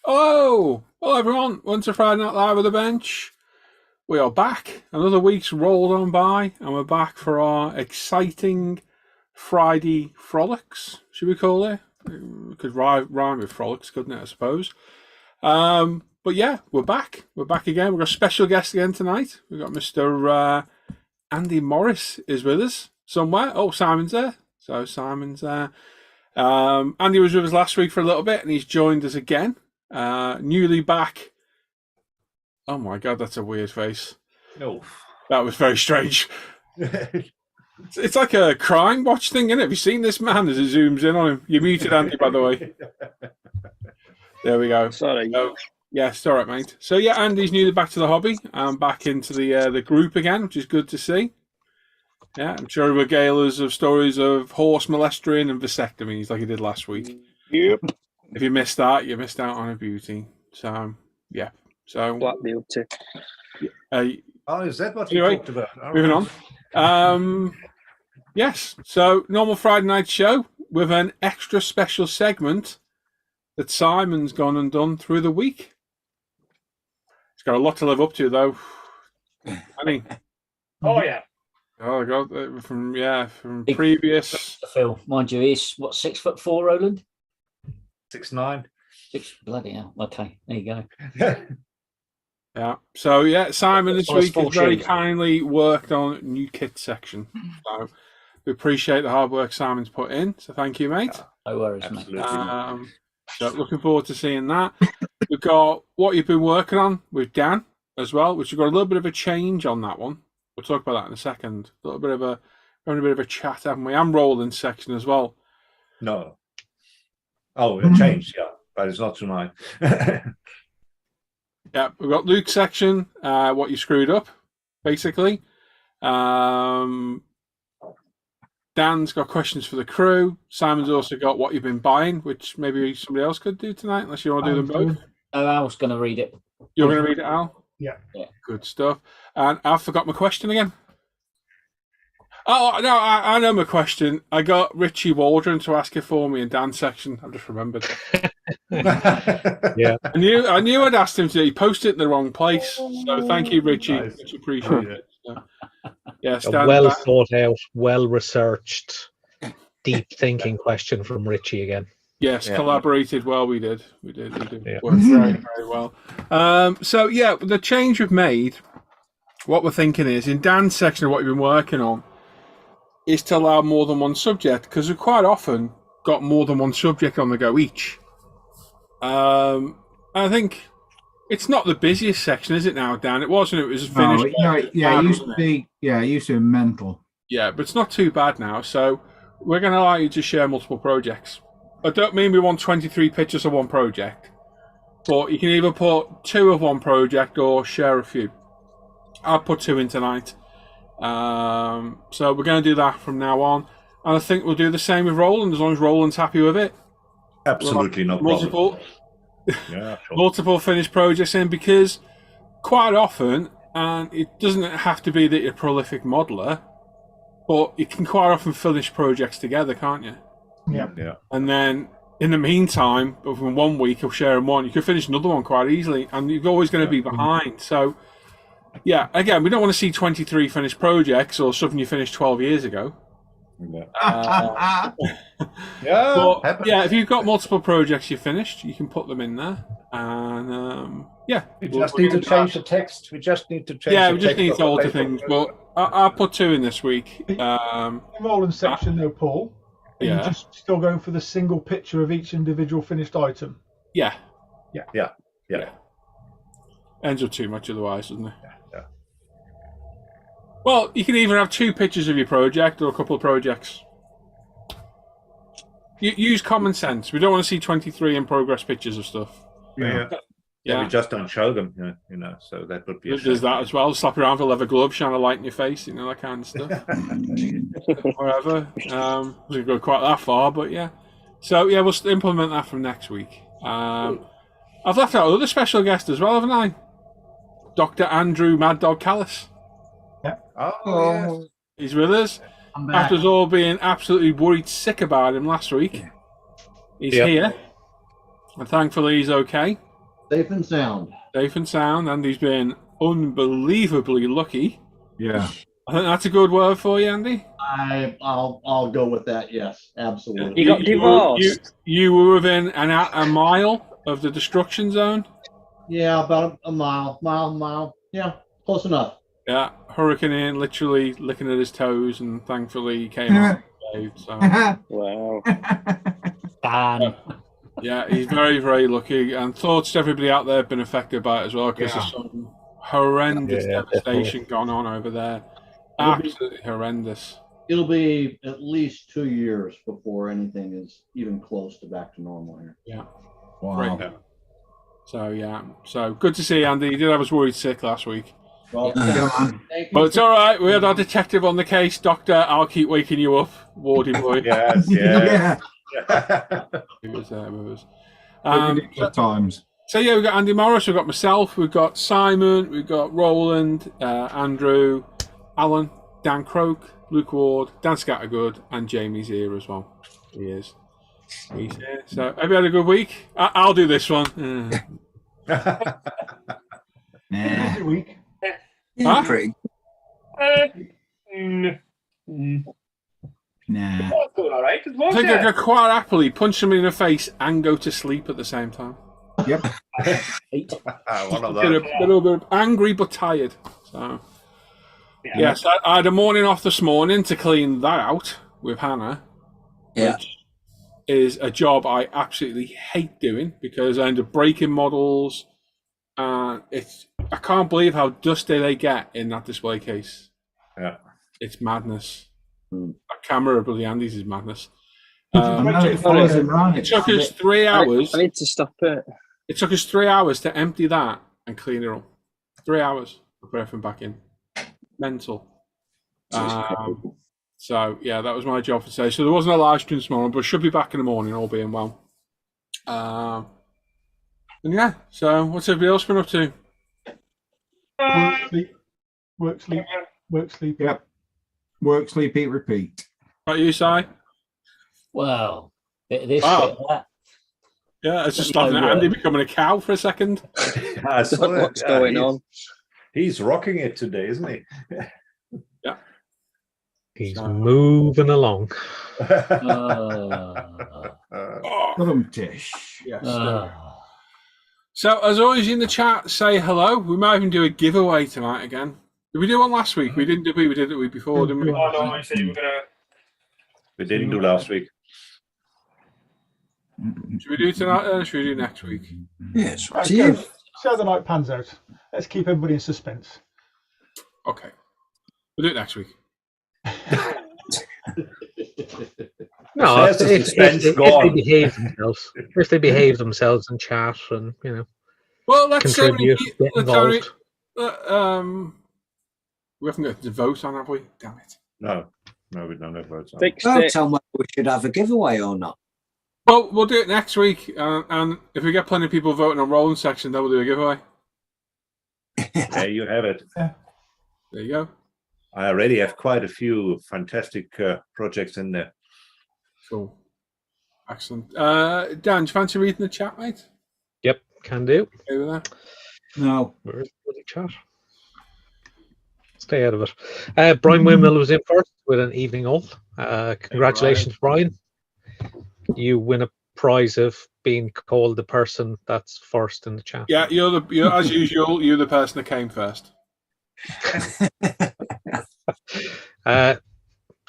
Hello everyone. Once a Friday Night Live with the bench. We are back. Another week's rolled on by, and we're back for our exciting Friday frolics, should we call it? It could rhyme with frolics, couldn't it, I suppose? But yeah, we're back. We're back again. We've got a special guest again tonight. We've got Mr. Andy Morris is with us somewhere. Oh, Simon's there. So Simon's there. Andy was with us last week for a little bit, and he's joined us again. Newly back. Oh my god, that's a weird face. No. That was very strange. It's like a crime watch thing, isn't it? Have you seen this man as it zooms in on him? You're muted, Andy, by the way. There we go. Sorry. Yeah, it's all right, mate. So yeah, Andy's newly back to the hobby and back into the group again, which is good to see. Yeah, I'm sure he regale us of stories of horse molesting and vasectomies like he did last week. Yep. If you missed that, you missed out on a beauty. So yeah. So Black beauty. Is that what you talked about? All moving right. on. Yes. So normal Friday night show with an extra special segment that Simon's gone and done through the week. He's got a lot to live up to, though. Annie. Oh yeah. Oh god, from previous. Phil, mind you, he's what, 6'4", Roland? 6'9". Bloody hell. Okay, there you go. Yeah. So yeah, Simon this Well, week has very shoes. kindly worked on new kit section. So we appreciate the hard work Simon's put in. So thank you, mate. No worries, Absolutely. mate. So looking forward to seeing that. We've got what you've been working on with Dan as well, which we've got a little bit of a change on that one. We'll talk about that in a second. A little bit of a chat, haven't we? I'm rolling section as well. No. Oh, it changed, yeah, but it's not tonight. Yeah, we've got Luke's section, what you screwed up, basically. Dan's got questions for the crew. Simon's also got what you've been buying, which maybe somebody else could do tonight, unless you want to do them both. I was going to read it. You're going to read it, Al? Yeah. Good stuff. And I forgot my question again. Oh, no, I know my question. I got Richie Waldron to ask it for me in Dan's section. I've just remembered. Yeah. I knew I'd asked him to. He posted it in the wrong place. So thank you, Richie. Nice. Much appreciated. So, yeah, A well thought out, well researched, deep thinking question from Richie again. Yes, Yeah. Collaborated well. We did. Yeah. Worked very, very well. So yeah, the change we've made. What we're thinking is in Dan's section of what you've been working on is to allow more than one subject, because we've quite often got more than one subject on the go each. I think it's not the busiest section, is it now, Dan? It wasn't. It was finished. It used to be. Yeah, it used to be mental. Yeah, but it's not too bad now. So we're going to allow you to share multiple projects. I don't mean we want 23 pictures of one project, but you can either put 2 of one project or share a few. I'll put 2 in tonight. So we're going to do that from now on, and I think we'll do the same with Roland as long as Roland's happy with it. Absolutely no problem. Yeah, sure. Multiple finished projects in, because quite often, and it doesn't have to be that you're a prolific modeler, but you can quite often finish projects together, can't you? Yeah. And then in the meantime, within 1 week of sharing one, you can finish another one quite easily, and you're always going to be behind. So yeah, again, we don't want to see 23 finished projects or something you finished 12 years ago. Yeah. But, yeah, if you've got multiple projects you finished, you can put them in there. And yeah. We just need to change the text. We just need to change Yeah, the we just text need of to the alter paper. things. But I'll put 2 in this week. Rolling section though, Paul. Are Yeah. you just still going for the single picture of each individual finished item? Yeah. Yeah. Ends up too much otherwise, doesn't it? Yeah. Well, you can either have 2 pictures of your project or a couple of projects. Use common sense. We don't want to see 23 in progress pictures of stuff. Yeah. Yeah. We just don't show them, so that would be a There's shame. that as well. Slap around with a leather glove, shine a light in your face, that kind of stuff. Whatever. We didn't go quite that far, but yeah. So yeah, we'll implement that from next week. I've left out another special guest as well, haven't I? Dr. Andrew Mad Dog Callis. Oh, yes. He's with us. I'm back. After us all being absolutely worried sick about him last week. He's Yep. here. And thankfully he's okay. Safe and sound. Safe and sound. Andy's been unbelievably lucky. Yeah. I think that's a good word for you, Andy. I'll go with that. Yes, absolutely. You got divorced. You were within a mile of the destruction zone. Yeah, about a mile. Yeah, close enough. Yeah, Hurricane Ian literally licking at his toes, and thankfully he came out saved. So. Wow. Dan. Yeah, he's very, very lucky. And thoughts to everybody out there have been affected by it as well, because there's some horrendous devastation gone on over there. Absolutely horrendous. It'll be at least 2 years before anything is even close to back to normal here. Yeah. Wow. Right. So good to see you, Andy. He did have us worried sick last week. Well, Yeah, man. thank you. But it's all right. We had our detective on the case. Doctor, I'll keep waking you up. Wardy boy. Yes, Yeah. He was there with us. Ridiculous times. So yeah, we've got Andy Morris, we've got myself, we've got Simon, we've got Roland, Andrew, Alan, Dan Croak, Luke Ward, Dan Scattergood, and Jamie's here as well. He is. He's here. So have you had a good week? I'll do this one. Yeah. Week. Huh? Pretty. Nah. That's going all right. I think I could quite happily punch somebody in the face and go to sleep at the same time. Yep. One of Bit those. a little bit angry but tired. So yes, I had a morning off this morning to clean that out with Hannah. Yeah. Which is a job I absolutely hate doing because I end up breaking models. I can't believe how dusty they get in that display case. Yeah. It's madness. That camera of Billy Andy's is madness. I know it follows him around. It took us 3 hours. I need to stop it. It took us 3 hours to empty that and clean it up. 3 hours to put everything back in. Mental. So yeah, that was my job for today. So there wasn't a live stream this morning, but should be back in the morning, all being well. And yeah, so what's everybody else been up to? Work, sleep. Yep. Work, sleep, eat, repeat. Right, you, Si? Wow. Bit of this, Wow. bit of that. Yeah, it's just laughing at Andy becoming a cow for a second. I saw it. What's going he's- on? He's rocking it today, isn't he? He's moving along. Tish. Yes. Uh, So as always in the chat, say hello. We might even do a giveaway tonight again. Did we do one last week? We didn't, did we? We did it the week before, didn't we? Oh, no, I said you were going to. We didn't do last week. Should we do it tonight or should we do next week? Yes. Right, See you. see how the night pans out. Let's keep everybody in suspense. Okay. We'll do it next week. No, There's the if suspense they gone. behave themselves, if they behave themselves and chat and Well, let's say contribute, get involved. we haven't got to vote on, have we? Damn it. No, we don't have votes on. Fixed Well, it. tell me we should have a giveaway or not. Well, we'll do it next week, and if we get plenty of people voting on Roland's section, then we'll do a giveaway. There you have it. There you go. I already have quite a few fantastic projects in there. Cool. Excellent. Dan, do you fancy reading the chat, mate? Yep, can do. Okay with that? No. Where's the bloody chat? Stay out of it. Brian Windmill was in first with an evening all. Congratulations, Brian. You win a prize of being called the person that's first in the chat. Yeah, you're as usual. You're the person that came first.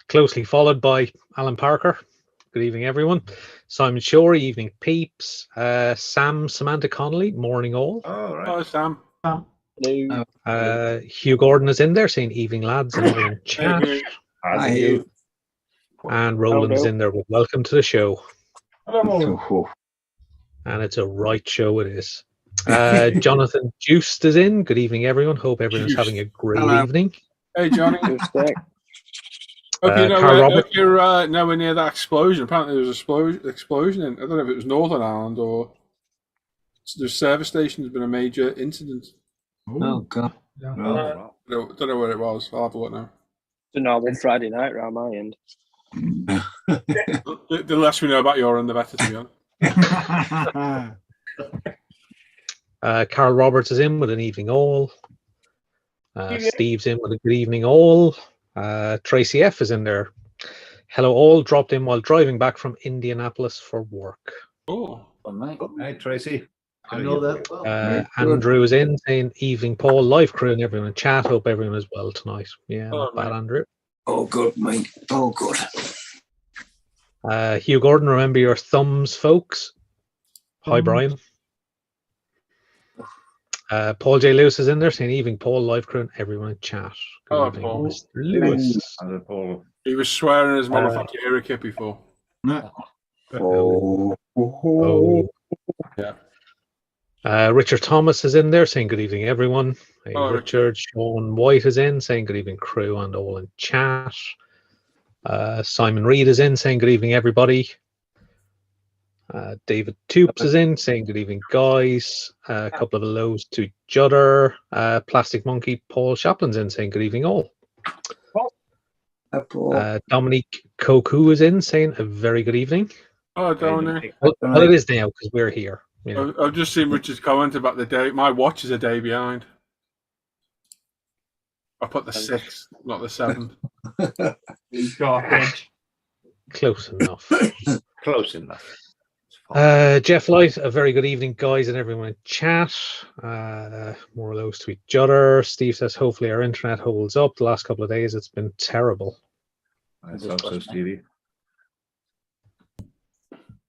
Closely followed by Alan Parker. Good evening, everyone. Simon Shore, evening peeps. Sam Samantha Connolly, morning all. Oh, right. Oh, Sam. Hugh Gordon is in there saying evening lads and all in chat. As you. And Roland's in there with welcome to the show. Hello, Roland. And it's a right show it is. Jonathan Juiced is in. Good evening, everyone. Hope everyone's Juiced. having a great Hello. evening. Hey, Johnny. Hope you're nowhere near that explosion. Apparently, there was an explosion in, I don't know if it was Northern Ireland or the service station has been a major incident. Oh, God. Yeah. Don't know where it was. I'll have a look now. It's a normal Friday night around my end. The less we know about your end, the better, to be honest. Carl Roberts is in with an evening all. Steve's in with a good evening all. Tracy F is in there. Hello all, dropped in while driving back from Indianapolis for work. Oh, Hey, Tracy. I know that well. Very good. Andrew is in saying evening Paul, live crew and everyone in chat. Hope everyone is well tonight. Yeah, Hello, not bad, mate. Andrew. Oh, good, mate. Oh, good. Hugh Gordon, remember your thumbs, folks. Hi, Brian. Paul J. Lewis is in there saying evening Paul, live crew and everyone in chat. Good Hello, evening, Paul. Mr. Lewis. Hello, Paul. he was swearing his motherfucking Eric kit before. No. Oh. Yeah. Richard Thomas is in there saying good evening, everyone. Hey, Hello, Richard. Sean White is in saying good evening, crew and all in chat. Simon Reed is in saying good evening, everybody. David Toops is in saying good evening, guys. A couple of hellos to Judder. Plastic Monkey Paul Chaplin's in saying good evening, all. Dominique Koku is in saying a very good evening. Oh, Dominic. Well, it is now because we're here. You know. I've just seen Richard's comment about the day. My watch is a day behind. I put the 6th, not the 7th. Close enough. Close enough. Jeff Light, a very good evening, guys, and everyone in chat. More of those to each other. Steve says, hopefully our internet holds up. The last couple of days, it's been terrible. I thought so, Stevie.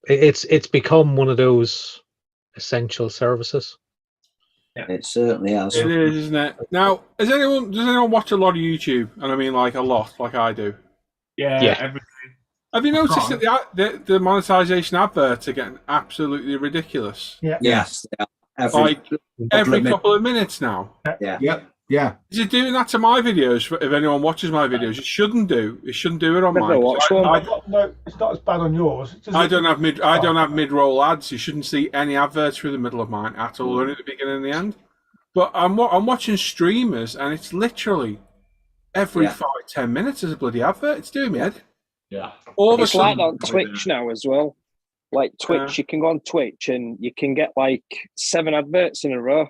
It's become one of those essential services. It certainly has. It is, isn't it? Now, does anyone watch a lot of YouTube? And I mean, like a lot, like I do. Yeah. Everything. Have you noticed that the monetization adverts are getting absolutely ridiculous? Yeah. Yes. Like every couple of minutes now. Yeah. Yep. Yeah. Is it doing that to my videos? If anyone watches my videos, it shouldn't do. It shouldn't do it on Never mine. watched one. No, it's not as bad on yours. It's just I don't have mid-roll ads. You shouldn't see any adverts through the middle of mine at all, only at the beginning and the end. But I'm watching streamers, and it's literally every 5-10 minutes there's a bloody advert. It's doing me head. Yeah. All of a It's like sudden, on Twitch now as well. Like Twitch, you can go on Twitch and you can get like 7 adverts in a row.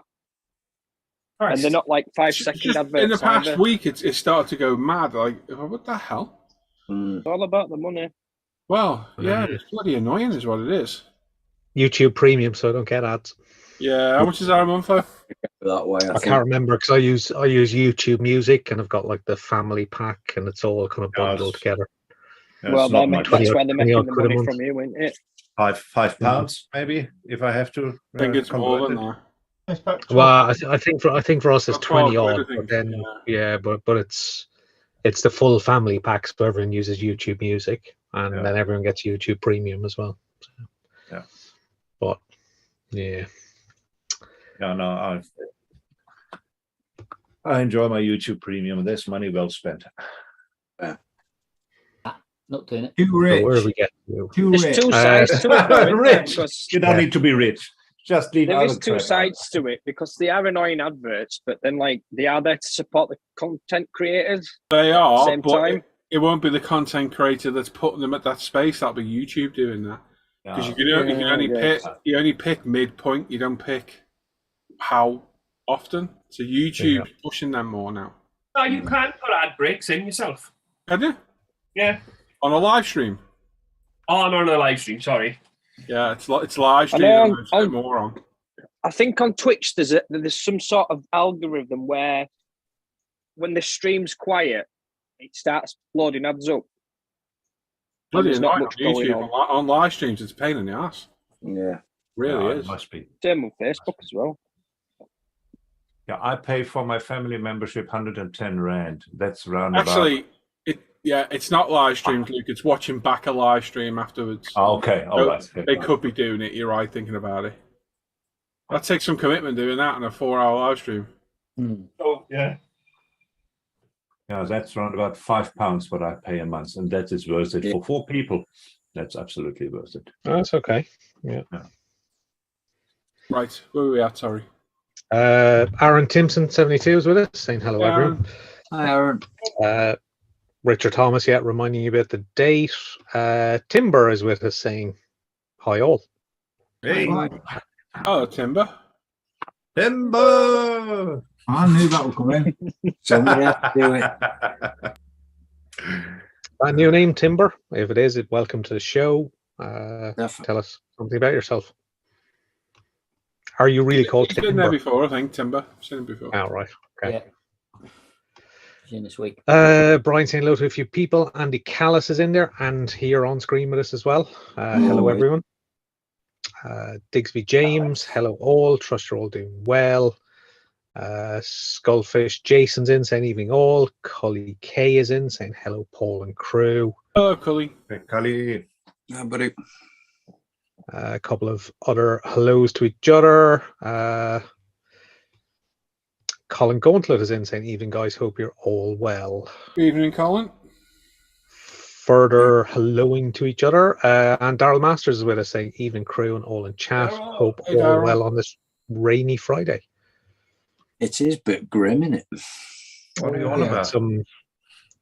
And they're not like 5-second adverts. in the past either. week, it started to go mad. Like, what the hell? It's all about the money. Well, yeah, it's bloody annoying, is what it is. YouTube Premium, so I don't get ads. Yeah, how much is that a month for? That way, I can't remember because I use YouTube Music and I've got like the family pack and it's all kind of bundled together. Well, that's where they're making the money month. from you, isn't it? £5 maybe, if I have to. I think it's more than that. Well, I think for us it's 20 12 odd, quid, I but think. then but it's the full family pack, so everyone uses YouTube Music, and then everyone gets YouTube Premium as well. So. Yeah, but yeah, no, I enjoy my YouTube Premium. That's money well spent. Not doing it. Too rich. So where do we get to? Too There's rich. 2 sides to it, though, isn't there? Rich. Because You don't need to be rich. Just leave there out is the 2 crap sides to it, because they are annoying adverts, but then like they are there to support the content creators. They are, Same but time. it won't be the content creator that's putting them at that space. That'll be YouTube doing that. Because you can only pick midpoint. You don't pick how often. So YouTube's pushing them more now. Oh, you can't put ad breaks in yourself. Can you? Yeah. On a live stream. Oh, no, no, live stream. Sorry. Yeah, it's live stream. I know, and there's more on. I think on Twitch there's some sort of algorithm where when the stream's quiet, it starts loading ads up. Bloody there's not annoying much on going YouTube. on. On live streams, it's a pain in the ass. Yeah. Really is. It must be. Same on Facebook as well. Yeah, I pay for my family membership 110 Rand. That's around Actually, it's not live streamed, Luke. It's watching back a live stream afterwards. Oh, okay, all So right. They could be doing it. You're right, thinking about it. That takes some commitment doing that on a 4-hour live stream. Oh, yeah. Yeah, that's around about £5 what I pay a month, and that is worth it for 4 people. That's absolutely worth it. That's okay. Yeah. Right, where are we at? Sorry. Aaron Timpson 72 is with us, saying hello, Yeah, everyone. Hi, Aaron. Richard Thomas, reminding you about the date. Timber is with us, saying hi all. Hey. Oh, Timber. Timber! I knew that would come in. Somebody have to do it. Brand new name, Timber. If it is, welcome to the show. Definitely. Tell us something about yourself. Are you really called He's been there Timber? before, I think, Timber. I've seen him before. Oh, right. Okay. Yeah. He's in this week. Brian saying hello to a few people. Andy Callis is in there and here on screen with us as well. Hello, right. everyone. Digsby James, hello all. Trust you're all doing well. Skullfish Jason's in saying evening all. Cully K is in saying hello, Paul and crew. Hello, Cully. Hey, Kali. Yeah, buddy. A couple of other hellos to each other. Colin Gauntlet is in saying evening guys, hope you're all well. Good evening, Colin. Further helloing to each other. And Daryl Masters is with us saying evening crew and all in chat. Daryl. Hope Hey, all Daryl. well on this rainy Friday. It is a bit grim, isn't it? What are you on Yeah. about?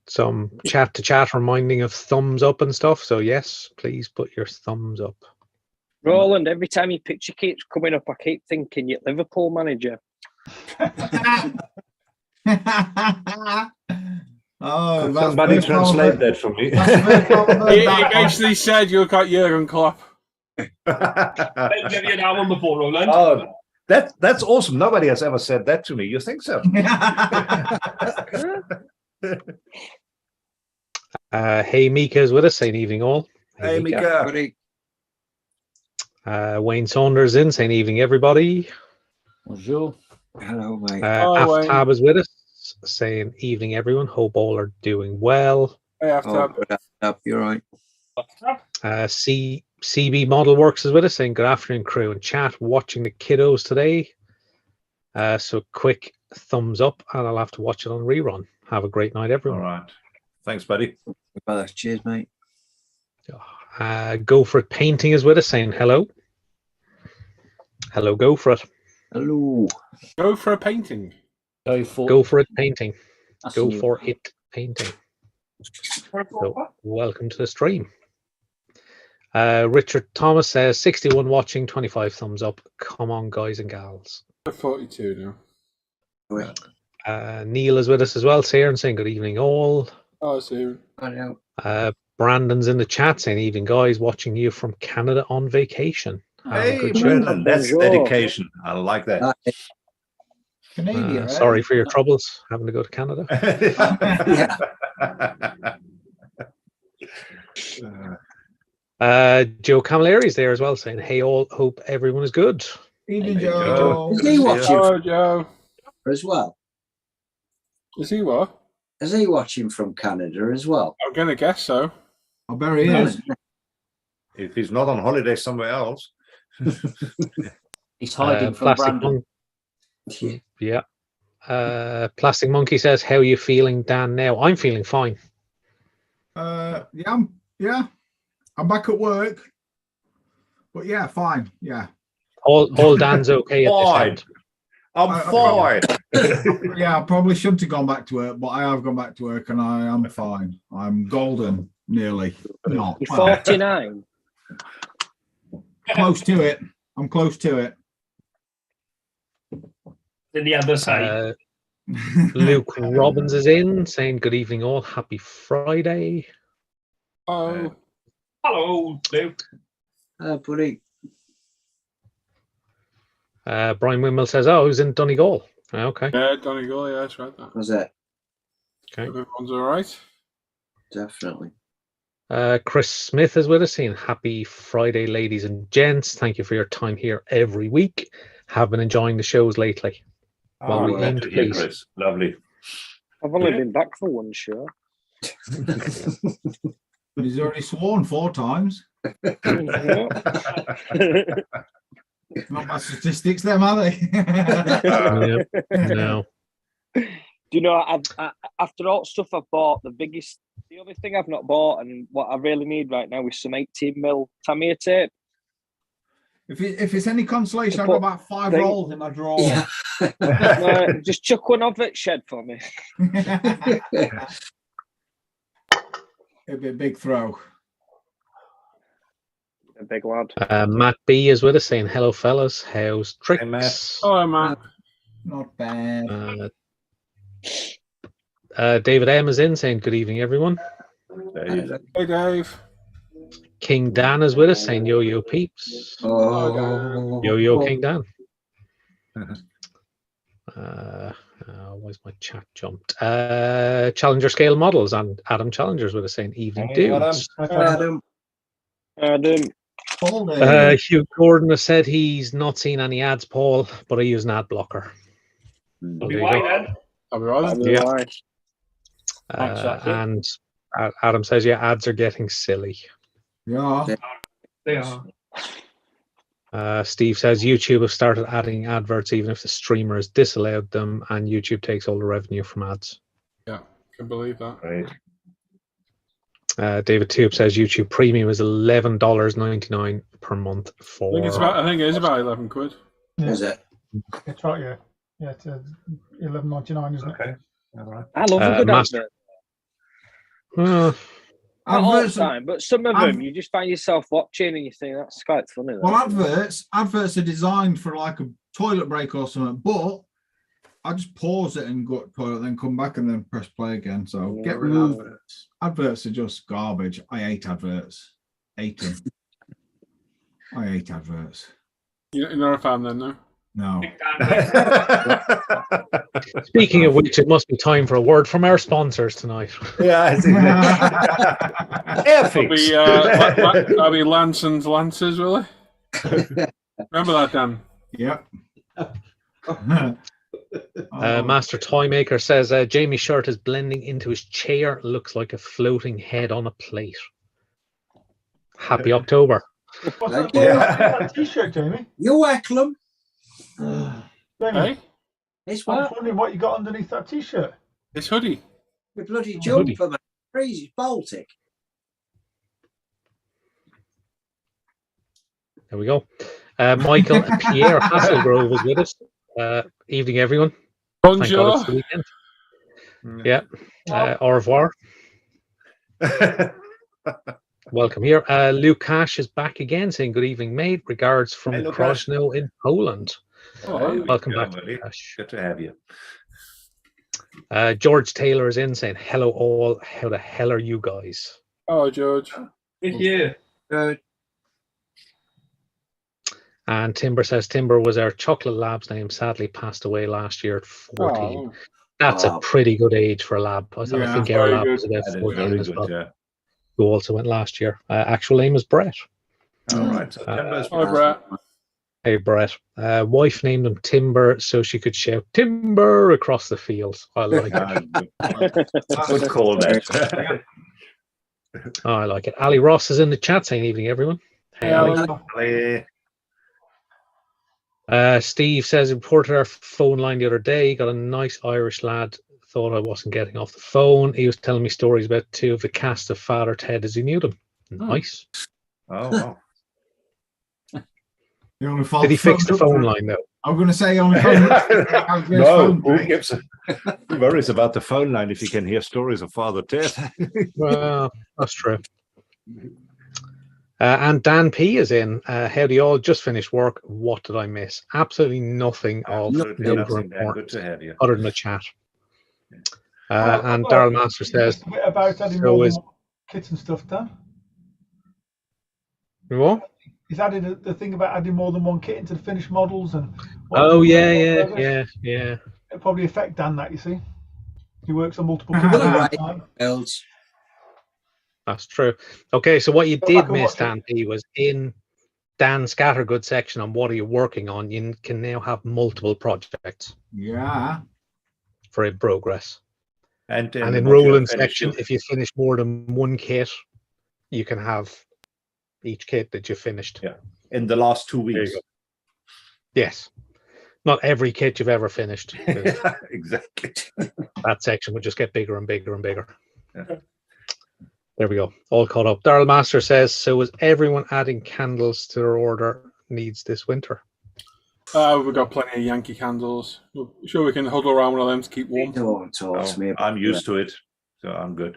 Some chat to chat reminding of thumbs up and stuff. So yes, please put your thumbs up. Roland, every time your picture keeps coming up, I keep thinking you're Liverpool manager. Oh, Could that's somebody the first time I've translate heard- that for me? that's the first time I've heard He that one. eventually said you look like Jurgen Klopp. I'll give you that one before, Roland. Oh, that's awesome. Nobody has ever said that to me. You think so? Hey Mika is with us saying evening all. Hey, Mika. Buddy. Wayne Saunders in saying evening everybody. Bonjour. Hello, mate. Oh, Wayne. Aftab is with us saying evening everyone. Hope all are doing well. Hey, after Good up. You're right. CB Model Works is with us saying good afternoon crew and chat. Watching the kiddos today. So quick thumbs up and I'll have to watch it on rerun. Have a great night All everyone. right. Thanks, buddy. Cheers, mate. Go for it painting is with us saying hello. Hello, go for it. Hello. Go for a painting. Go for Go for it painting. That's Go new. for it painting. So, welcome to the stream. Richard Thomas says 61 watching, 25 thumbs up. Come on, guys and gals. 42 now. Neil is with us as well, saying good evening all. Oh, I see. I know. Brandon's in the chat saying evening guys, watching you from Canada on vacation. Have a Hey, good show. Brendan, that's Bonjour. dedication. I like that. Canadian, right? Sorry for your troubles having to go to Canada. Joe Camilleri is there as well saying hey all, hope everyone is good. Evening, Hey, Joe. Joe. Is he watching Oh, Joe. as well? Is he what? Is he watching from Canada as well? I'm going to guess so. I bet he is. If he's not on holiday somewhere else. He's hiding from Plastic Brandon. Yeah. Plastic Monkey says, how are you feeling, Dan, now? I'm feeling fine. I'm back at work. But yeah, fine. Yeah. All Dan's okay at this Fine. end. I'm fine. Yeah, I probably shouldn't have gone back to work, but I have gone back to work and I am fine. I'm golden, nearly. Not. You're Well, 49. close to it. I'm close to it. In the other side. Luke Robbins is in, saying good evening all. Happy Friday. Oh, Hello, Luke. Buddy. Brian Wimwell says, oh, he's in Donegal. Okay. yeah, Donegal, yeah, that's right. That. Was it? Okay. Everyone's all right. Definitely. Chris Smith is with us, saying happy Friday, ladies and gents. Thank you for your time here every week. Have been enjoying the shows lately. Well, we aim to please. Chris. Lovely. I've only been back for one show. He's already sworn 4 times. Not bad statistics, them, are they? No. Do you know, after all the stuff I've bought, the only thing I've not bought and what I really need right now is some 18mm Tamiya tape. If it's any consolation, I've got about 5 rolls in my drawer. Yeah. Just chuck one off at shed for me. It'd be a big throw. big lad. Matt B is with us saying, hello, fellas. How's tricks? Hey, Matt. Hello, Matt. Not bad. David M is in saying, good evening, everyone. Dave. Hey, Dave. King Dan is with us saying, yo, yo, peeps. Oh, Yo, yo, King Dan. Where's my chat jumped? Challenger scale models, and Adam Challenger's with us saying, evening, Hey, dudes. Adam. Hugh Gordon has said he's not seen any ads, Paul, but I use an ad blocker. I'll be why then. I'll be right. Yeah. Thanks, Jackie. And Adam says, yeah, ads are getting silly. Yeah. They are. Steve says YouTube have started adding adverts even if the streamer has disallowed them, and YouTube takes all the revenue from ads. Yeah, can believe that. Right. David Tube says YouTube Premium is $11.99 per month for. I think it is about 11 quid. Yeah. Is it? That's right, yeah. Yeah, it's $11.99, isn't it? Okay. All right. I love a good advert. Not all the time, but some of them you just find yourself watching and you think that's quite funny. Though. Well, adverts are designed for like a toilet break or something, but I just pause it and go to the toilet, then come back and then press play again. So get rid of adverts. Adverts are just garbage. I hate adverts. Hate them. I hate adverts. You're not a fan then, no? No. Speaking of which, it must be time for a word from our sponsors tonight. Yeah, I think Airfix. That'll be Lanson's Lancers, will it? Remember that, Dan? Yep. Master Toymaker says Jamie's shirt is blending into his chair. Looks like a floating head on a plate. Happy October. What's that t-shirt, Jamie? You're welcome. Hey? It's I'm what? wondering what you got underneath that t-shirt. It's hoodie. The bloody jumper, man. Crazy Baltic. There we go. Michael Pierre Hasselgrove is with us. Evening, everyone. Bonjour. Thank God it's the weekend. Yeah. Au revoir. Welcome here. Luke Cash is back again saying good evening, mate. Regards from Krosno in Poland. Oh, welcome back. Good to have you. George Taylor is in saying hello all. How the hell are you guys? Oh, George. Good year. Good. And Timber says Timber was our chocolate lab's name. Sadly passed away last year at 14. Oh. That's a pretty good age for a lab. I think our lab was about 14 as well. Yeah. Who also went last year. Actual name is Brett. All right. So Hi, Brett. Hey, Brett. Wife named him Timber so she could shout Timber across the fields. I like it. Good call, that. Oh, I like it. Ali Ross is in the chat saying evening, everyone. Hey, Ali. Steve says he reported our phone line the other day. Got a nice Irish lad. Thought I wasn't getting off the phone. He was telling me stories about two of the cast of Father Ted as he knew them. Nice. Oh, wow. Did he fix the phone line though? I'm going to say on the phone. No, who worries about the phone line if you can hear stories of Father Ted? Well, that's true. And Dan P is in. How do you all just finish work? What did I miss? Absolutely nothing of note Good to have you. other than a chat. And Daryl Master says, a bit about adding more kits and stuff, Dan. What? He's added the thing about adding more than one kit into the finished models and. Oh yeah. It'll probably affect Dan that, you see. He works on multiple kits. That's true. Okay, so what you did miss, Dan P, was in Dan's Scattergood section on what are you working on. You can now have multiple projects. Yeah. For in progress. And in Roland's section, if you finish more than one kit, you can have each kit that you finished. Yeah. In the last 2 weeks. Yes. Not every kit you've ever finished. Exactly. That section would just get bigger and bigger and bigger. Yeah. There we go. All caught up. Daryl Master says, so is everyone adding candles to their order needs this winter? We've got plenty of Yankee candles. I'm sure we can huddle around one of them to keep warm. I'm used to it, so I'm good.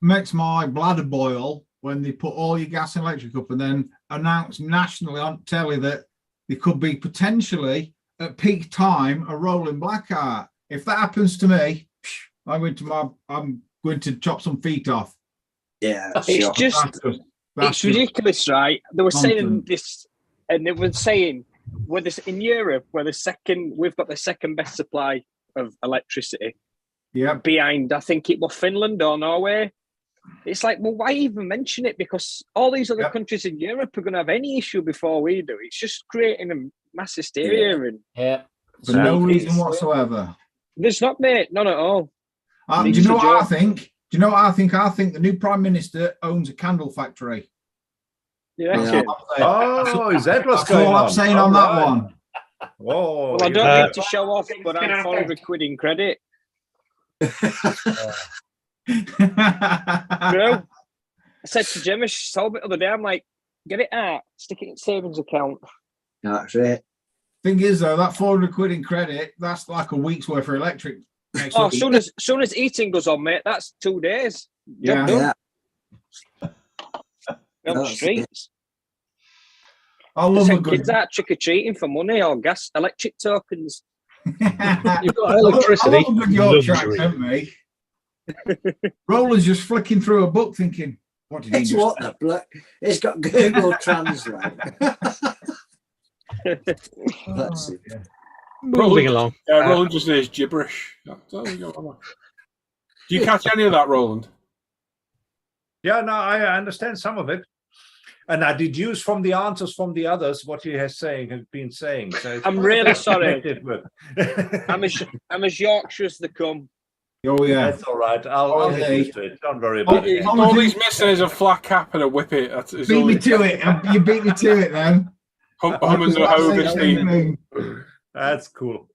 Makes my bladder boil when they put all your gas and electric up and then announced nationally on telly that there could be potentially at peak time a rolling blackout. If that happens to me, I'm going to chop some feet off. Yeah, It's just it's ridiculous, right? They were saying this, and they were saying in Europe, we've got the second best supply of electricity. Yeah, behind, I think it was Finland or Norway. It's like, well, why even mention it? Because all these other countries in Europe are going to have any issue before we do. It's just creating a mass hysteria. For no reason whatsoever. There's not, mate. None at all. Do you know what I think? Do you know what I think? I think the new Prime Minister owns a candle factory. Yeah. Oh, is that what's going on? That's all I'm saying on that one. Whoa. Well, I don't need to show off, but I'm 400 quid in credit. I said to Gemma, she told me the other day, I'm like, get it out, stick it in savings account. That's it. Thing is, though, that 400 quid in credit, that's like a week's worth of electric. As soon as eating goes on, mate, that's 2 days. Job done. On the streets. I love send kids out trick-or-treating for money or electric tokens. You've got electricity. I love a good Yorkshire accent, mate. Roland's just flicking through a book thinking, what did he It's just what the block? It's got Google Translate. That's it. Moving along. Roland just says gibberish. Do you catch any of that, Roland? Yeah, no, I understand some of it. And I deduce from the answers from the others what he has been saying. So I'm really sorry. But I'm as Yorkshire as they come. Oh yeah, that's all right. I'll get used to it. Don't worry about it. All he's missing is a flat cap and a whippet. Beat me to it. You beat me to it then. Humming the Hogarth. That's cool.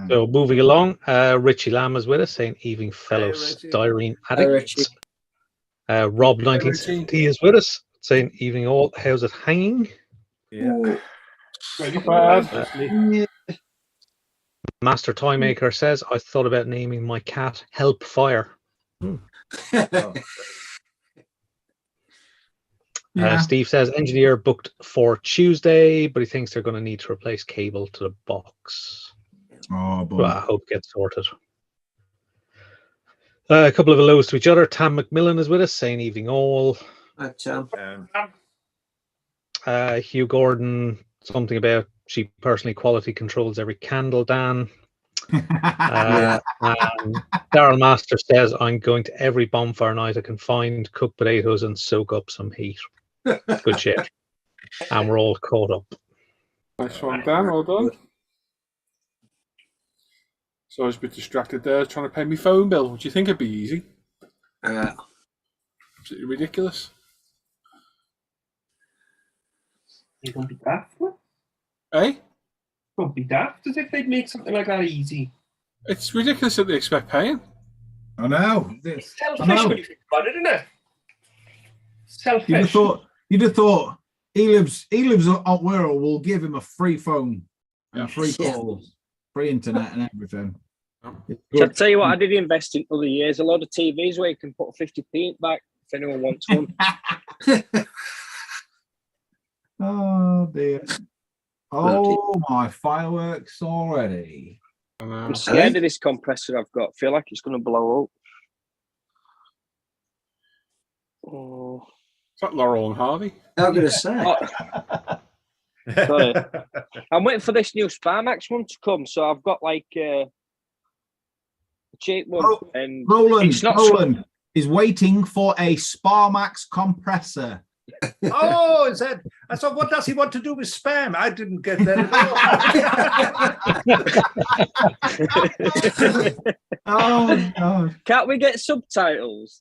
So moving along, Richie Lamb is with us saying evening fellow styrene addicts. Rob 1970 is with us saying evening all. How's it hanging? Yeah. Master Toy Maker says I thought about naming my cat Help Fire. Steve says engineer booked for Tuesday, but he thinks they're going to need to replace cable to the box. Oh, boy. Well, I hope it gets sorted. A couple of hellos to each other. Tam McMillan is with us saying evening all. Hugh Gordon, something about she personally quality controls every candle, Dan. And Daryl Master says I'm going to every bonfire night I can find, cook potatoes and soak up some heat. Good shit. And we're all caught up. Nice one, Dan. Well done. So I was a bit distracted there trying to pay my phone bill. Would you think it'd be easy? Absolutely ridiculous. You don't be daft, what? Eh? Don't be daft as if they'd make something like that easy. It's ridiculous that they expect paying. I know. It's selfish when you think about it, isn't it? Selfish. You'd have thought he lives on Wirral will give him a free phone and free calls, free internet and everything. I'll tell you what, I did invest in other years. A lot of TVs where you can put 50p back if anyone wants one. Oh dear. Oh, my fireworks already. I'm scared of this compressor I've got. I feel like it's going to blow up. Oh. Is that Laurel and Hardy? I'm going to say. Sorry. I'm waiting for this new Sparmax one to come, so I've got like a cheap one. And Roland is waiting for a Sparmax compressor. Oh, is that? I thought, what does he want to do with spam? I didn't get that at all. Oh, God. Can't we get subtitles?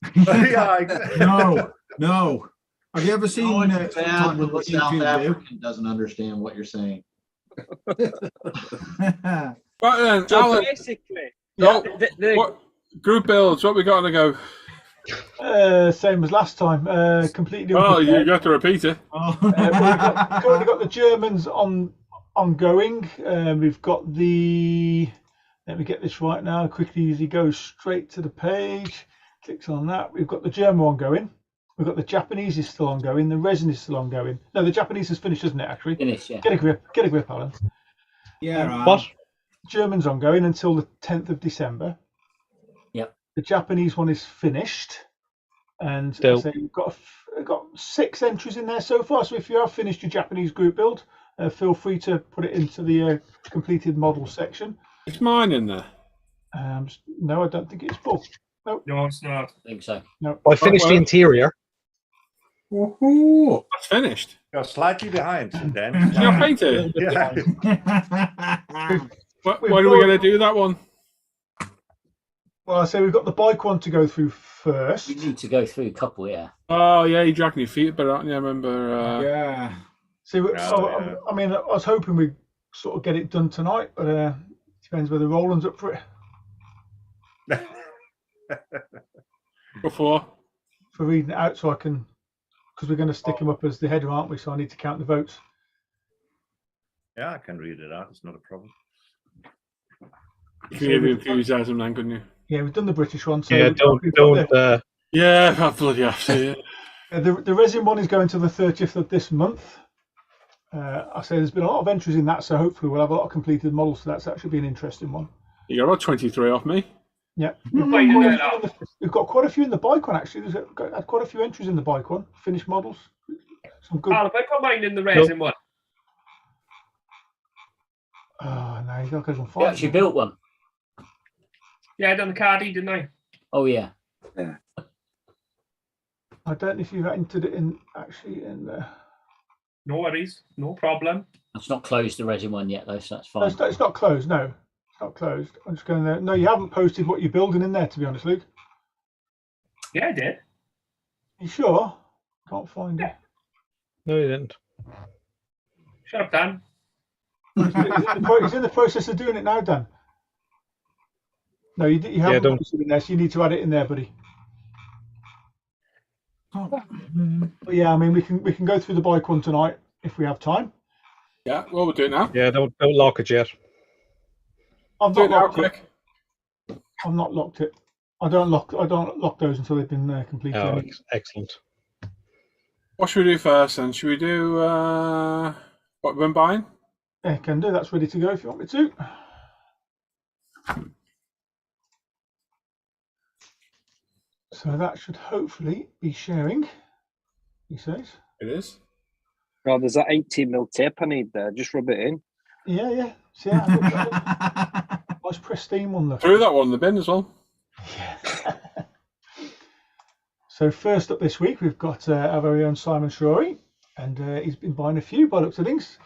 No. Have you ever seen South African doesn't understand what you're saying? Right then, so Alan, basically, what group builds? What we got to go? Same as last time. Completely. Oh, you got to repeat it. We've currently got the Germans ongoing. We've got the. Let me get this right now. Quickly, as he goes straight to the page. Clicks on that. We've got the German one going. We've got the Japanese is still ongoing. The resin is still ongoing. No, the Japanese is finished, isn't it? Actually, Finished, yeah. Get a grip, Alan. Yeah, right. What? German's ongoing until the 10th of December. Yep. The Japanese one is finished, and Still. so we've got 6 entries in there so far. So if you have finished your Japanese group build, feel free to put it into the completed model section. Is mine in there? No, I don't think it's full. No, it's not. I think so. No. I finished the interior. Woohoo! That's finished. You're slightly behind, Dan. It's not painted. Yeah. When are we going to do that one? Well, I say we've got the bike one to go through first. We need to go through a couple, yeah. Oh, yeah, you dragged your feet, but aren't you? I remember. Yeah. See, yeah. I mean, I was hoping we'd sort of get it done tonight, but depends whether Roland's up for it. Before. For reading it out so I can, because we're going to stick him up as the header, aren't we? So I need to count the votes. Yeah, I can read it out. It's not a problem. You can have enthusiasm then, couldn't you? Yeah, we've done the British one. So Yeah, don't. Yeah, I bloody have to. Yeah. The resin one is going to the 30th of this month. I say there's been a lot of entries in that, so hopefully we'll have a lot of completed models. So that's actually be an interesting one. You got about 23 off me. Yeah, We've we've got quite a few in the bike one actually. There's had quite a few entries in the bike one, finished models. Some good. Alan, if I put mine in the resin one. Oh no, you got to go and You find. actually built one. Yeah, I done the Cardi, didn't I? Oh, yeah. I don't know if you've entered it in actually in there. No worries, no problem. It's not closed, the resin one yet, though, so that's No, fine. it's not closed. No, it's not closed. I'm just going there. No, you haven't posted what you're building in there, to be honest, Luke. Yeah, I did. You sure? Can't find it. No, you didn't. Shut up, Dan. He's in the process of doing it now, Dan. No, you haven't don't- posted it in there, so you need to add it in there, buddy. But yeah, I mean, we can go through the bike one tonight if we have time. Yeah, well, we'll do it now. Yeah, don't lock it yet. I've Do it not now, locked it. quick. I've not locked it. I don't lock those until they've been completed. Oh, excellent. What should we do first then? Should we do what we've been buying? Yeah, can do. That's ready to go if you want me to. So that should hopefully be sharing, he says. It is. Oh, there's that 18mm tape I need there. Just rub it in. Yeah. See that? Nice pristine one though. Threw that one in the bin as well. So first up this week, we've got our very own Simon Shrory, and he's been buying a few by the looks of things.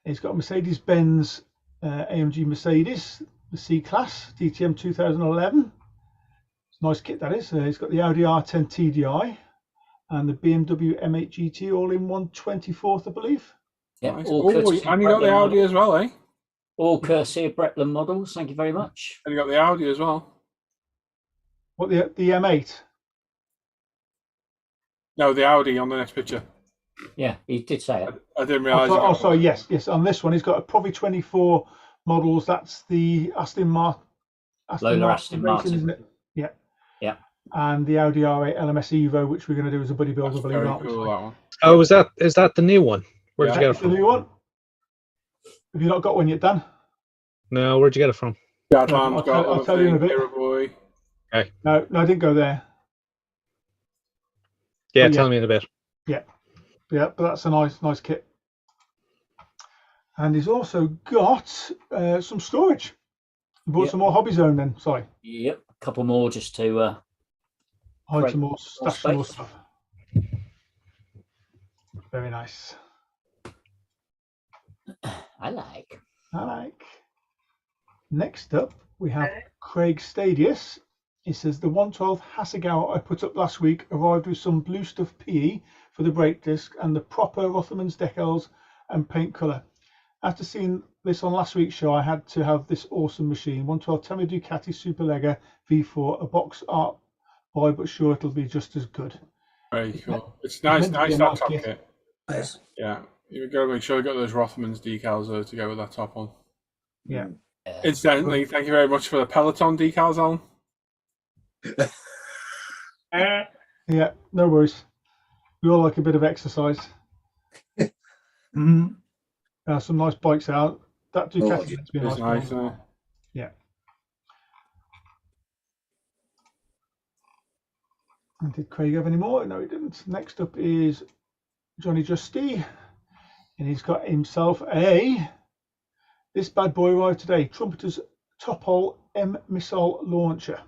He's got a Mercedes-Benz AMG Mercedes, the C-Class, DTM 2011. It's a nice kit, that is. He's got the Audi R10 TDI and the Bmw M8 Gte all in 1/24th, I believe. Yeah, Nice. all Oh, courtesy and you got the Bretland Audi as well, eh? All courtesy of Bretland models. Thank you very much. And you got the Audi as well. What, the M8? No, the Audi on the next picture. Yeah, he did say it. I didn't realise. Oh, sorry, yes. On this one, he's got a Provi 24 models. That's the Aston Martin. Aston Martin. Isn't it? Yeah. Yeah. And the Audi R8 LMS Evo, which we're going to do as a buddy build, I believe, Very aren't we? cool, that one. Oh, is that the new one? Where'd you get it That's the from? new one. Have you not got one yet, Dan? No, where'd you get it from? Yeah, I'll tell you in a bit. Boy. Okay. No, I didn't go there. Yeah, Oh, yeah. tell me in a bit. Yeah, but that's a nice kit. And he's also got some storage. He bought Yep. some more Hobby Zone then. Sorry, Yep, a couple more just to hide Great. some more, stash some more space. stuff. Very nice. I like. I like. Next up, we have Craig Stadius. He says the 112 Hazagawa I put up last week arrived with some blue stuff PE for the brake disc and the proper Rothermans decals and paint colour. After seeing this on last week's show, I had to have this awesome machine. 112 Tamiya Ducati Superlega V4, a box art boy, but sure it'll be just as good. Very cool. It's nice, meant to be nice a that nice top kit. kit. Yes. Yeah, you've got to make sure you got those Rothmans decals though to go with that top one. Yeah. Incidentally, thank you very much for the Peloton decals, Alan. Yeah, no worries. We all like a bit of exercise. Mhm. Some nice bikes out. That Ducati yeah. meant to be a It's nice nice, one. isn't it? Yeah. And did Craig have any more? No, he didn't. Next up is Johnny Justy, and he's got himself this bad boy arrived today, Trumpeter's Topol M missile launcher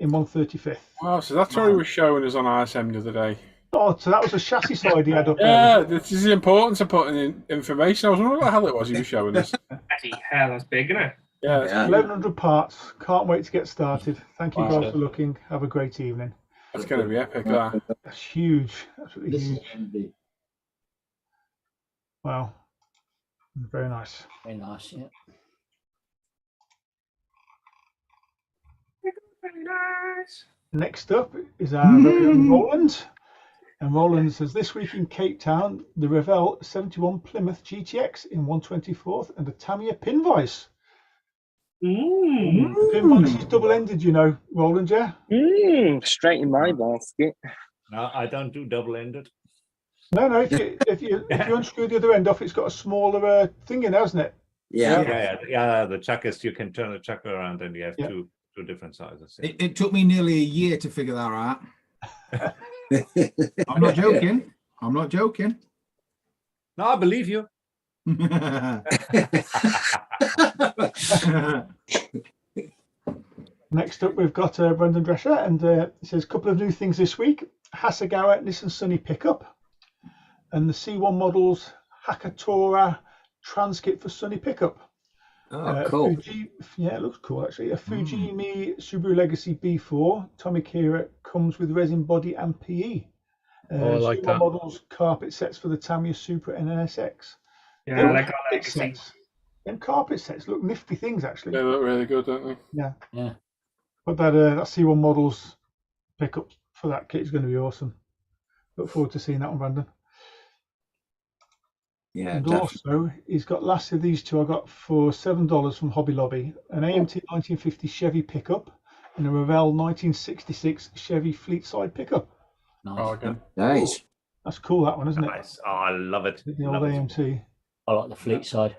in 135th. Oh, so that's what he was showing us on ISM the other day. Oh, so that was a chassis side he had up Yeah, there. this is the importance of putting in information. I was wondering what the hell it was he was showing us. Bloody hell, that's big, isn't it? Yeah, it's Yeah. 1100 parts. Can't wait to get started. Thank you Wow. guys for looking. Have a great evening. That's going to be epic, that. That's huge. Absolutely This is huge. envy. Wow. Very nice. Very nice, yeah. Very nice. Next up is our very own Roland. And Roland says, this week in Cape Town, the Revel 71 Plymouth GTX in 124th and a Tamiya pin vise. Pin vise is double-ended, you know, Roland, yeah? Straight in my basket. No, I don't do double-ended. No, if you unscrew the other end off, it's got a smaller thing in, hasn't it? Yeah. Yeah. The chuck is, you can turn the chuck around and you have Yeah. two different sizes. Yeah. It took me nearly a year to figure that out. I'm not joking. I'm not joking. No, I believe you. Next up, we've got Brendan Drescher, and it says a couple of new things this week. Hazagawa Nissan Sunny pickup, and the C1 models Hakatora Transkit for Sunny pickup. Oh, cool. Yeah, it looks cool actually. A Fujimi Subaru Legacy B4 Tommy Kira comes with resin body and PE. I like C1 that. models carpet sets for the Tamiya Supra and NSX. Yeah, Them I like carpet that. sets. Them carpet sets look nifty things actually. They look really good, don't they? Yeah. Yeah. But that C1 models pickup for that kit is going to be awesome. Look forward to seeing that one, Brandon. Yeah, And definitely. also, he's got last of these two I got for $7 from Hobby Lobby, an AMT 1950 Chevy pickup and a Revel 1966 Chevy Fleetside pickup. Nice. Oh, okay. Nice. That's cool, that one, isn't it? Nice. Oh, I love it. The old Love it. AMT. I like the fleet side.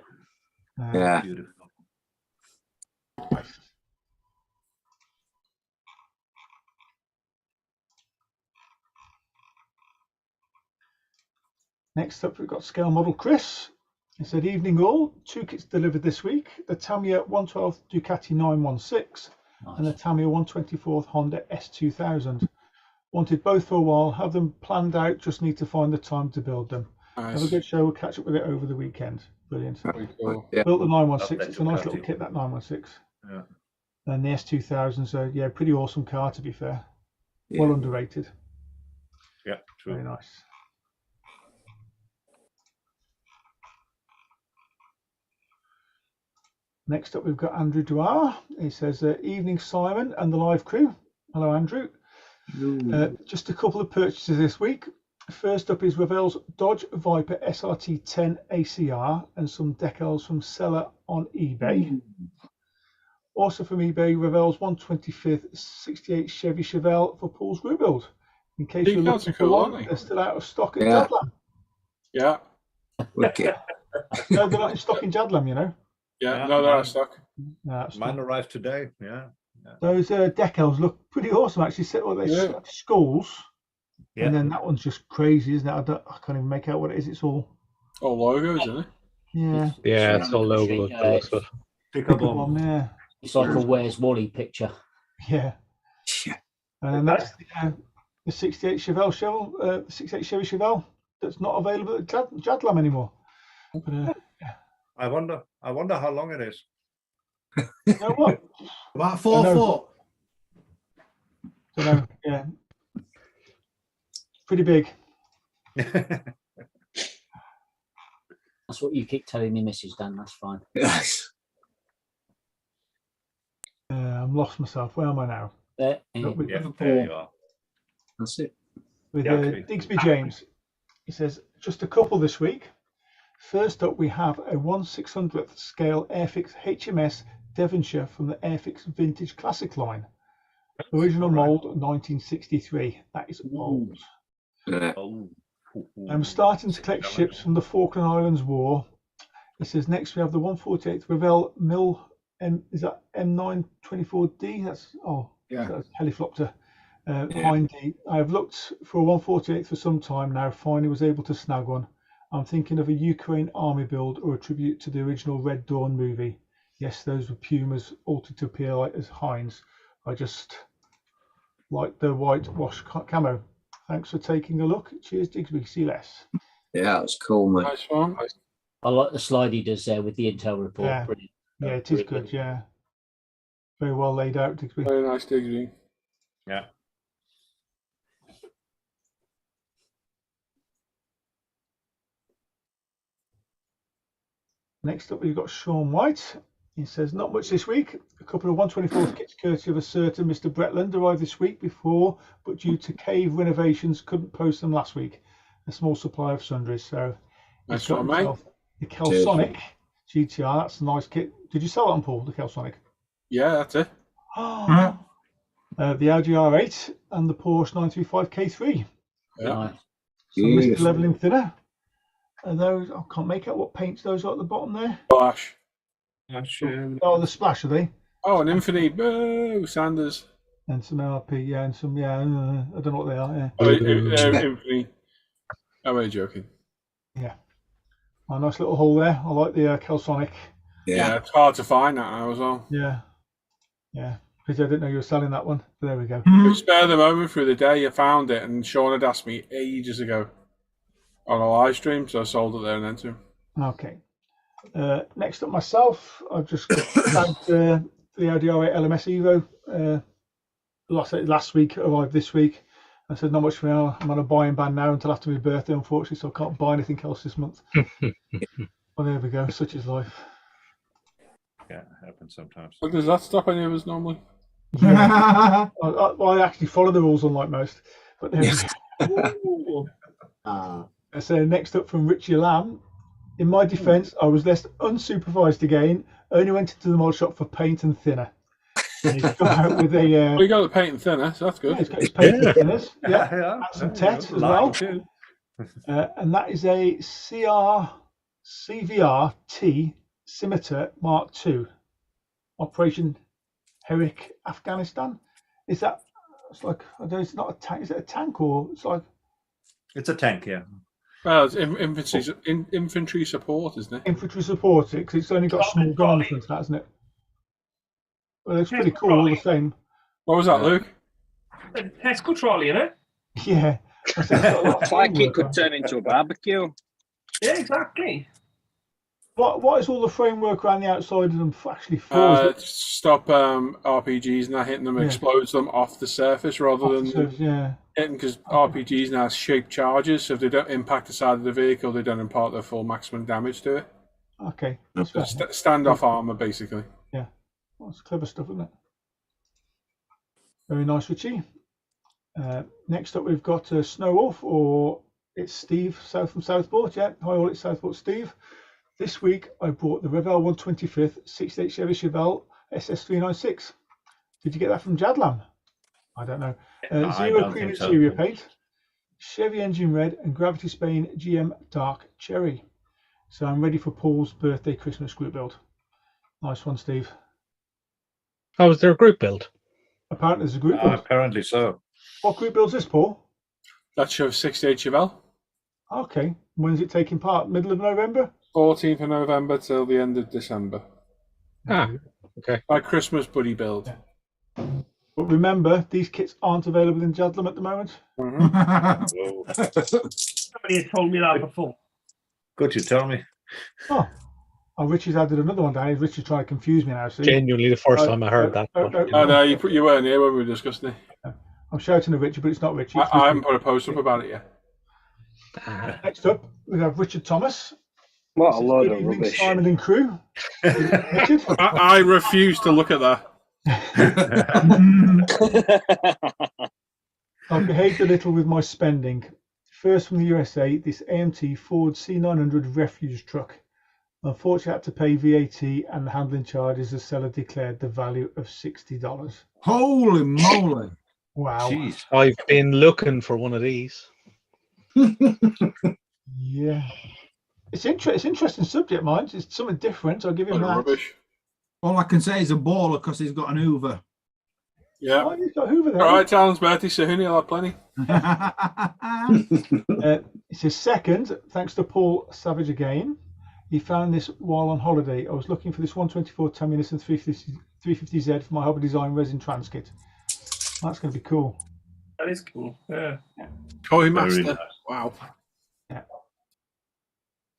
Yeah. Beautiful. Next up, we've got Scale Model Chris. He said, evening all, 2 kits delivered this week. The Tamiya 112 Ducati 916 and the Nice. Tamiya 124th Honda S2000. Wanted both for a while, have them planned out, just need to find the time to build them. Have a Nice. good show, we'll catch up with it over the weekend. Brilliant. Pretty cool. Yeah. Built the Love 916, that it's a nice Ducati. little kit, that 916. Yeah. And the S2000, so yeah, pretty awesome car to be fair. Yeah. Well underrated. Yeah, Very true. nice. Next up, we've got Andrew Dwyer. He says, evening, Simon and the live crew. Hello, Andrew. Just a couple of purchases this week. First up is Revel's Dodge Viper SRT 10 ACR and some decals from seller on eBay. Also from eBay, Revel's 125th 68 Chevy Chevelle for Paul's rebuild. In case you're Decals looking are for cool, one, aren't they? they're still out of stock at Yeah. Jadlam. Yeah. Wicked. No, they're not in stock in Jadlam, you know. Yeah. Yeah, No, they're out mine- of stock. No, that's Mine arrived today. Yeah. those decals look pretty awesome actually. Well, they're Yeah. like skulls, Yeah. and then that one's just crazy, isn't it? I can't even make out what it is. It's all All logos, isn't it? yeah. Yeah, it's all logo. Yeah, by the looks of it. Pick Pick up one, yeah, It's like a Where's Wally picture. yeah. Yeah. And then that's the 68 Chevelle the 68 Chevy Chevelle that's not available at Jadlam anymore. But I wonder how long it is. you know what? About 4 I know. foot. Don't know. Yeah, pretty big. That's what you keep telling me, Mrs. Dan. That's fine. Yes. I'm lost myself. Where am I now? There, Look, with Yeah, Liverpool. there you are. That's it. With Yeah, okay. Digsby James. He says, just a couple this week. First up, we have a 1/600th scale Airfix HMS Devonshire from the Airfix Vintage Classic line. Original mould 1963. That is old. Oh. I'm starting to collect ships from the Falkland Islands War. It says next we have the 148th Revel is that M924D? That's that's Heliflopter. Hind D. I have looked for a 148th for some time now. Finally was able to snag one. I'm thinking of a Ukraine army build or a tribute to the original Red Dawn movie. Yes, those were Pumas altered to appear like as Hinds. I just like the white wash camo. Thanks for taking a look. Cheers, Digsby. See you less. Yeah, it's cool, mate. Nice one. I like the slide he does there with the intel report. Yeah. Brilliant. Yeah, it is good. Yeah, very well laid out, Digsby. Very nice, Digsby. Yeah. Next up, we've got Sean White. He says, not much this week. A couple of 124th kits courtesy of a certain Mr. Bretland arrived this week before, but due to cave renovations, couldn't post them last week. A small supply of sundries. So Nice one, mate. The Kelsonic GTR. That's a nice kit. Did you sell it on, Paul, the Kelsonic? Yeah, that's it. The Audi R8 and the Porsche 935 K3. Yeah. Nice. Some Mr. Leveling thinner. Those, I can't make out what paints those are at the bottom there. Splash. Oh, the Splash, are they? Oh, an Infinity. Boo, Sanders. And some LRP, yeah, and some, I don't know what they are, yeah. Oh, Infinity. I'm only joking. Yeah. A nice little hole there. I like the Kelsonic. Yeah, it's hard to find that now as well. Yeah. Yeah. Because I didn't know you were selling that one. But there we go. Just spare the moment through the day, I found it, and Sean had asked me ages ago on a live stream, so I sold it there and then to him. Okay. Next up myself, I've just snagged the Audi R8 LMS Evo. Last week, arrived this week. I said, not much for now. I'm on a buying ban now until after my birthday, unfortunately, so I can't buy anything else this month. Well, there we go. Such is life. Yeah, it happens sometimes. But does that stop any of us normally? Yeah. I actually follow the rules, unlike most. But there we go. So next up from Richie Lamb. In my defence, I was left unsupervised again. Only went into the mod shop for paint and thinner. And he's come out with a. Well, you got the paint and thinner, so that's good. Yeah, he's got his paint and thinners. Yeah, and some TET as well. And that is a CVR-T Scimitar Mark II. Operation Herrick, Afghanistan. Is that? It's like I don't know. It's not a tank. Is it a tank or it's like? It's a tank, yeah. Well, it's infantry support, isn't it? Infantry support, because it's only got small garnisons, hasn't it? Well, it's pretty cool all the same. What was that, Luke? Tesco trolley, innit? Yeah. Looks like it could turn into a barbecue. Yeah, exactly. What is all the framework around the outside of them actually for? Stop RPGs now hitting them, explodes them off the surface rather than hitting, because RPGs now shape charges, so if they don't impact the side of the vehicle, they don't impart their full maximum damage to it. Okay. So standoff armor, basically. Yeah. Well, that's clever stuff, isn't it? Very nice, Richie. Next up, we've got Snowwolf, or it's Steve from Southport. Yeah, hi all, it's Southport Steve. This week, I bought the Revel 125th 68 Chevy Chevelle SS396. Did you get that from Jadlam? I don't know. Zero cream interior paint, Chevy engine red, and Gravity Spain GM dark cherry. So I'm ready for Paul's birthday Christmas group build. Nice one, Steve. Oh, is there a group build? Apparently there's a group build. Apparently so. What group build's this, Paul? That shows 68 Chevelle. Okay. When's it taking part? Middle of November? 14th of November till the end of December. Okay. By Christmas buddy build. Yeah. But remember, these kits aren't available in Jadlam at the moment. Somebody had told me that before. Good, you tell me. Oh, Richie's added another one down. Richie's trying to confuse me now. See? Genuinely the first time I heard that. No, you weren't here when we were discussing it. I'm shouting at Richie, but it's not Richie. I haven't put a post up about it yet. Next up, we have Richard Thomas. What a load Good of evening, rubbish. Simon and crew. Richard? I refuse to look at that. I've behaved a little with my spending. First from the USA, this AMT Ford C900 refuse truck. Unfortunately, I had to pay VAT and the handling charges. The seller declared the value of $60. Holy moly! Wow. Jeez. I've been looking for one of these. Yeah. It's interesting subject, mind. It's something different. I'll give him Load of that. rubbish. All I can say is a baller because he's got an Hoover. Yeah. Oh, he's got Hoover there. All right, Talon's birthday soon. He'll have plenty. It's his second, thanks to Paul Savage again. He found this while on holiday. I was looking for this 124 Tamiya Nissan 350Z for my hobby design resin trans kit. That's going to be cool. That is cool. Yeah. Toy Master. nice. Wow. Yeah.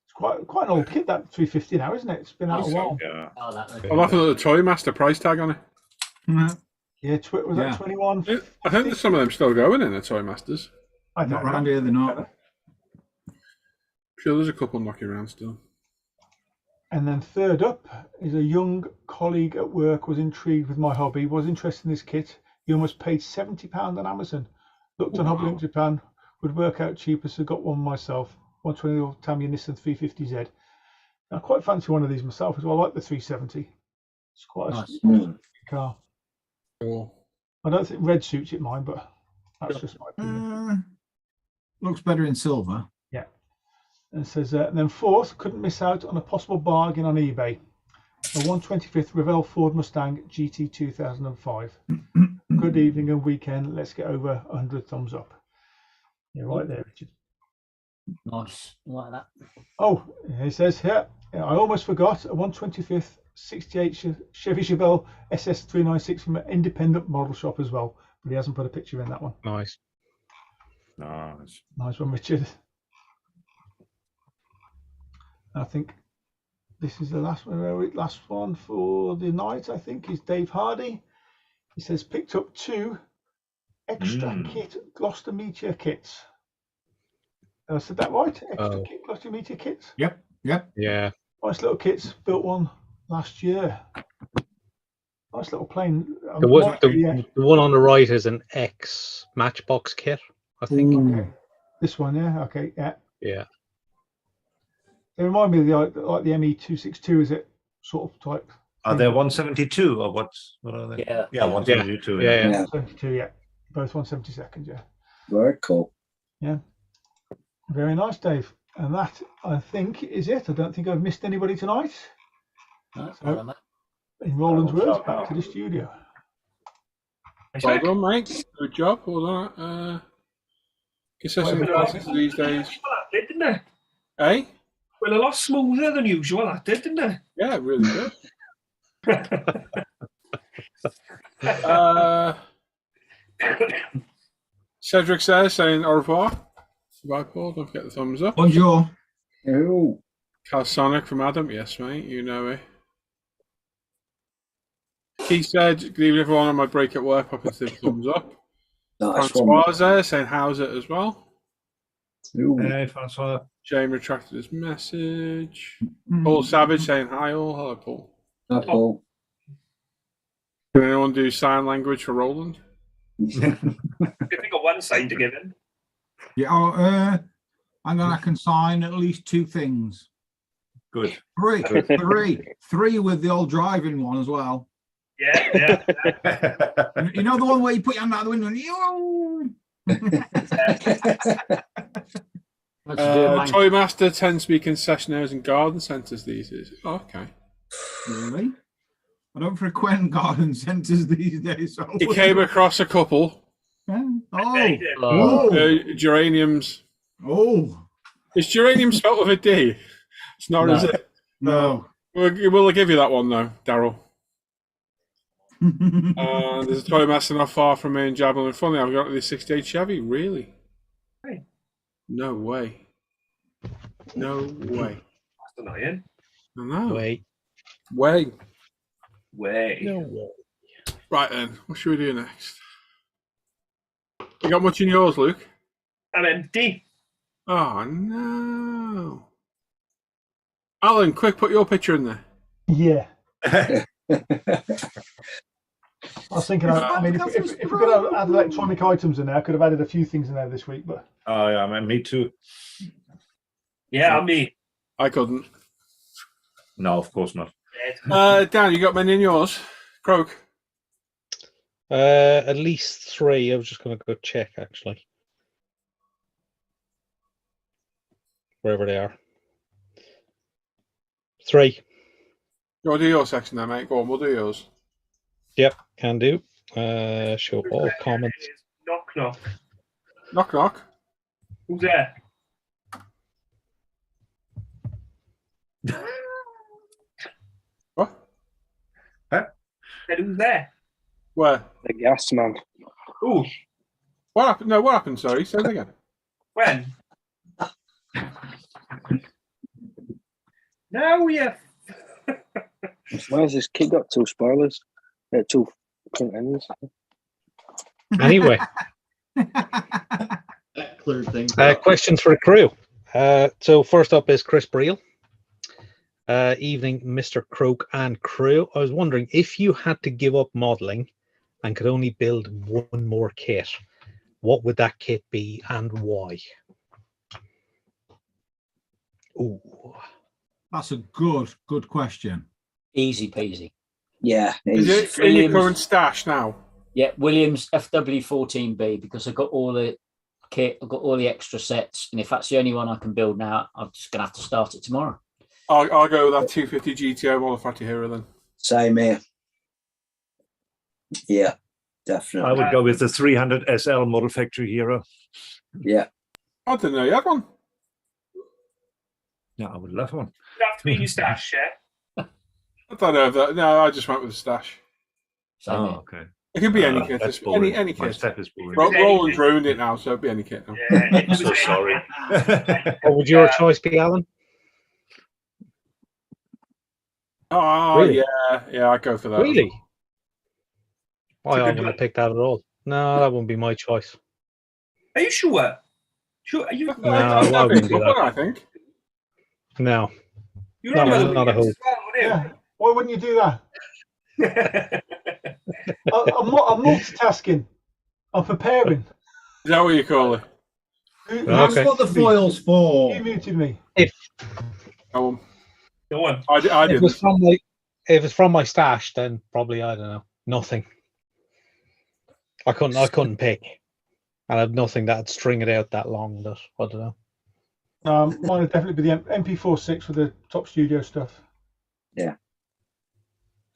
It's quite an old kit, that 350 now, isn't it? It's been out a while. Yeah. Oh, that I'm laughing at the Toy Master price tag on it. Yeah, was that 21? I think there's some of them still going in the Toy Masters. I don't Not know. round here, they're not. Sure, there's a couple knocking around still. And then third up is a young colleague at work was intrigued with my hobby, was interested in this kit. He almost paid £70 on Amazon. Looked on HobbyLink Japan, would work out cheaper, so got one myself. 120 Tamiya Nissan 350Z. I quite fancy one of these myself as well. I like the 370. It's quite a Nice. car. Cool. I don't think red suits it mine, but that's just my opinion. Looks better in silver. Yeah. And it says, and then fourth, couldn't miss out on a possible bargain on eBay. A 125th Revel Ford Mustang GT 2005. Good evening and weekend. Let's get over 100 thumbs up. You're right there, Richard. Nice. I like that. Oh, he says here, I almost forgot a 125th 68 Chevy Chevelle SS396 from an independent model shop as well, but he hasn't put a picture in that one. Nice. Nice. Nice one, Richard. I think this is the last one for the night. I think is Dave Hardy. He says picked up 2 extra kit Gloucester Meteor kits. I said that right? Extra kit Gloucester Meteor kits. Yep. Yeah. Nice little kits. Built one last year. Nice little plane. The one on the right is an X Matchbox kit, I think. Okay. This one, yeah. Okay, yeah. Yeah. They remind me of the like the ME262. Is it sort of type? Are they 172 or what are they? Yeah. 172. Yeah. 172, yeah. Both 172nd, yeah. Very cool. Yeah. Very nice, Dave. And that, I think, is it. I don't think I've missed anybody tonight. No, So, in Roland's words, back to the studio. Well done, mate. Good job. Well done. Consistent classes these days. Well, that did, didn't it? Eh? Well, a lot smoother than usual, that did, didn't it? Yeah, really good. Cedric says, saying au revoir. Bye, Paul. Don't forget the thumbs up. Bonjour. Oh, Calsonic from Adam. Yes, mate. You know it. Keith said, good evening, everyone. On my break at work, popping to the thumbs up. nice Francois one. there saying, how's it as well? Ooh. Hey, Francois. Jane retracted his message. Paul Savage saying, hi, all. Hello, Paul. Hi, Paul. Can anyone do sign language for Roland? I think of one sign to give him. Yeah, hang on, I can sign at least 2 things. Good. Three with the old driving one as well. Yeah. You know the one where you put your hand out the window and Toy Master tends to be concessionaires and garden centres these days. Oh, okay. Really? I don't frequent garden centres these days. So He came across a couple. Geraniums. Oh. Is geranium spelled with a D? It's not, is it? No. We'll give you that one, though, Daryl. There's a Toy Master not far from me in Javelin. Funny, I've got this 68 Chevy. Really? Hey. No way. No way. That's annoying. I know. Way. Way. No way. Right then, what should we do next? You got much in yours, Luke? I'm empty. Oh no. Alan, quick, put your picture in there. Yeah. I was thinking, I mean, if we could have add electronic items in there, I could have added a few things in there this week, but. Oh, yeah, man, me too. Yeah, me. I couldn't. No, of course not. Dan, you got many in yours? Croak? At least 3. I was just going to go check, actually. Wherever they are. 3. You want to do your section then, mate? Go on, we'll do yours. Yep, can do. Show all comments. Knock, knock. Knock, knock. Who's there? What? Said who's there? Where? The gas man. Ooh, What happened? No, what happened? Sorry, say it again. when? Now we have. Where's this kid got 2 spoilers? 2 front ends. Anyway, That cleared things up. questions for the crew. So first up is Chris Breel. Evening, Mr. Croak and crew. I was wondering if you had to give up modelling and could only build one more kit, what would that kit be and why? Ooh. That's a good question. Easy peasy. Yeah. Is it in your current stash now? Yeah, Williams FW14B, because I've got all the kit, I've got all the extra sets, and if that's the only one I can build now, I'm just gonna have to start it tomorrow. I'll go with that 250 GTO Modified Hero then. Same here. Yeah, definitely. I would go with the 300 SL Model Factory Hero. Yeah. I didn't know you had one. Yeah, I would love one. You have to be in your stash, yeah? I don't know if that. No, I just went with the stash. Same here. Okay. It could be any kit. That's Any boring. any My kit. step is boring. Roland's ruined it now, so it'd be any kit now. Yeah, I'm so sorry. What would your choice be, Alan? Oh, Really? yeah, I'd go for that. Really? Why It's a I good wouldn't have one. picked that at all. No, that wouldn't be my choice. Are you sure? Sure? Are you? No, I wouldn't do that. I think. No. You're No, on about the not a Williams hope. as well, Yeah. Why wouldn't you do that? wouldn't I'm multitasking. I'm preparing. Is that what you call it? That's Okay. what the foil's for. You muted me. Go on. Go on. I If didn't. it was from my stash, then probably, I don't know, nothing. I couldn't pick. And I had nothing that'd string it out that long, but I don't know. Mine would definitely be the MP46 with the top studio stuff.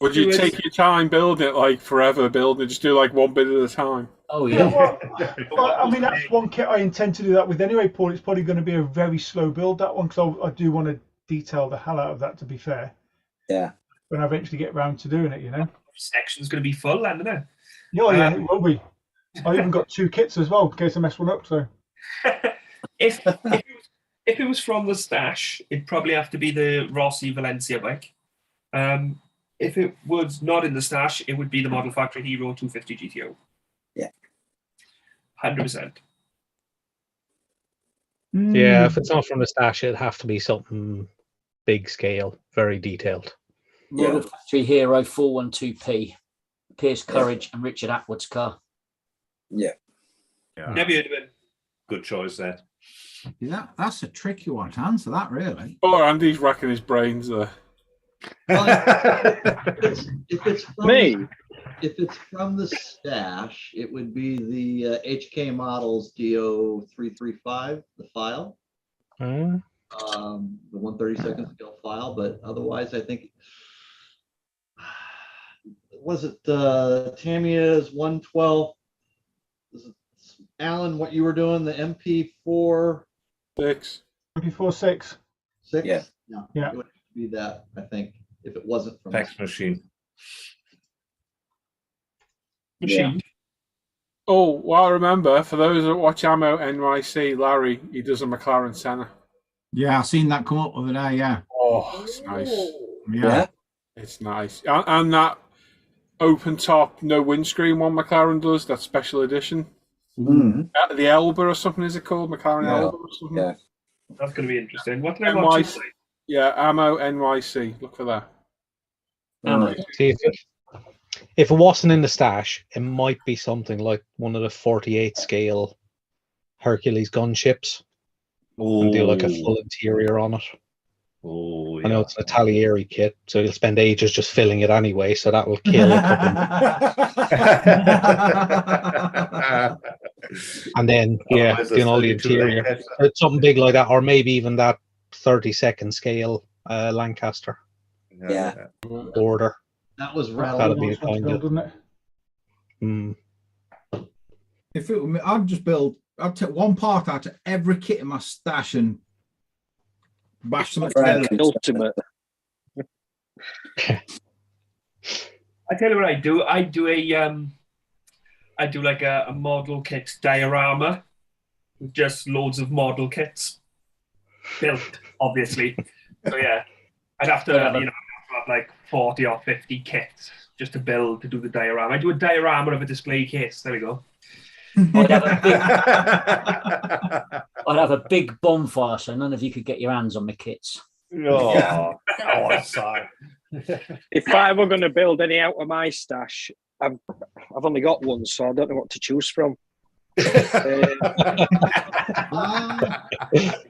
Would you take your time building it, like forever building it, just do like one bit at a time? Oh Yeah, yeah. well, I mean, that's one kit I intend to do that with anyway, Paul. It's probably going to be a very slow build, that one, because I do want to detail the hell out of that, to be fair. Yeah. When I eventually get round to doing it, you know? Section's going to be full, isn't it? Yeah, it will be. I even got 2 kits as well, in case I mess one up, so. if it was from the stash, it'd probably have to be the Rossi Valencia bike. If it was not in the stash, it would be the Model Factory Hero 250 GTO. Yeah. 100%. Yeah, if it's not from the stash, it'd have to be something big scale, very detailed. Model Factory Hero 412P. Pierce Courage and Richard Atwood's car. Yeah. Never heard of it. Good choice there. Yeah, that's a tricky one to answer that, really. Oh, Andy's racking his brains there. If it's from Me? If it's from the stash, it would be the HK Models DO335, the file, the 132nd scale file. But otherwise, I think, was it Tamiya's 112? Is it, Alan, what you were doing, the MP4 6. MP46. 6? Yeah. Yeah. It would be that, I think, if it wasn't from Fax machine. Machine. Oh, well, I remember, for those that watch Ammo NYC, Larry, he does a McLaren Senna. Yeah, I seen that come up the other day, yeah. Oh, it's nice. Yeah. It's nice. And that open top, no windscreen one McLaren does, that special edition. The Elba or something, is it called? McLaren Elba or something? Yeah. That's going to be interesting. What did I watch? NYC. Yeah, Ammo NYC. Look for that. See, if it wasn't in the stash, it might be something like one of the 48 scale Hercules gunships and do like a full interior on it. Oh, I know it's an Italieri kit, so you'll spend ages just filling it anyway, so that will kill a couple. And then, yeah, Otherwise, doing all the there's 32 interior. Lancaster. It's something big like that, or maybe even that 32nd scale Lancaster Yeah. border. That was That'll Revel. be Nice one to kind build, of. isn't it? Mm. If it were me, I'd take one part out of every kit in my stash and bash them together. Ultimate. I tell you what I do. I do like a model kit diorama with just loads of model kits built, obviously. So yeah, I'd have to, have like 40 or 50 kits just to do the diorama. I do a diorama of a display case. There we go. I'd have a big bonfire so none of you could get your hands on the kits. Oh, sorry. If I were going to build any out of my stash, I've only got one, so I don't know what to choose from.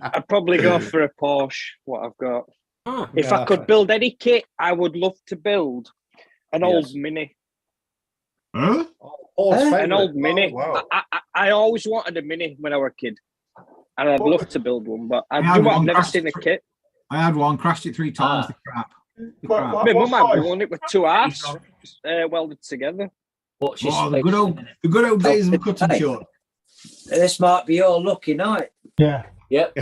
I'd probably go for a Porsche. What I've got. If I could build any kit, I would love to build an old Mini. Huh? An old Mini. Wow. I always wanted a Mini when I was a kid, and I'd love to build one, but I've never seen a kit. I had one, crashed it 3 times. The crap. My mum had one. It was 2 halves welded together. What's your the good old days of a cutting short. This might be your lucky night. Yeah. Yep.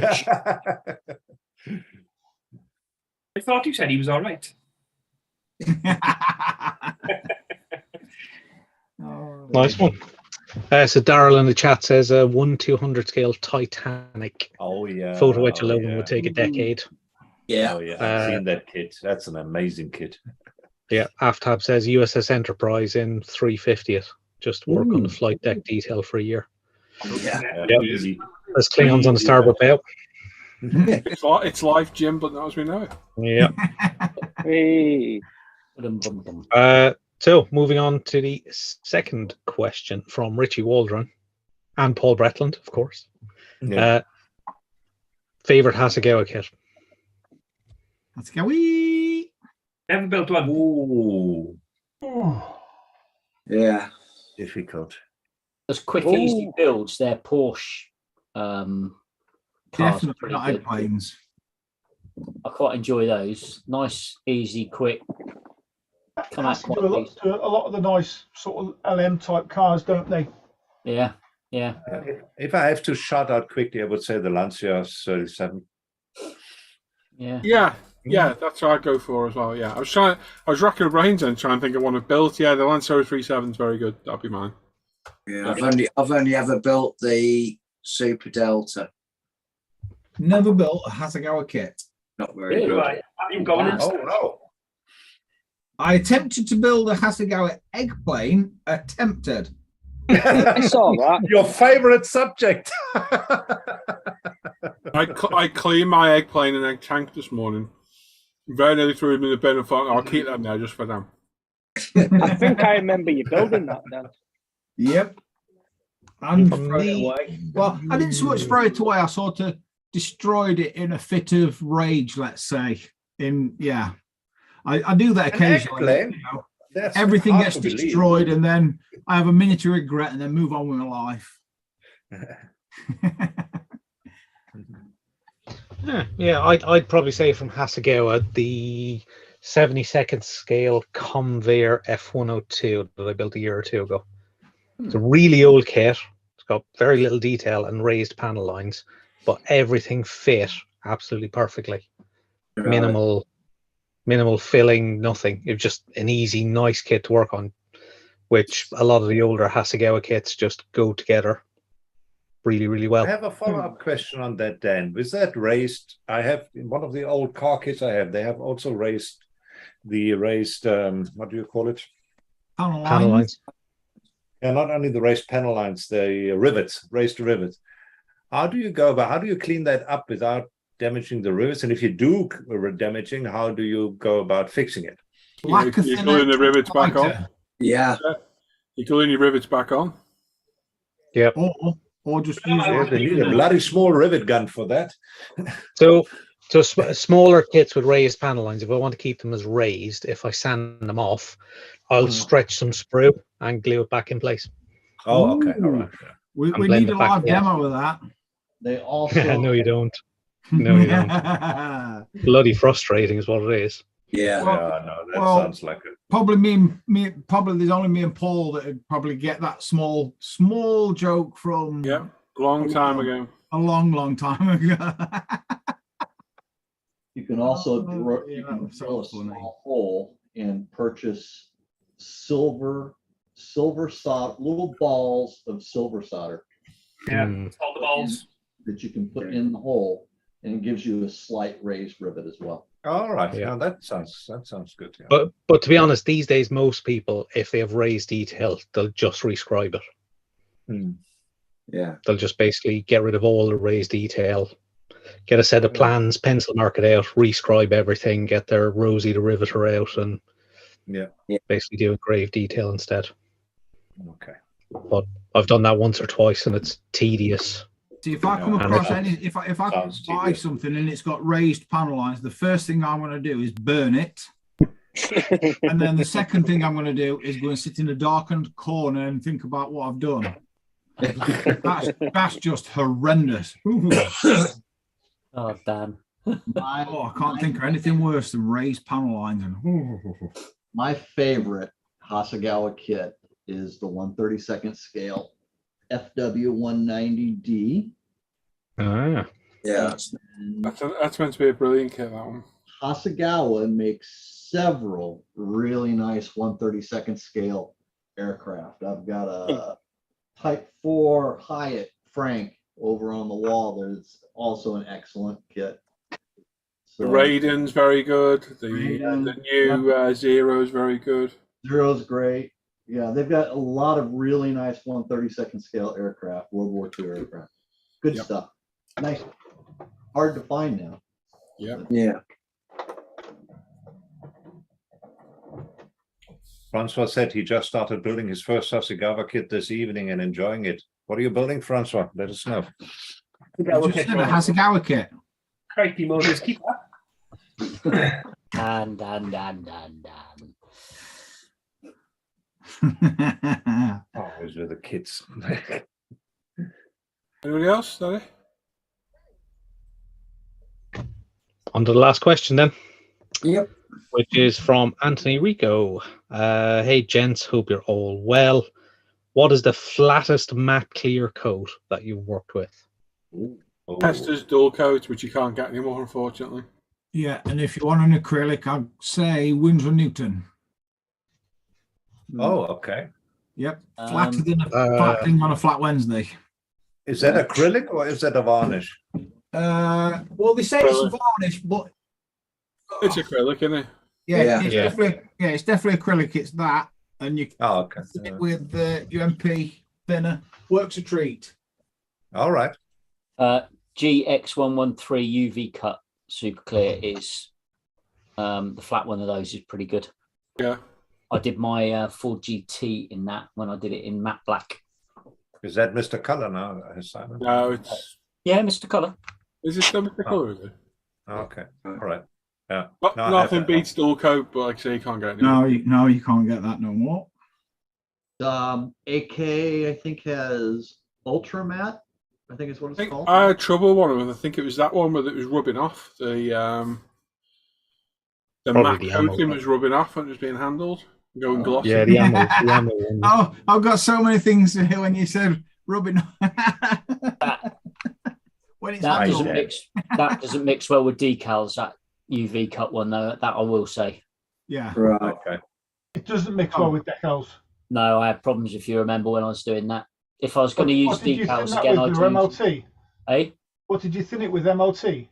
I thought you said he was all right. Nice one. So Daryl in the chat says a 1/200 scale Titanic. Oh yeah. Photo etch alone would take a decade. Yeah. Oh yeah. I've seen that kit. That's an amazing kit. Yeah. Aftab says USS Enterprise in 350th. Just work on the flight deck detail for a year. Yeah. Easy. There's Klingons on the starboard bow. It's life, Jim, but not as we know it. Yeah. Hey. So moving on to the second question from Richie Waldron and Paul Bretland, of course. Yeah. Favorite Hazagawa kit? Hazagawa. Never built one. Ooh. Yeah. Difficult. Those quick, easy builds, they're Porsche cars. Definitely not airplanes. I quite enjoy those. Nice, easy, quick. Come out quite easy. A lot of the nice sort of LM type cars, don't they? Yeah, yeah. If I have to shout out quickly, I would say the Lancia 37. Yeah. Yeah, that's what I'd go for as well. Yeah, I was racking my brains and trying to think of one I've built. Yeah, the Lancia 37 is very good. That'd be mine. Yeah, I've only ever built the Super Delta. Never built a Hazagawa kit. Not very good. Have you gone in? Oh no. I attempted to build a Hazagawa eggplane. Attempted. I saw that. Your favorite subject. I cleaned my egg plane and egg tank this morning. Very nearly threw them in the bin and thought, I'll keep them there just for them. I think I remember you building that then. Yep. And throw it away. Well, I didn't so much throw it away. I sort of destroyed it in a fit of rage, let's say. I do that occasionally. Everything gets destroyed, and then I have a minute of regret, and then move on with my life. Yeah, I'd probably say from Hazagawa the 72nd scale Convair F102 that I built a year or two ago. It's a really old kit. It's got very little detail and raised panel lines, but everything fit absolutely perfectly. Minimal filling, nothing. It was just an easy, nice kit to work on, which a lot of the older Hazagawa kits just go together really, really well. I have a follow-up question on that, Dan. Was that raised? I have in one of the old car kits I have, they have also raised what do you call it? Panel lines. Yeah, not only the raised panel lines, the raised rivets. How do you clean that up without damaging the rivets? And if you do damaging, how do you go about fixing it? You gluing the rivets back on. Yeah. You gluing your rivets back on. Yep. Or just use They need a bloody small rivet gun for that. So So smaller kits with raised panel lines, if I want to keep them as raised, if I sand them off, I'll stretch some sprue and glue it back in place. Oh, okay. All right. Yeah. We And blend need it a back live in. demo of that. They also No, you don't. No, you don't. Bloody frustrating is what it is. Yeah. Yeah, no, that well, sounds like it. Probably probably there's only me and Paul that would probably get that small joke from long time ago. a long time ago. you can also Oh, you yeah, that can was so drill a funny. small hole and purchase silver solder, little balls of silver solder Yeah, Mm. it's all the balls. that you can put in the hole, and it gives you a slight raised rivet as well. All right. Yeah. Yeah, that sounds good. Yeah. But to be honest, these days most people, if they have raised detail, they'll just rescribe it. Yeah. They'll just basically get rid of all the raised detail, get a set of plans, pencil mark it out, rescribe everything, get their Rosie the riveter out, and basically do engraved detail instead. Okay. But I've done that once or twice, and it's tedious. See, if I come across if I buy something and it's got raised panel lines, the first thing I'm going to do is burn it. And then the second thing I'm going to do is go and sit in a darkened corner and think about what I've done. That's just horrendous. Oh, damn. I can't think of anything worse than raised panel lines. My favorite Hazagawa kit is the 1/32 scale FW 190D. Ah. Yeah. That's meant to be a brilliant kit, that one. Hazagawa makes several really nice 1/32 scale aircraft. I've got a Type 4 Hyatt Frank over on the wall. There's also an excellent kit. The Raiden's very good. The new Zero is very good. Zero's great. Yeah, they've got a lot of really nice 1/32 scale aircraft, World War II aircraft. Good stuff. Nice. Hard to find now. Yeah. Francois said he just started building his first Hazagawa kit this evening and enjoying it. What are you building, Francois? Let us know. You just said a Hazagawa kit. Crikey, Moses, keep that. Always with the kids. Anybody else? Sorry. On to the last question then. Yep. Which is from Anthony Rico. Hey gents, hope you're all well. What is the flattest matte clear coat that you've worked with? Tester's dual coat, which you can't get anymore, unfortunately. Yeah, and if you want an acrylic, I'd say Winsor Newton. Oh, okay. Yep, flatter than a flat thing on a flat Wednesday. Is that acrylic or is that a varnish? Well, they say it's varnish, but it's acrylic, isn't it? Yeah, it's definitely acrylic. It's that, and you with the UMP thinner works a treat. All right. GX113 UV cut super clear is the flat one of those is pretty good. Yeah. I did my Ford GT in that when I did it in matte black. Is that Mr. Color now, Simon? No, it's Mr. Color. Is it still Mr. Color? Is it? Okay. All right. Yeah. Nothing beats dual coat, but like I say, you can't get it. No, you can't get that no more. AK, I think, has Ultra Matte. I think is what it's called. I had trouble one of them. I think it was that one where it was rubbing off. The matte coating was rubbing off and it was being handled. Going glossy. Yeah, the ammo. Oh, I've got so many things to hear when you said rubbing. When it's that doesn't mix well with decals. That UV cut one, though, that I will say. Yeah. Right. Okay. It doesn't mix well with decals. No, I had problems if you remember when I was doing that. If I was going to use decals again, again, I'd use MLT. Hey? What did you thin it with MLT?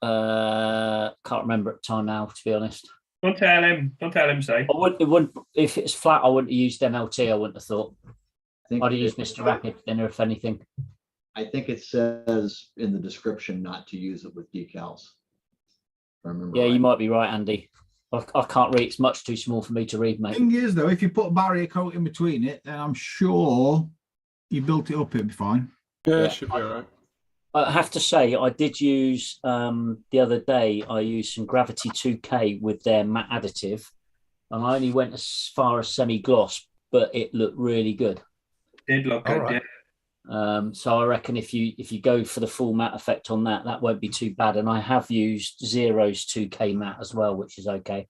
Can't remember at the time now, to be honest. Don't tell him. Don't tell him, say. I wouldn't. If it's flat, I wouldn't have used MLT. I wouldn't have thought. I'd have used Mr. Rapid thinner, if anything. I think it says in the description not to use it with decals. If I remember. Yeah, right. you might be right, Andy. I can't read. It's much too small for me to read, mate. Thing is, though, if you put a barrier coat in between it, then I'm sure you built it up, it'll be fine. Yeah, it should be all right. I have to say, I did use the other day. I used some Gravity 2K with their matte additive, and I only went as far as semi-gloss, but it looked really good. Did look good, yeah. So I reckon if you go for the full matte effect on that, that won't be too bad. And I have used Zero's 2K matte as well, which is okay.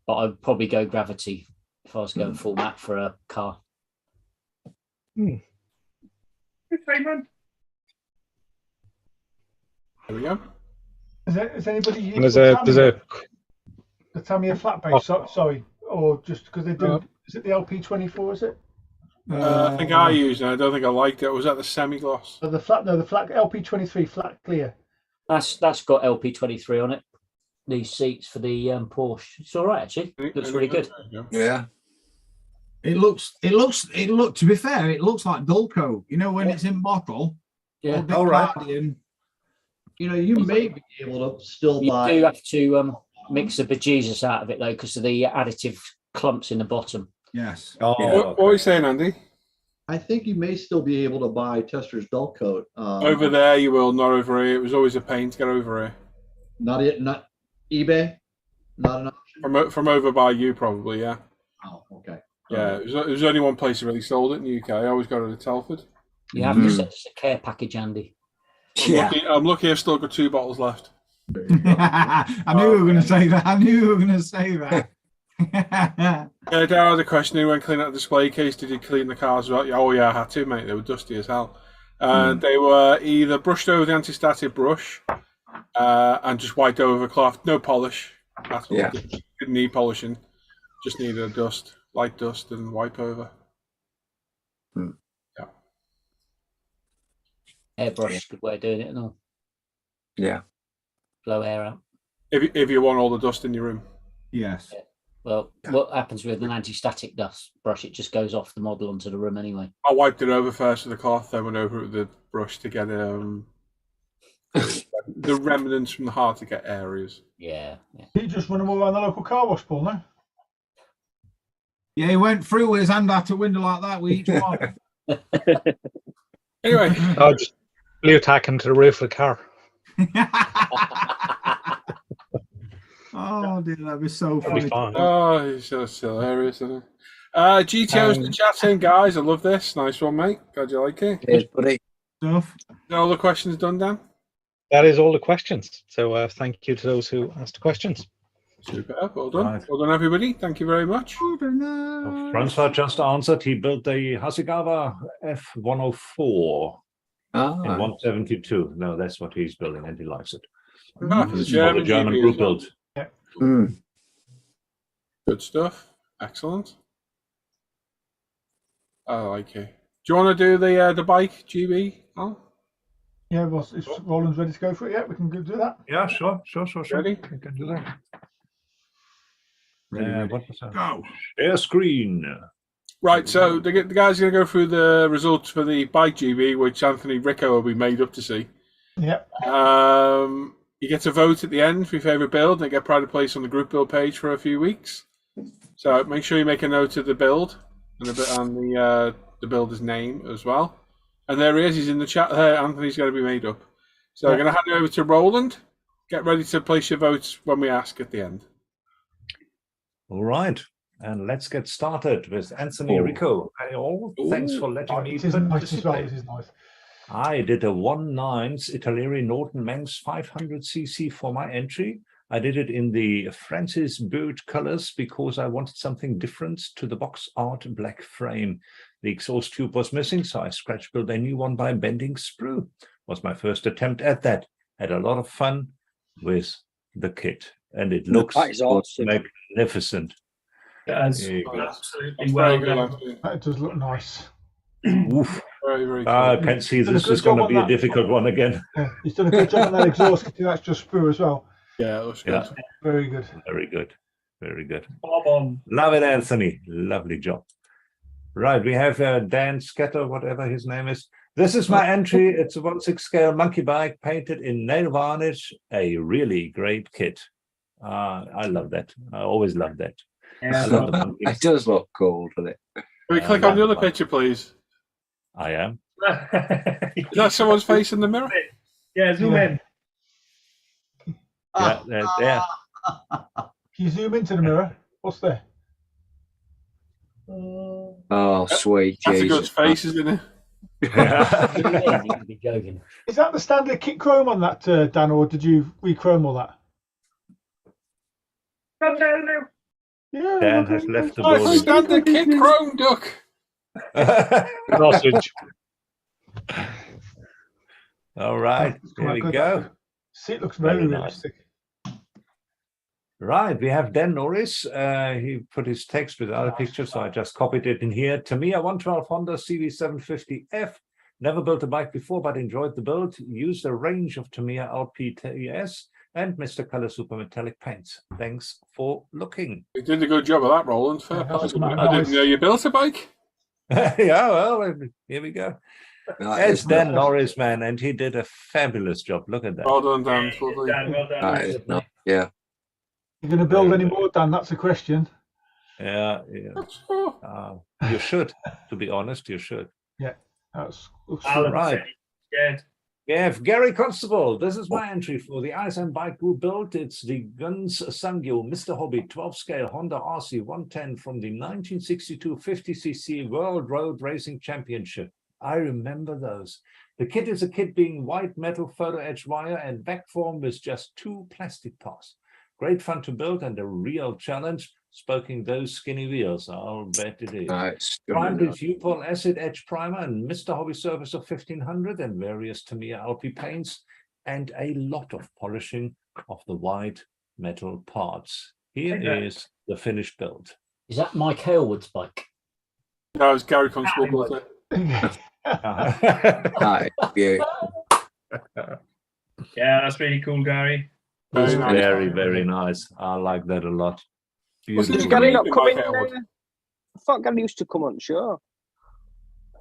But I'd probably go Gravity if I was going full matte for a car. Good man. There we go. Is anybody And there's a the Tamiya flat base? Sorry, or just because they do? Is it the LP24? Is it? I think I used it. I don't think I liked it. Was that the semi-gloss? The flat LP23 flat clear. That's got LP23 on it. These seats for the Porsche. It's all right actually. It looks really good. Yeah. It looks. To be fair, it looks like Dulco. You know when it's in bottle. Yeah. All right. You know, you may be able to still buy. You do have to mix the bejesus out of it though, because of the additive clumps in the bottom. Yes. Oh, What, what were you saying, Andy? I think you may still be able to buy Tester's dull coat. Over there, you will, not over here. It was always a pain to get over here. Not eBay. Not an option. From over by you, probably, yeah. Oh, okay. Yeah, it was only one place that really sold it in the UK. I always got it at Telford. You have to set a care package, Andy. I'm lucky I've still got 2 bottles left. I knew we were going to say that. Yeah, Darryl had a question. He went clean out the display case. Did you clean the cars as well? Oh, yeah, I had to, mate. They were dusty as hell. They were either brushed over the anti-static brush and just wiped over cloth. No polish. That's all. Yeah. Didn't need polishing. Just needed a dust, light dust, and wipe over. Yeah. Airbrush is a good way of doing it and all. Yeah. Blow air out. If you want all the dust in your room. Yes. Well, what happens with an anti-static dust brush? It just goes off the model onto the room anyway. I wiped it over first with the cloth, then went over it with the brush to get the remnants from the hard to get areas. Yeah. He just run them all around the local car wash, Paul, no? Yeah, he went through with his hand out the window like that with each one. Anyway. I'll just blue tack into the roof of the car. Oh dear, that'd be so That'd be funny. fun. Oh, he's just hilarious, isn't he? GTO's in the chat saying, guys, I love this. Nice one, mate. Glad you like it. Cheers, buddy. Stuff. All the questions done, Dan? That is all the questions. So thank you to those who asked the questions. Super. Well done. Right. Well done, everybody. Thank you very much. Francois just answered. He built the Hazagawa F-104 in 172. No, that's what he's building, and he likes it. This is what the German GP group as well. built. Good stuff. Excellent. I like it. Do you want to do the bike, GB? Al? Yeah, well, is Roland's ready to go for it yet? We can do that. Yeah, sure. Ready? We can do that. Ready. What was that? Go. Share screen. Right, so the guys are going to go through the results for the bike GB, which Anthony Rico will be made up to see. Yeah. You get to vote at the end for your favourite build and get pride of place on the group build page for a few weeks. So make sure you make a note of the build and the builder's name as well. And there he is. He's in the chat there. Anthony's going to be made up. So I'm going to hand it over to Roland. Get ready to place your votes when we ask at the end. All right. And let's get started with Anthony Rico. Thanks for letting me It is nice as well. participate. It is nice. I did a 1.9 Italeri Norton Manx 500cc for my entry. I did it in the Francis Bird colors because I wanted something different to the box art black frame. The exhaust tube was missing, so I scratch built a new one by bending sprue. Was my first attempt at that. Had a lot of fun with the kit, and it looks That is awesome. magnificent. That's There you go. absolutely well Very good, done. Anthony. That does look nice. Oof. Very, very I good. can see Did a this good is going job to on be a that. difficult one again. Yeah. He's done a good job on that exhaust kit. That's just sprue as well. Yeah, it looks good. Yeah. Very good. Very good. Very good. Bob on. Love it, Anthony. Lovely job. Right, we have Dan Scatter, whatever his name is. This is my entry. It's a 1/6 scale monkey bike painted in nail varnish. A really great kit. I love that. I always love that. I love the monkey. It does look cool, doesn't it? Can we click on the other picture, please? I am. Is that someone's face in the mirror? Yeah, zoom Yeah. in. Yeah, there. If you zoom into the mirror, what's there? Oh, sweet That's a good Jesus. face, isn't it? You could be joking. Is that the standard kit chrome on that, Dan, or did you re-chrome all that? Come down now. Yeah. Dan okay. has left the Oh, building. standard kit chrome duck. Sausage. All right, That's here quite we good, go. that. Seat looks very, Very nice. realistic. Right, we have Dan Norris. He put his text without a picture, so I just copied it in here. Tamiya 112 Honda CV750F. Never built a bike before, but enjoyed the build. Used a range of Tamiya LPTS and Mr. Color Super Metallic paints. Thanks for looking. You did a good job of that, Roland. Fair Yeah, play. that's I nice. didn't know you built a bike. Yeah, well, here we go. That It's is, Dan Norris, man, and he did a fabulous job. Look at that. Well done, Dan. It's lovely. Dan, well done. that is not, yeah. You're going to build any more, Dan? That's a question. Yeah. You should, to be honest, you should. That's Alan Right. said he's scared. We have Gary Constable. This is my entry for the ISM bike group build. It's the Guns Sangyo Mr. Hobby 12 scale Honda RC 110 from the 1962 50cc World Road Racing Championship. I remember those. The kit is a kit being white metal photo edge wire and back form with just 2 plastic parts. Great fun to build and a real challenge. Spoking those skinny wheels, I'll bet it is. It's Primed with U-Pol acid edge primer and Mr. Hobby surface of 1500 and various Tamiya LP paints and a lot of polishing of the white metal parts. Here is the finished build. Is that Mike Halewood's bike? No, it's Gary Constable built it. That is beautiful. Yeah, that's really cool, Gary. Very nice. Very, very nice. I like that a lot. Wasn't Is it Gary not Mike coming? Halewood? I thought Gary used to come on the show.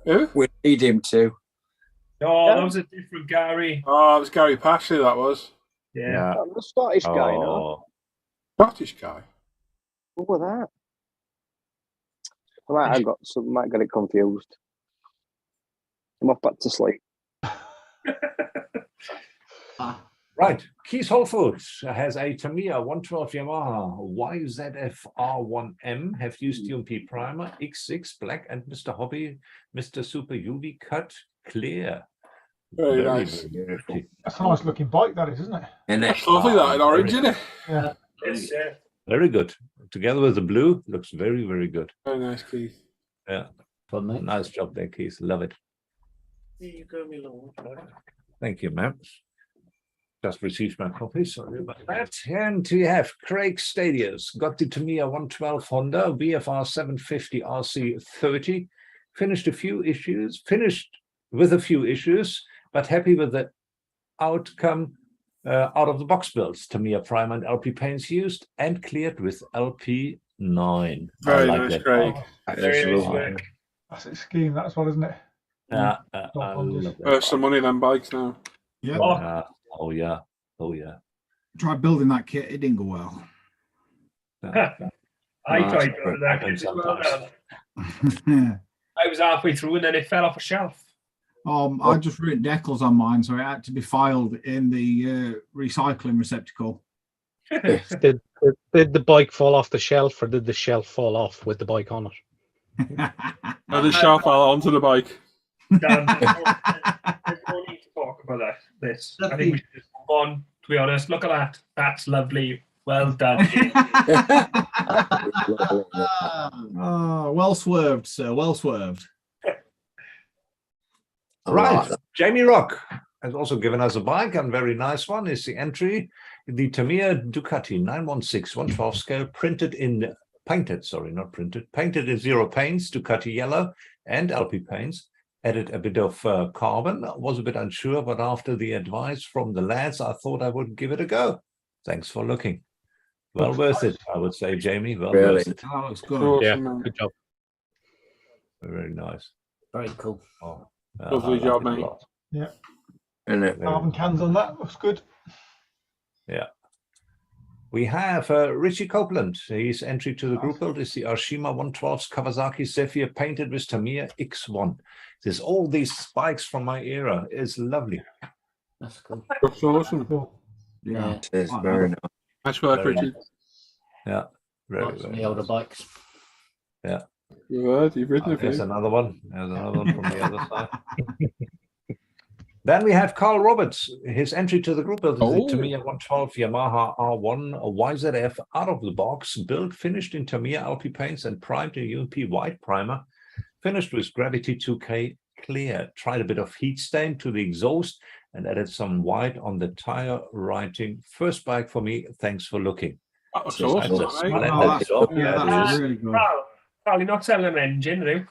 Who? We need him to. Oh, Yeah. that was a different Gary. Oh, it was Gary Pashley, that was. Yeah. I'm the Scottish guy, no? Oh, Scottish guy. What was that? Might get it confused. I'm off back to sleep. right. Keys Whole Foods has a Tamiya 112 Yamaha YZF R1M, have used UMP primer, X6 black, and Mr. Hobby, Mr. Super UV cut clear. Very nice. very beautiful. That's a nice looking bike, that is, isn't it? And It's lovely that in orange, isn't it? Yeah. Yes, yeah. Very good. Together with the blue, looks very, very good. Very nice, Keith. Yeah. Fun, mate. Nice job there, Keith. Love it. Here you go, my lord. Thank you, ma'am. Just received my copy. Sorry about that. And we have Craig Stadius. Got the Tamiya 112 Honda VFR 750 RC 30. Finished with a few issues, but happy with the outcome out of the box builds. Tamiya primer and LP paints used and cleared with LP9. Very I like nice, that. Craig. Very nice work. That's its scheme, that's what, isn't it? I Hondas. love that. Worth some money, them bikes now. Yeah. Oh yeah. Tried building that kit. It didn't go well. I tried doing that happens as well. sometimes. I was halfway through and then it fell off a shelf. I just wrote decals on mine, so it had to be filed in the recycling receptacle. Did the bike fall off the shelf, or did the shelf fall off with the bike on it? Oh, the shelf fell onto the bike. Dan, there's no need to talk about this. I think we should just move on, to be honest. Look at that. That's lovely. Well done. Oh, well swerved, sir. Well swerved. Right. Jamie Rock has also given us a bike, and very nice one is the entry. The Tamiya Ducati 916 112 scale, painted in zero paints, Ducati yellow and LP paints. Added a bit of carbon. Was a bit unsure, but after the advice from the lads, I thought I would give it a go. Thanks for looking. Well worth it, I would say, Jamie. Well worth it. That looks good. Awesome, Yeah, man. good job. Very nice. Very cool. Oh, Lovely I like job, it a mate. lot. And Very- Carbon cans on that looks good. Yeah. We have Richie Copeland. His entry to the group build is the Arshima 112's Kawasaki Zephyr painted with Tamiya X1. There's all these bikes from my era. It's lovely. That's cool. That's awesome. Cool. Yeah. It is very nice. Nice work, Very Richard. Yeah. Very, Lots of very the older nice. bikes. Yeah. You've written a There's few. another one. There's another one from the other side. Then we have Carl Roberts. His entry to the group build is Oh. the Tamiya 112 Yamaha R1 YZF out of the box, built, finished in Tamiya LP paints and primed in UMP white primer, finished with Gravity 2K clear. Tried a bit of heat stain to the exhaust and added some white on the tire writing. First bike for me. Thanks for looking. That's That's awesome, a mate. splendid that's- job. yeah, that that's is. really good. Carl, you're not selling an engine, are you?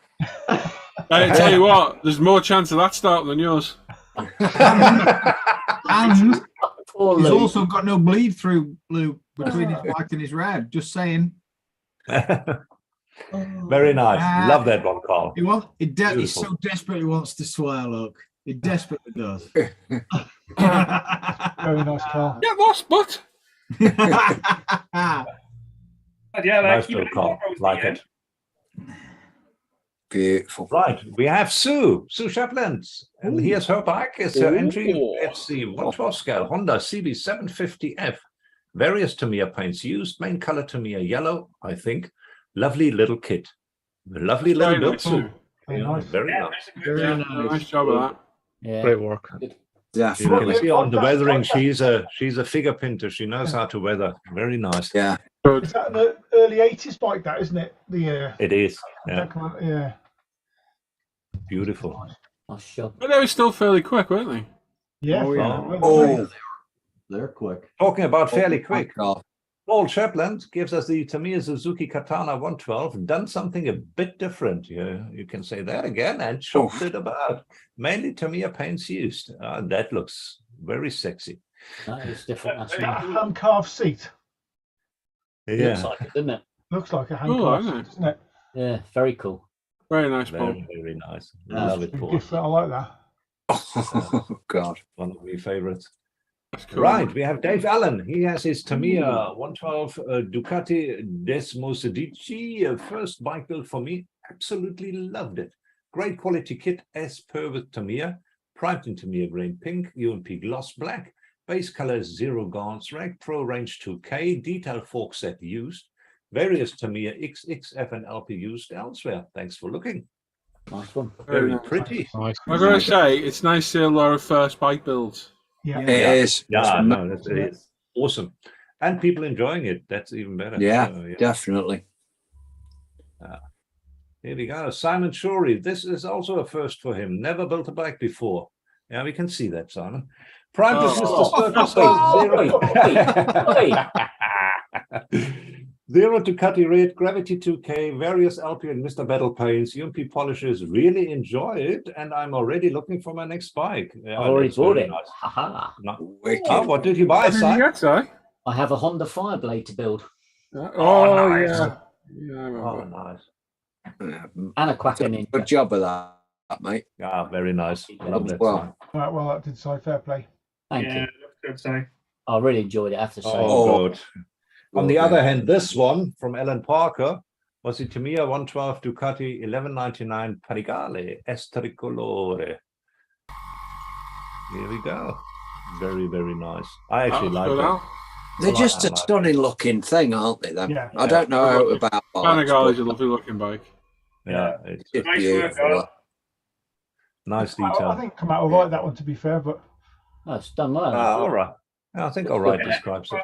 I tell you what, there's more chance of that starting than yours. And Poor he's Luke. also got no bleed through blue between his white and his red. Just saying. Very nice. Love that one, Carl. He Beautiful. so desperately wants to swear, look. He desperately does. Very nice car. Get lost, but But yeah, like, Nice even build, Carl. Roberts, Like yeah. it. Beautiful. Right, we have Sue Shapland, and here's her bike. It's her entry. It's the 112 scale Honda CB750F. Various Tamiya paints used. Main color Tamiya yellow, I think. Lovely little kit. Lovely little very build nice. too. Very Yeah, nice. very Yeah, nice. that's a good Yeah, job. nice job of that. Yeah. Great work. You Definitely. can see on the weathering, she's a figure painter. She knows how to weather. Very nice. Yeah. Is that the early 80s bike, that, isn't it? The It is. Yeah, that come out- yeah. beautiful. Nice job. But they were still fairly quick, weren't they? Yeah. Oh, yeah. Oh, They're quick. Talking about fairly my quick, God. Paul Shapland gives us the Tamiya Suzuki Katana 112, done something a bit different. You can say that again, and chopped it about. Mainly Tamiya paints used. That looks very sexy. That is different. That's A nice. hand carved seat. Looks Yeah, like it, doesn't it? Looks like a hand Oh, carved isn't seat, it? doesn't it? Yeah, very cool. Very nice, Paul. very, very nice. Yeah. Love it, Paul. Different. I like that. Oh, God. One of my favorites. That's cool. Right, we have Dave Allen. He has his Tamiya 112 Ducati Desmos Gt, first bike build for me. Absolutely loved it. Great quality kit as per with Tamiya. Primed in Tamiya grain pink, UMP gloss black. Base color zero guards rack, Pro Range 2K, detail fork set used. Various Tamiya XXF and LP used elsewhere. Thanks for looking. Nice one. Very nice. pretty. Nice. I've got to say, it's nice to see a lot of first bike builds. Yeah. It is. Yeah, It's no, it is awesome. And people enjoying it. That's even better. Yeah, So, definitely. Here we go. Simon Shorey. This is also a first for him. Never built a bike before. Yeah, we can see that, Simon. Prime Oh. Zero Ducati Red, Gravity 2K, various LP and Mr. Battle paints, UMP polishes. Really enjoy it, and I'm already looking for my next bike. Yeah, I've already that's bought very it. nice. Haha. Wicked. Oh, what did you buy, What did you Simon? get, Si? I have a Honda Fireblade to build Oh, nice. yeah. Yeah, I Oh, remember. nice. Yeah, and a Quacker Ninja. good job of that, mate. Yeah, very nice. Love that. Well. Simon. Right, well, that did side fair play. Thank Yeah, you. looks good, so. I really enjoyed it, I have to say. Oh, good. On the Well, other yeah. hand, this one from Alan Parker was the Tamiya 112 Ducati 1199 Panigale Estricolore. Here we go. Very, very nice. I actually like Good it. out. They're Well, just I a like stunning looking thing, aren't they? Then Yeah. I don't know about Panigale is a bikes, lovely looking bike. Yeah, it's but it's Nice work, beautiful. Al. nice I detail. think come out all right, that one, to be fair, but Oh, it's done well. All right. I think all right describes it.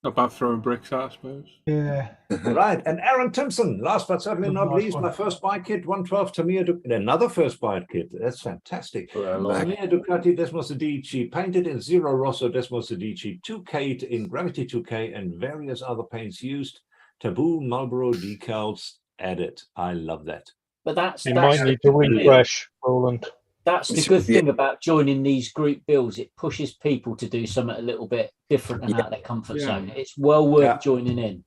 Not bad throwing bricks out, I suppose. yeah. Right, and Aaron Timpson, last but certainly not Nice least, one. my first bike kit, 112 Tamiya, another first bike kit. That's fantastic. For a lot. Tamiya Ducati Desmos Gt, painted in Zero Rosso Desmos Gt, 2K in Gravity 2K, and various other paints used. Taboo Marlboro decals added. I love that. But that's You might need to refresh, Roland. That's the good thing about joining these group builds. It pushes people to do something a little bit different and out of their comfort Yeah. zone. It's well worth Yeah. joining in.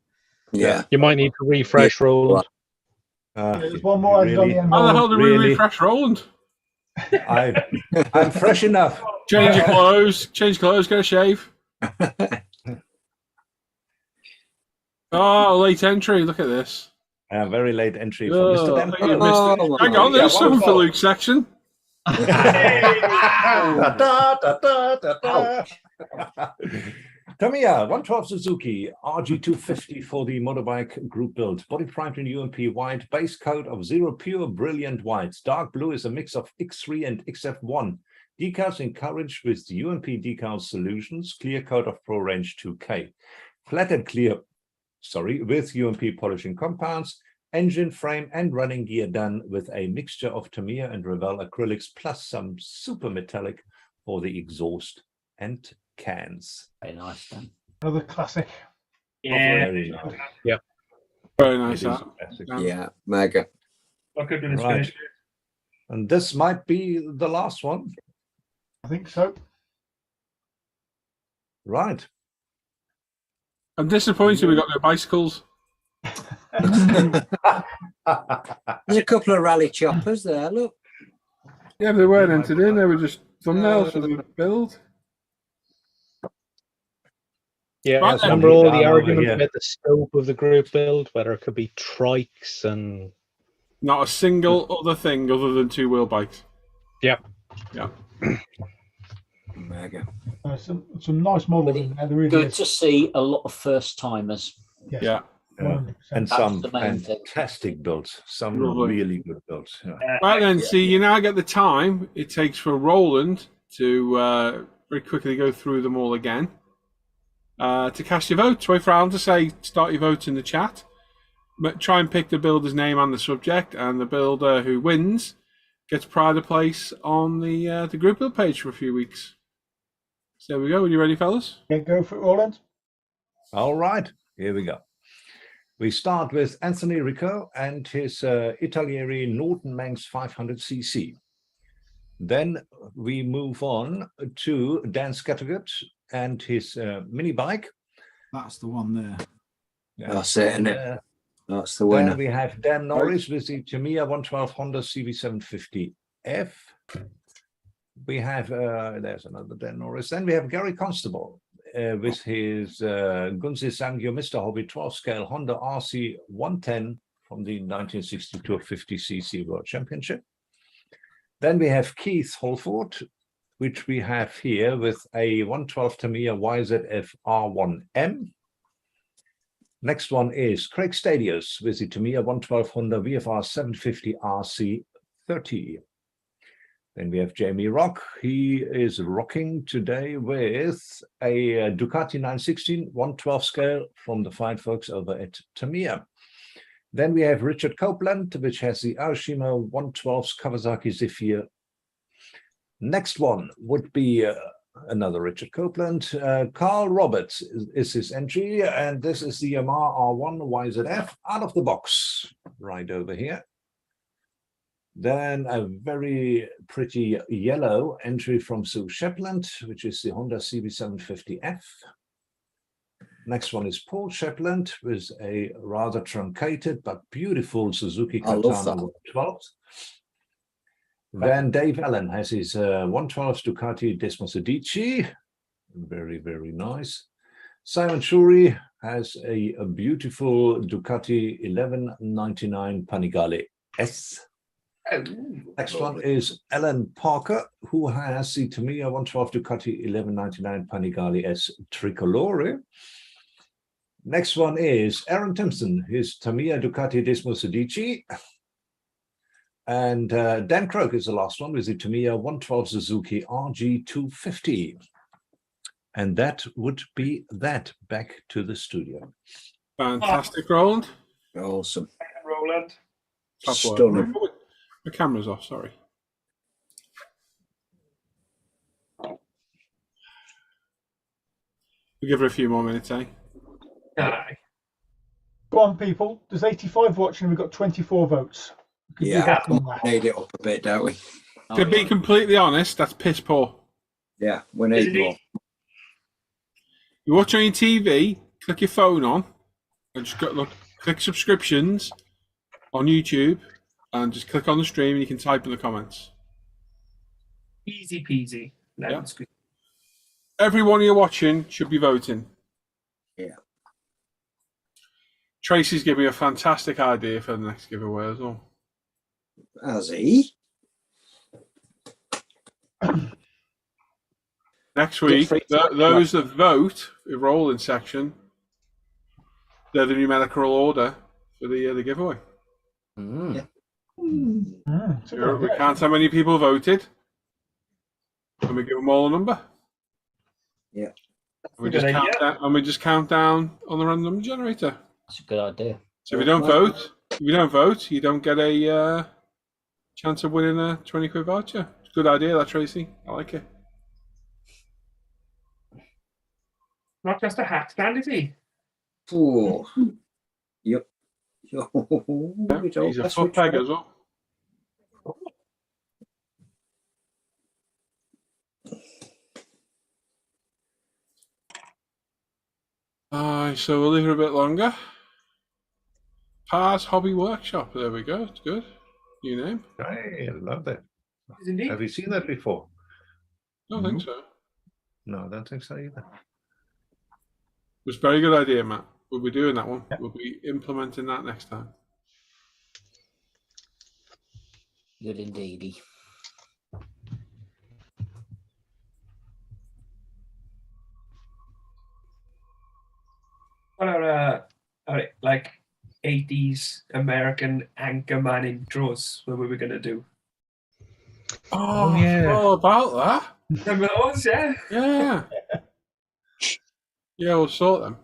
Yeah. You might need to refresh, Roland. There's one more added on the end. How the hell did we really- refresh Roland? I'm fresh enough. Change your clothes, get a shave. Oh, late entry. Look at this. Very late entry from Oh, Mr. Dan. you missed it. Oh, Hang on, there's something for Luke's section. Tamiya 112 Suzuki RG250 for the motorbike group build. Body primed in UMP white, base coat of zero pure brilliant whites. Dark blue is a mix of X3 and XF1. Decals encouraged with the UMP decal solutions. Clear coat of Pro Range 2K. Flat and clear, with UMP polishing compounds. Engine, frame, and running gear done with a mixture of Tamiya and Revel acrylics plus some super metallic for the exhaust and cans. Very nice, Dan. Another classic. Yeah. Very nice. Very nice. It is That. classic. Yeah, mega. Not good when it's Right. finished. And this might be the last one. I think so. Right. I'm disappointed we got no bicycles. There's a couple of rally choppers there. Look. Yeah, but they weren't entered in. They were just thumbnails for the build. Yeah, Right I then. remember all Down the over arguments here. about the scope of the group build, whether it could be trikes and Not a single other thing other than two-wheel bikes. Yep. Yeah. Mega. Some nice models in there. There really Good is. to see a lot of first timers. Yes, Yeah. 100%. And That's some the main thing. fantastic builds. Some Lovely. really good builds. Yeah. Right then, see, you now get the time it takes for Roland to very quickly go through them all again. To cast your votes, wait for Alan to say start your votes in the chat. But try and pick the builder's name and the subject, and the builder who wins gets pride of place on the group build page for a few weeks. So there we go. Are you ready, fellas? Yeah, go for it, Roland. All right, here we go. We start with Anthony Ricco and his Italieri Norton Manx 500cc. Then we move on to Dan Scattergood and his mini bike. That's the one there. That's it, isn't it? That's the Then winner. we have Dan Norris with the Tamiya 112 Honda CV750F. We have, there's another Dan Norris. Then we have Gary Constable with his Gunzi Sangyo Mr. Hobby 12 scale Honda RC 110 from the 1962 50cc World Championship. Then we have Keith Holford, which we have here with a 112 Tamiya YZF R1M. Next one is Craig Stadius with the Tamiya 112 Honda VFR 750 RC 30. Then we have Jamie Rock. He is rocking today with a Ducati 916 112 scale from the fine folks over at Tamiya. Then we have Richard Copeland, which has the Aoshima 112's Kawasaki Zephyr. Next one would be another Richard Copeland. Carl Roberts is his entry, and this is the Yamaha R1 YZF out of the box, right over here. Then a very pretty yellow entry from Sue Shepland, which is the Honda CB750F. Next one is Paul Shepland with a rather truncated but beautiful Suzuki Katana 112. Then Dave Allen has his 112 Ducati Desmos Adichie. Very, very nice. Simon Shuri has a beautiful Ducati 1199 Panigale S. Next one is Alan Parker, who has the Tamiya 112 Ducati 1199 Panigale S Tricolore. Next one is Aaron Timpson, his Tamiya Ducati Desmos Adichie. And Dan Croak is the last one with the Tamiya 112 Suzuki RG250. And that would be that. Back to the studio. Fantastic, Roland. Awesome. Roland. Top work. Stunning. Oh, the camera's off, sorry. We'll give her a few more minutes, eh? Aye. Go on, people. There's 85 watching. We've got 24 votes. Could do Yeah, better than that. need it up a bit, don't we? To be completely honest, that's piss poor. Yeah, we need more. You watch on your TV, click your phone on, and just go, look, click subscriptions on YouTube, and just click on the stream, and you can type in the comments. Easy peasy. Yeah. Everyone you're watching should be voting. Yeah. Tracy's given me a fantastic idea for the next giveaway as well. Has he? Next week, those that vote, the rolling section, they're the numerical order for the giveaway. Yeah. We count how many people voted, and we give them all a number. Yeah. We just count down on the random generator. That's a good idea. So if you don't vote, you don't get a chance of winning a 20 quid voucher. It's a good idea, that, Tracy. I like it. Not just a hat stand, is he? Oh. Yep. He's a foot peg as well. So we'll leave it a bit longer. Pars Hobby Workshop. There we go. It's good. New name. I love that. Indeed. Have you seen that before? I don't think so. No, I don't think so either. It was a very good idea, Matt. We'll be doing that one. Yep. We'll be implementing that next time. Good indeedy. What are like 80s American Anchorman intros? What were we gonna do? Oh yeah, all about that. Remember those? Yeah. Yeah. Yeah, we'll sort them.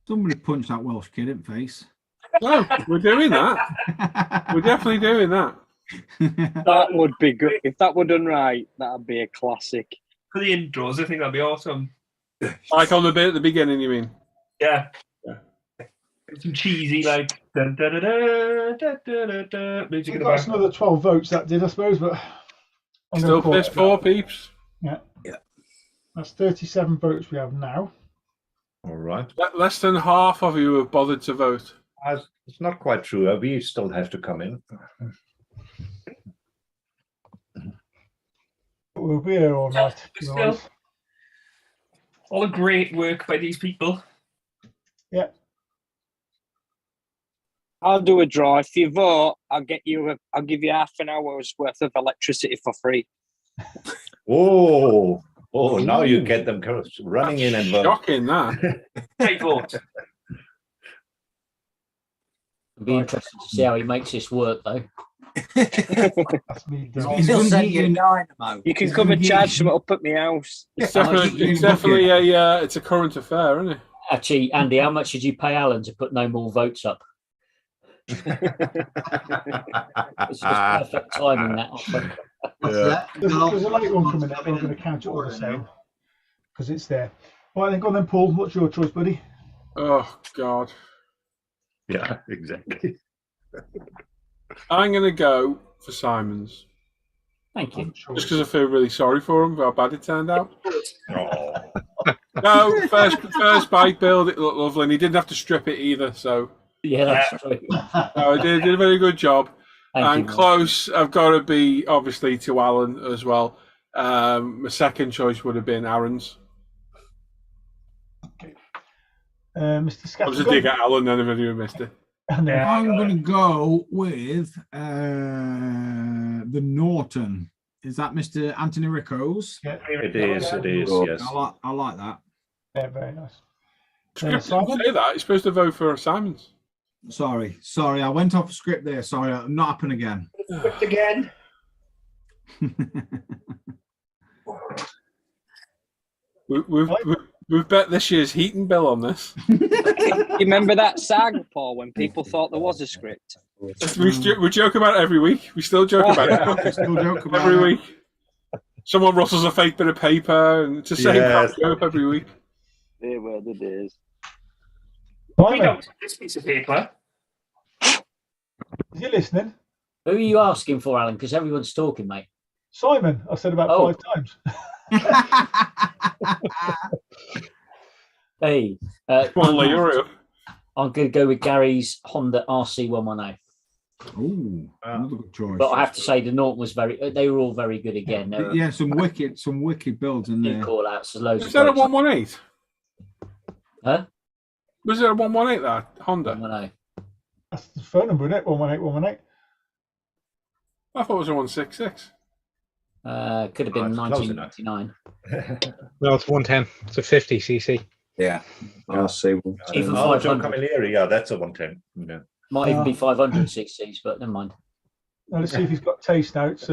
Somebody punched that Welsh kid in the face. No, we're doing that. We're definitely doing that. That would be good. If that were done right, that'd be a classic. For the intros, I think that'd be awesome. Like on the bit at the beginning, you mean? Yeah. Yeah. Some cheesy, like, dun, dun, dun, dun, dun, dun, dun, dun, music in the That's background. another 12 votes that did, I suppose, but I'm Still gonna piss poor peeps. Yeah. That's 37 votes we have now. All right. Less than half of you have bothered to vote. It's not quite true. We still have to come in. We'll be here all night. Still, all the great work by these people. Yeah. I'll do a draw. If you vote, I'll give you half an hour's worth of electricity for free. Oh, now you get them running in and vote. Shocking, that. Great vote. It'll be interesting to see how he makes this work, though. That's me done. He'll send you a dynamo. You can come and charge something up at my house. It's definitely it's a current affair, isn't it? Actually, Andy, how much did you pay Alan to put no more votes up? It's just perfect timing, that offer. Yeah. There's a late one coming up. I'm going to count it all the same because it's there. All right, then go on then, Paul. What's your choice, buddy? Oh, God. Yeah, exactly. I'm going to go for Simon's. Thank you. Just because I feel really sorry for him, for how bad it turned out. Oh. No, first bike build, it looked lovely, and he didn't have to strip it either, so... Yeah, that's true. No, he did a very good job. Thank you, close, I've got to be, obviously, to Alan as well. My second choice would have been Aaron's. Okay. Mr. Scattergun. I was a dig at Alan, then if anyone missed it. I'm going to go with the Norton. Is that Mr. Anthony Rico's? Yeah. It is, yes. I like that. Yeah, very nice. Simon? Simon? Say that. You're supposed to vote for Simon's. Sorry. I went off script there. Sorry, not happen again. Again. We've bet this year's heating bill on this. You remember that sag, Paul, when people thought there was a script? We joke about it every week. We still joke about it. Still joke about every it. week. Someone rustles a fake bit of paper, and it's the same joke every week. They were the days. We don't this piece of paper. Is he listening? Who are you asking for, Alan? Because everyone's talking, mate. Simon, I said about 5 times. Hey, I'm going to go with Gary's Honda RC110. Ooh, another good choice. But I have to say, the Norton was they were all very good again. There were Yeah, some wicked builds in new there. call outs. Loads Was of that a great- 118? Huh? Was it a 118 that Honda? 118. That's the phone number, isn't it? 118. I thought it was a 166. Could have been it's close enough. 1999. No, it's 110. It's a 50cc. Yeah. I'll see. Even Oh, John 500. Camilleri, yeah, that's a 110. Yeah. Might even be 500cc's, but never mind. Now, let's see if he's got taste now. It's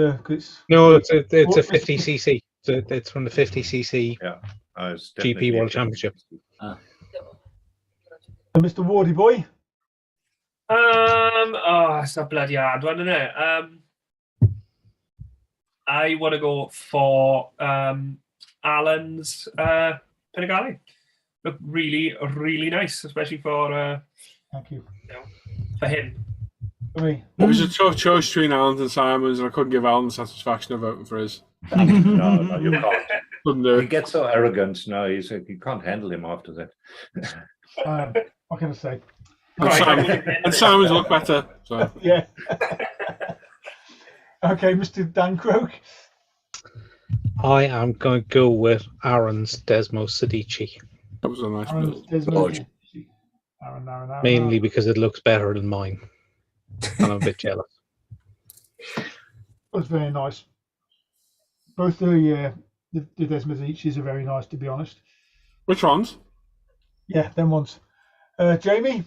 No, it's a 50cc. It's from the 50cc It's GP definitely World a- Championship. Mr. Wardy boy. It's a bloody hard one, isn't it? I want to go for Alan's Panigale. Look really, really nice, especially for Thank you. for him. For me. It was a tough choice between Alan and Simons, and I couldn't give Alan the satisfaction of voting for his. No, you can't. Couldn't do He it. gets so arrogant. No, you can't handle him after that. What can I say? And Simons look better. So Yeah. Okay, Mr. Dan Croak. I am going to go with Aaron's Desmo Sedici, that was a nice Aaron, build. there's no- George. Aaron. mainly because it looks better than mine. And I'm a bit jealous. It was very nice. Both the Desmodicis are very nice, to be honest. Which ones? Yeah, them ones. Jamie?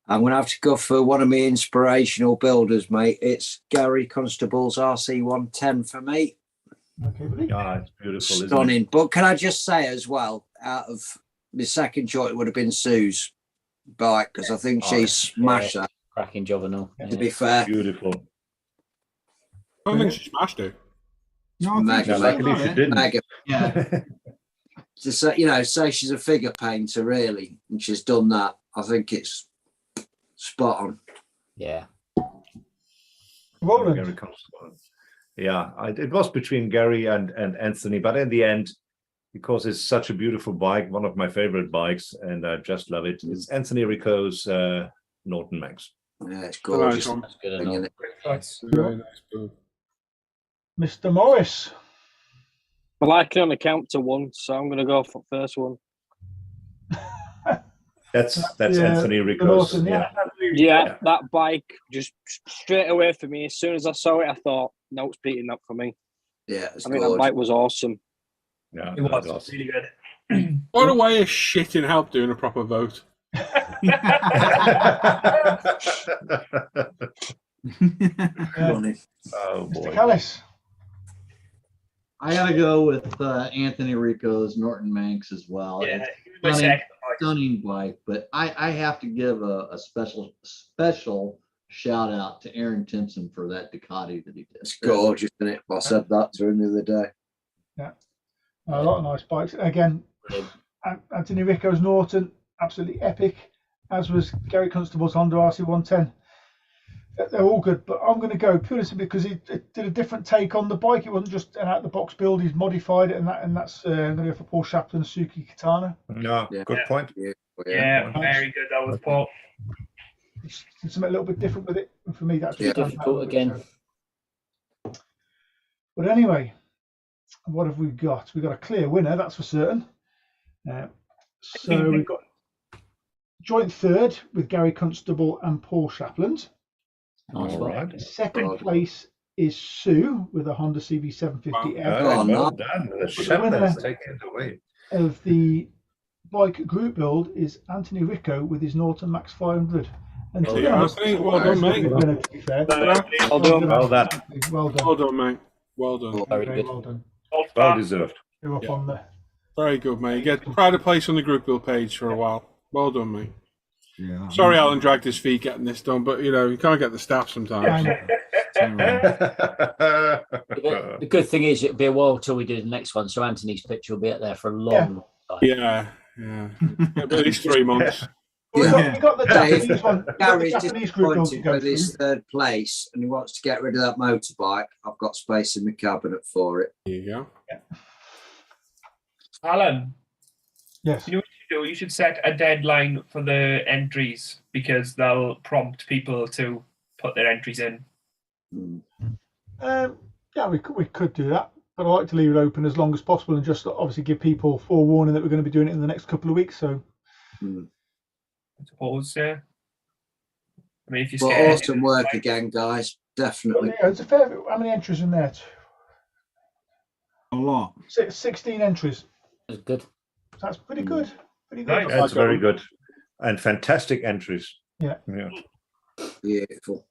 I'm going to have to go for one of my inspirational builders, mate. It's Gary Constable's RC110 for me. Okay, buddy. Yeah, it's beautiful. Isn't Stunning. it? But can I just say as well, out of the second choice, it would have been Sue's bike, because I think she smashed that, Cracking job and all. to be fair. Beautiful. I don't think she smashed it. No, I think Mega, she's Luckily got she it. didn't. Mega. Yeah. To say, say she's a figure painter, really, and she's done that. I think it's spot on. Yeah. Roland. Gary Constable. Yeah, it was between Gary and Anthony, but in the end, because it's such a beautiful bike, one of my favorite bikes, and I just love it. It's Anthony Rico's Norton Max. Yeah, it's Nice gorgeous. one. That's good Thing, enough. innit? Very nice build. Mr. Morris. Well, I can only count to one, so I'm going to go for the first one. That's Yeah, Anthony the Rico's. Norton, Yeah. Yeah, that bike just straight away for me. As soon as I saw it, I thought, no, it's beating that for me. Yeah, it's I mean, that gorgeous. bike was awesome. Yeah, It was awesome. really good. What a way of shitting help doing a proper vote. Funny. Oh Mr. boy. Callis. I gotta go with Anthony Rico's Norton Manx as well. Yeah, It's he was my stunning, second choice. stunning bike, but I have to give a special shout out to Aaron Timpson for that Ducati that he did. It's gorgeous, isn't it? I said that to him the other day. A lot of nice bikes. Again, Anthony Rico's Norton, absolutely epic, as was Gary Constable's Honda RC110. They're all good, but I'm going to go purely because he did a different take on the bike. It wasn't just an out-the-box build. He's modified it, and that's I'm going to go for Paul Shaplin's Suzuki Katana. No, Yeah. good point. Yeah, very good. That was Paul. It's something a little bit different with it, and for me, that's Yeah. just Difficult again. But anyway, what have we got? We've got a clear winner, that's for certain. So we've got joint third with Gary Constable and Paul Shapland. Nice All one. right. Second place is Sue with a Honda CB750 Well no. done. The winner- Shepard's taking it away. of the bike group build is Anthony Rico with his Norton Max 500. And to Well be done, honest, Anthony. Well done, mate. winner, to be fair. Well done. Well done. Well done. Well done, mate. Well done. Very Very good. well done. Well deserved. You're up Yeah. on there. Very good, mate. Get pride of place on the group build page for a while. Well done, mate. Yeah. Sorry, Alan dragged his feet getting this done, but you can't get the staff sometimes. The good thing is, it'll be a while till we do the next one, so Anthony's picture will be up there for a long time. Yeah. At least 3 months. Well, we got the Dave, Japanese one. We've got the Gary's Japanese group build to disappointed go with his through. third place, and he wants to get rid of that motorbike. I've got space in my cabinet for it. There you go. Alan, Yes. you know what you do? You should set a deadline for the entries because they'll prompt people to put their entries in. Yeah, we could do that, but I like to leave it open as long as possible and just obviously give people forewarning that we're going to be doing it in the next couple of weeks. So, I suppose, yeah. I mean, if you're Well, scared, awesome work again, guys. Definitely. yeah, it's a fair bit. How many entries in there? A lot. 16 entries. That's good. That's pretty good. Pretty good. Nice. That's very good. And fantastic entries. Yeah. Beautiful.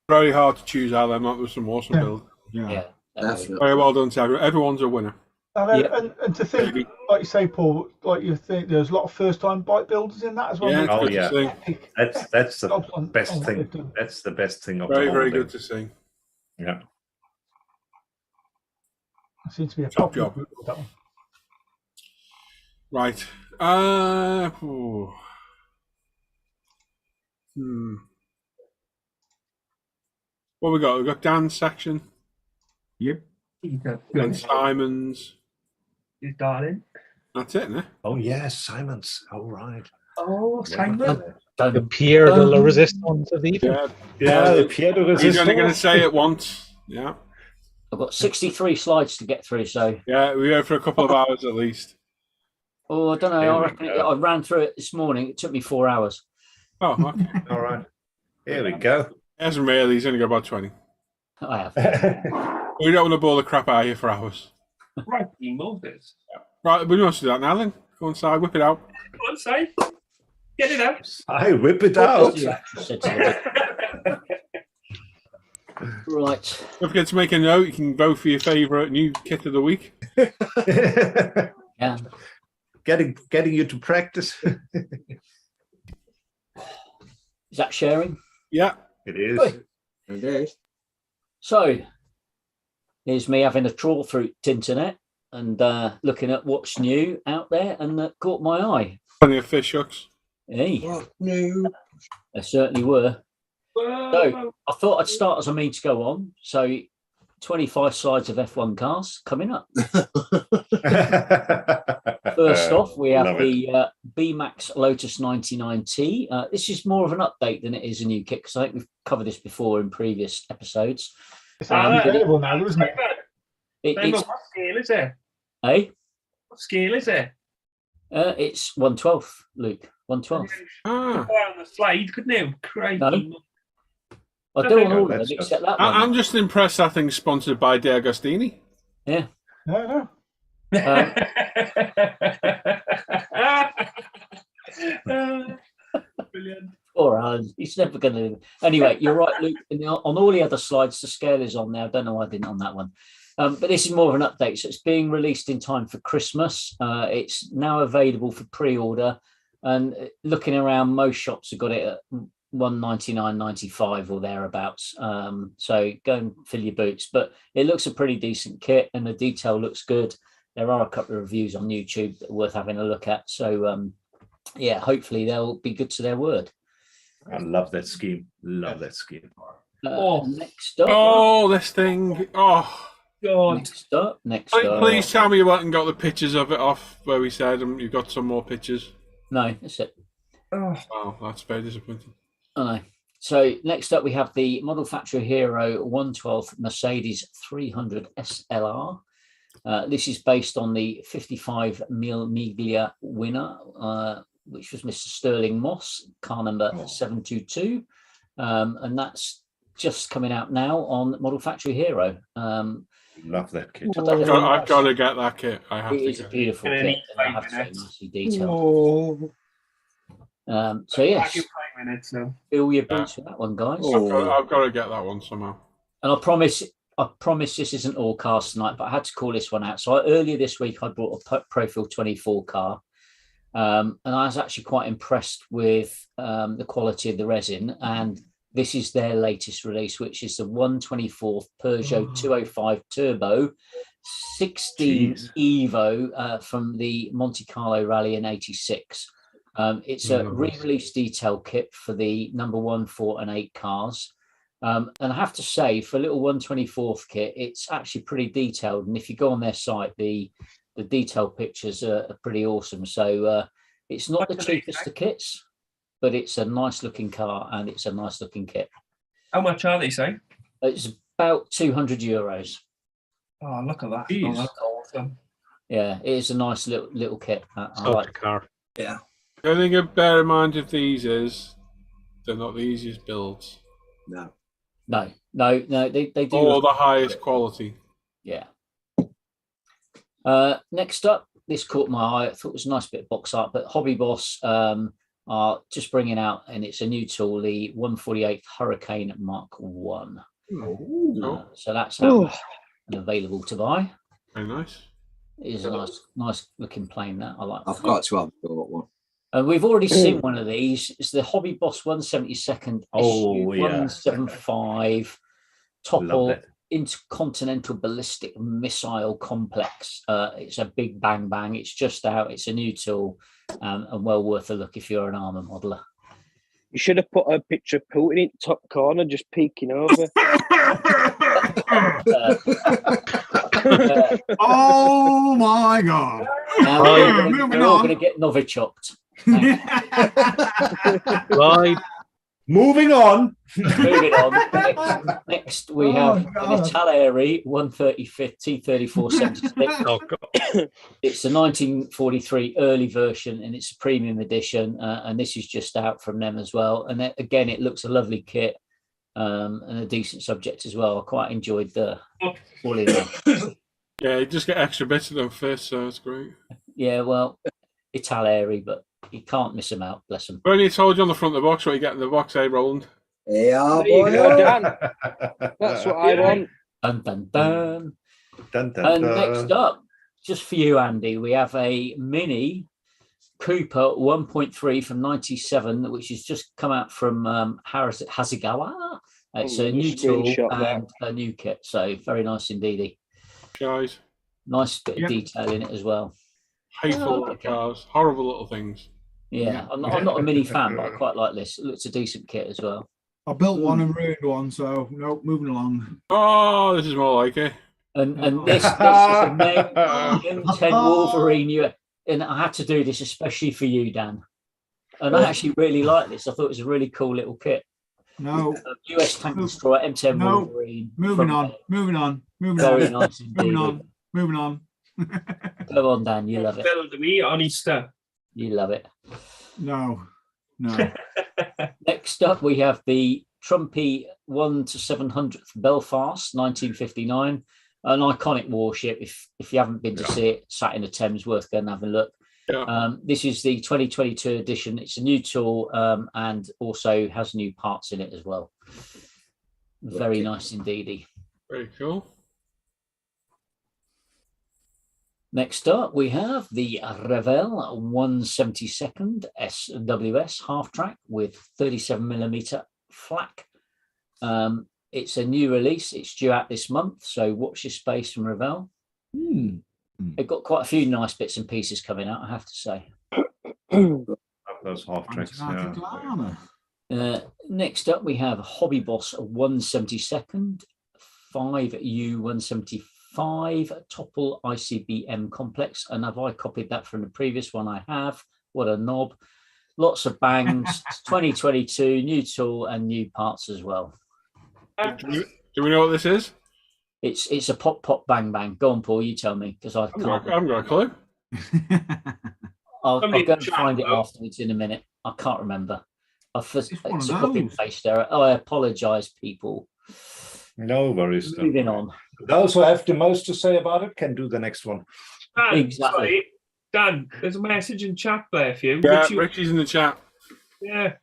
Very hard to choose out of them. That was some awesome build. Yeah. Definitely. Very well done to everyone. Everyone's a winner. And to think, like you say, Paul, like you think there's a lot of first-time bike builders in that as well. Yeah, It's Oh good to yeah, see. that's the Jobs on- best on what thing. they've done. That's the best thing of Very, the whole very thing. good to see. Yeah. It seems to be a Top popular job. group with that one. Right. What we got? We got Dan's section Yep. and Simon's. He's darling. That's it, isn't it? Oh yes, Simon's. All right. Oh, Simon. The Pierre de la Resistance of the evening. Yeah, the Pierre de He's only going to Resistance. say it once. Yeah. I've got 63 slides to get through, so Yeah, we go for a couple of hours at least. I don't know. There I we reckon go. I ran through it this morning. It took me 4 hours. Oh, okay. All right. Here we go. He hasn't really. He's only got about 20. I have. We don't want to bore the crap out of you for hours. Right, you Moses. Right, we must do that now then. Go inside, whip it out. Come on, Si. Get it out. I whip it out. Said to the- Right. Don't forget to make a note. You can vote for your favourite new kit of the week. Yeah. Getting you to practice. Is that sharing? Yeah. It is. Good. It is. So here's me having a trawl through internet and looking at what's new out there, and that caught my eye. Plenty of fish hooks. Hey, What new? there certainly were. Whoa. So I thought I'd start as I mean to go on. So 25 slides of F1 cars coming up. First off, we have Love the B-Max Lotus 99T. This is more of an update than it is a new kit, because I think we've covered this before in previous episodes. It's available now, isn't it? Simon, It's what scale is it? What scale is it? It's 1/12, Luke. 1/12. Ah. On the slide, couldn't you? Crikey. No. I do on all of them That's except that one. I'm just impressed that thing's sponsored by De Agostini. Yeah. No. Brilliant. Or he's never going to. Anyway, you're right, Luke. On all the other slides, the scale is on there. I don't know why I didn't on that one. But this is more of an update. So it's being released in time for Christmas. It's now available for pre-order. And looking around, most shops have got it at $199.95 or thereabouts. So go and fill your boots. But it looks a pretty decent kit, and the detail looks good. There are a couple of reviews on YouTube that are worth having a look at. So yeah, hopefully they'll be good to their word. I love that scheme. Love that scheme. Next up. Oh, this thing. Oh. God. Next Please, up. please tell me you went and got the pictures of it off where we said you've got some more pictures. No, that's it. Oh, that's very disappointing. I know. So next up we have the Model Factory Hero 112 Mercedes 300 SLR. This is based on the 55 Mil Miglia winner, which was Mr. Sterling Moss, car number 722. And that's just coming out now on Model Factory Hero. Love that kit. I've got to get that kit. I have It to is a get it. beautiful Gonna kit. need And I 5 have to say, minutes. nicely detailed. So yes, I'll give 5 minutes now. fill your boots with that one, guys. I've got to get that one somehow. And I promise this isn't all cars tonight, but I had to call this one out. So earlier this week, I bought a Profil 24 car, and I was actually quite impressed with the quality of the resin. And this is their latest release, which is the 124th Peugeot 205 Turbo 16 Evo from the Monte Carlo Rally in '86. It's a re-release detail kit for the number 1, 4, and 8 cars. And I have to say, for a little 124th kit, it's actually pretty detailed. And if you go on their site, the detailed pictures are pretty awesome. So it's not the cheapest of kits, but it's a nice looking car and it's a nice looking kit. How much are they, say? It's about €200. Oh, look at that. Jeez. Oh, that's awesome. Yeah, it is a nice little kit. I Such like a car. Yeah. The only thing to bear in mind of these is they're not the easiest builds. No. No, they do. Or the highest quality. Yeah. Next up, this caught my eye. I thought it was a nice bit of box art, but Hobby Boss are just bringing out, and it's a new tool, the 148th Hurricane Mark 1. So that's out and available to buy. Very nice. It is a nice looking plane that I like. I've got to have got one. And we've already seen one of these. It's the Hobby Boss 172nd Oh, yeah. 175 Love Topple that. Intercontinental Ballistic Missile Complex. It's a big bang bang. It's just out. It's a new tool and well worth a look if you're an armour modeller. You should have put a picture of Putin in the top corner, just peeking over. Oh my God! Now Moving we're all on. going to get Novichopped. Right. Moving on. Moving on. Next we have an Italieri 135th T34 76. Oh, God. It's a 1943 early version and it's a premium edition. And this is just out from them as well. And then, again, it looks a lovely kit and a decent subject as well. I quite enjoyed the all in there. Yeah, you just get extra bits of them first, so it's great. Yeah, well, Italieri, but you can't miss them out, bless them. I only told you on the front of the box what you get in the box, Roland? Yeah, There you boy. go, Dan. That's what I want. Dun, dun, dun. Dun, dun, And dun. next up, just for you, Andy, we have a Mini Cooper 1.3 from 97, which has just come out from Hazagawa. It's a new tool Screenshot that. and a new kit, so very nice indeed. Guys, Nice bit Yep. of detail in it as well. hateful little cars, horrible little things. Yeah, I'm not a Mini fan, but I quite like this. It looks a decent kit as well. I built one and ruined one, so nope, moving along. Oh, this is more like it. And this is a M10 Wolverine. And I had to do this especially for you, Dan. And I actually really like this. I thought it was a really cool little kit. No, US Tank Destroyer M10 No. Wolverine. moving from- on, moving on, moving Very on, nice moving indeed. on, moving on. Come on, Dan, you love it. Build me on Easter. You love it. No, no. Next up, we have the Trumpy 1 to 700th Belfast, 1959, an iconic warship. If you haven't been to see it, sat in the Thames, worth going and having a look. Yeah. This is the 2022 edition. It's a new tool and also has new parts in it as well. Very nice indeed. Very cool. Next up, we have the Revel 172nd SWS half track with 37mm flak. It's a new release. It's due out this month, so watch your space from Revel. They've got quite a few nice bits and pieces coming out, I have to say. Those half tracks. Antarctic Llama. Next up, we have Hobby Boss 172nd 5U175 Topple ICBM complex. And have I copied that from the previous one? I have. What a knob. Lots of bangs. 2022, new tool and new parts as well. Do we know what this is? It's a pop bang bang. Go on, Paul, you tell me, because I I haven't got a clue. I'll Somebody go in and the chat, find it though. afterwards in a minute. I can't remember. It's one of It's a copy and those. paste error. Oh, I apologise, people. No worries. don't Moving worry. on. Those who have the most to say about it can do the next one. Dan, Exactly. sorry. Dan, there's a message in chat there for you. Yeah, Which you- Richie's in the chat. yeah.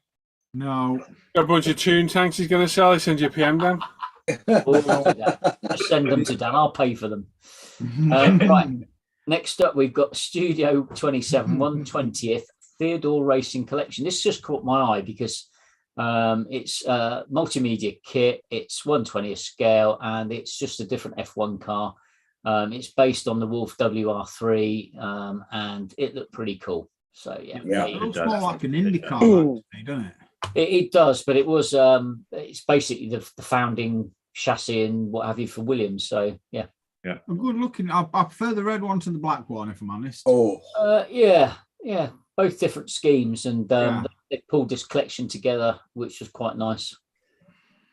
No. Got a bunch of tune tanks he's going to sell. He sends you a PM down. Just send them to Dan. I'll pay for them. Right. Next up, we've got Studio 27 120th Theodore Racing Collection. This just caught my eye because it's a multimedia kit. It's 1/20th scale, and it's just a different F1 car. It's based on the Wolf WR3, and it looked pretty cool. So yeah, Yeah. It It looks does. more like an Indy car, It actually, doesn't it? it does. But it was it's basically the founding chassis and what have you for Williams. So yeah. A good looking. I prefer the red one to the black one, if I'm honest. Oh, Yeah, both different schemes, and Yeah. they pulled this collection together, which was quite nice.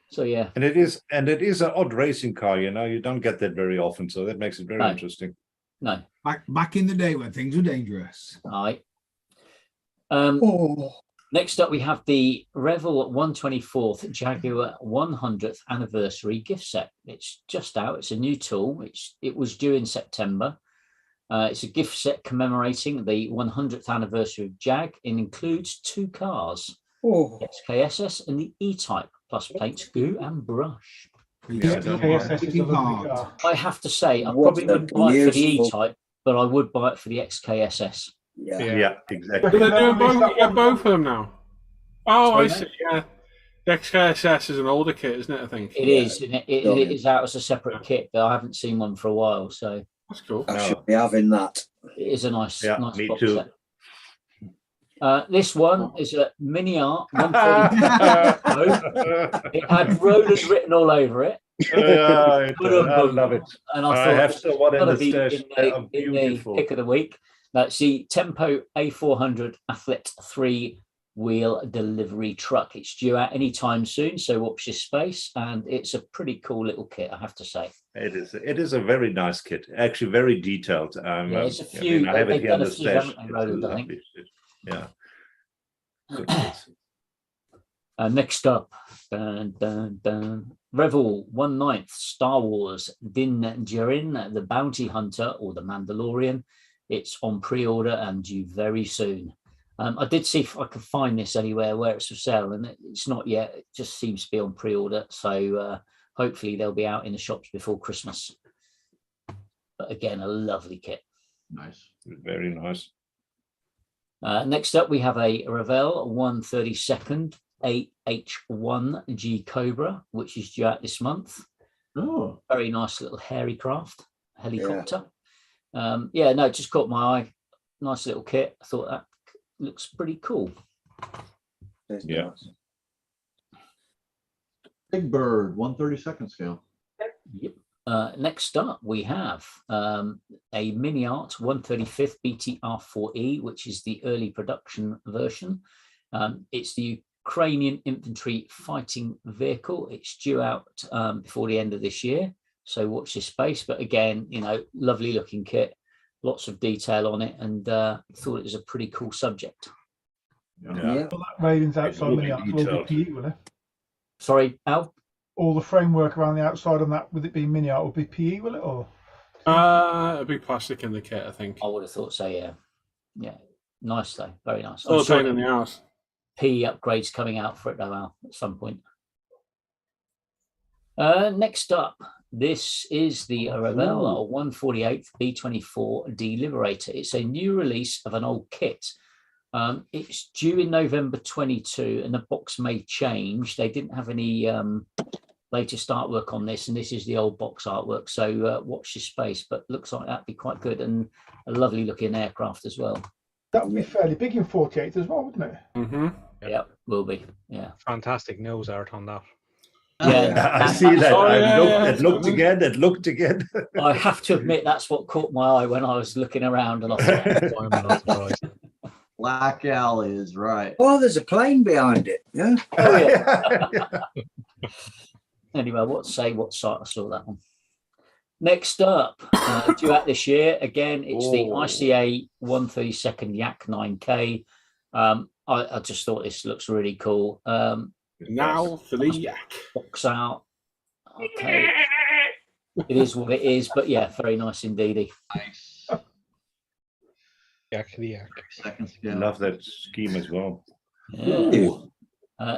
So yeah, and it is an odd racing car. You don't get that very often, so that makes it very interesting. No, back in the day when things were dangerous. All right. Next up, we have the Revel 124th Jaguar 100th anniversary gift set. It's just out. It's a new tool. It was due in September. It's a gift set commemorating the 100th anniversary of Jag. It includes 2 cars, the XKSS and the E-Type, plus paint, goo and brush. I have to say, I probably wouldn't buy it for the E-Type, but I would buy it for the XKSS. Yeah, exactly. They're doing both of them now. Oh, I see. Yeah, the XKSS is an older kit, isn't it? I think it is. It is out as a separate kit, but I haven't seen one for a while, so that's cool. I should be having that. It is a nice me box too. set. This one is a Mini Art 130. It had rollers written all over it. I love it. And I thought have someone in the stash. In the pick of the week. That's the Tempo A400 Athlete 3-wheel delivery truck. It's due out anytime soon, so watch this space. And it's a pretty cool little kit, I have to say. It is a very nice kit. Actually, very detailed. It's a few. I have it here in the stash. I think. Yeah. Next up, Revel 1/9 Star Wars Din Djarin, the Bounty Hunter or the Mandalorian. It's on pre-order and due very soon. I did see if I could find this anywhere where it's for sale, and it's not yet. It just seems to be on pre-order, so hopefully they'll be out in the shops before Christmas. But again, a lovely kit. Nice, very nice. Next up, we have a Revel 132nd AH1 G Cobra, which is due out this month. Oh, very nice little hairy craft helicopter. Yeah, no, it just caught my eye. Nice little kit. I thought that looks pretty cool. Yeah. Big Bird 132nd scale. Yep. Next up, we have a Mini Art 135th BTR4E, which is the early production version. It's the Ukrainian infantry fighting vehicle. It's due out before the end of this year, so watch this space. But again, lovely looking kit, lots of detail on it, and thought it was a pretty cool subject. Well, that railing's outside Mini Art will be PE, will it? Sorry, Al? All the framework around the outside on that, with it being Mini Art, will be PE, will it? Or it'll be plastic in the kit, I think. I would have thought so, yeah. Yeah, nice though, very nice. Oh, pain in the arse. PE upgrades coming out for it though, Al, at some point. Next up, this is the Revel 148th B24D Liberator. It's a new release of an old kit. It's due in November 22, and the box may change. They didn't have any latest artwork on this, and this is the old box artwork. So watch this space, but looks like that'd be quite good, and a lovely looking aircraft as well. That would be fairly big in 48 as well, wouldn't it? Mm-hmm. Yeah, will be. Yeah. Fantastic nose art on that. Yeah, I see that. It looked again. I have to admit, that's what caught my eye when I was looking around, and I thought, I'm not surprised. Black Alley is right. Oh, there's a plane behind it. Yeah. oh, yeah. Anyway, what site I saw that one. Next up, due out this year, again, it's the ICA 132nd Yak 9K. I just thought this looks really cool. Now for the Yak. Box out. Okay. It is what it is, but yeah, very nice indeed. Nice. Yak the Yak. Second scale. Love that scheme as well. Yeah.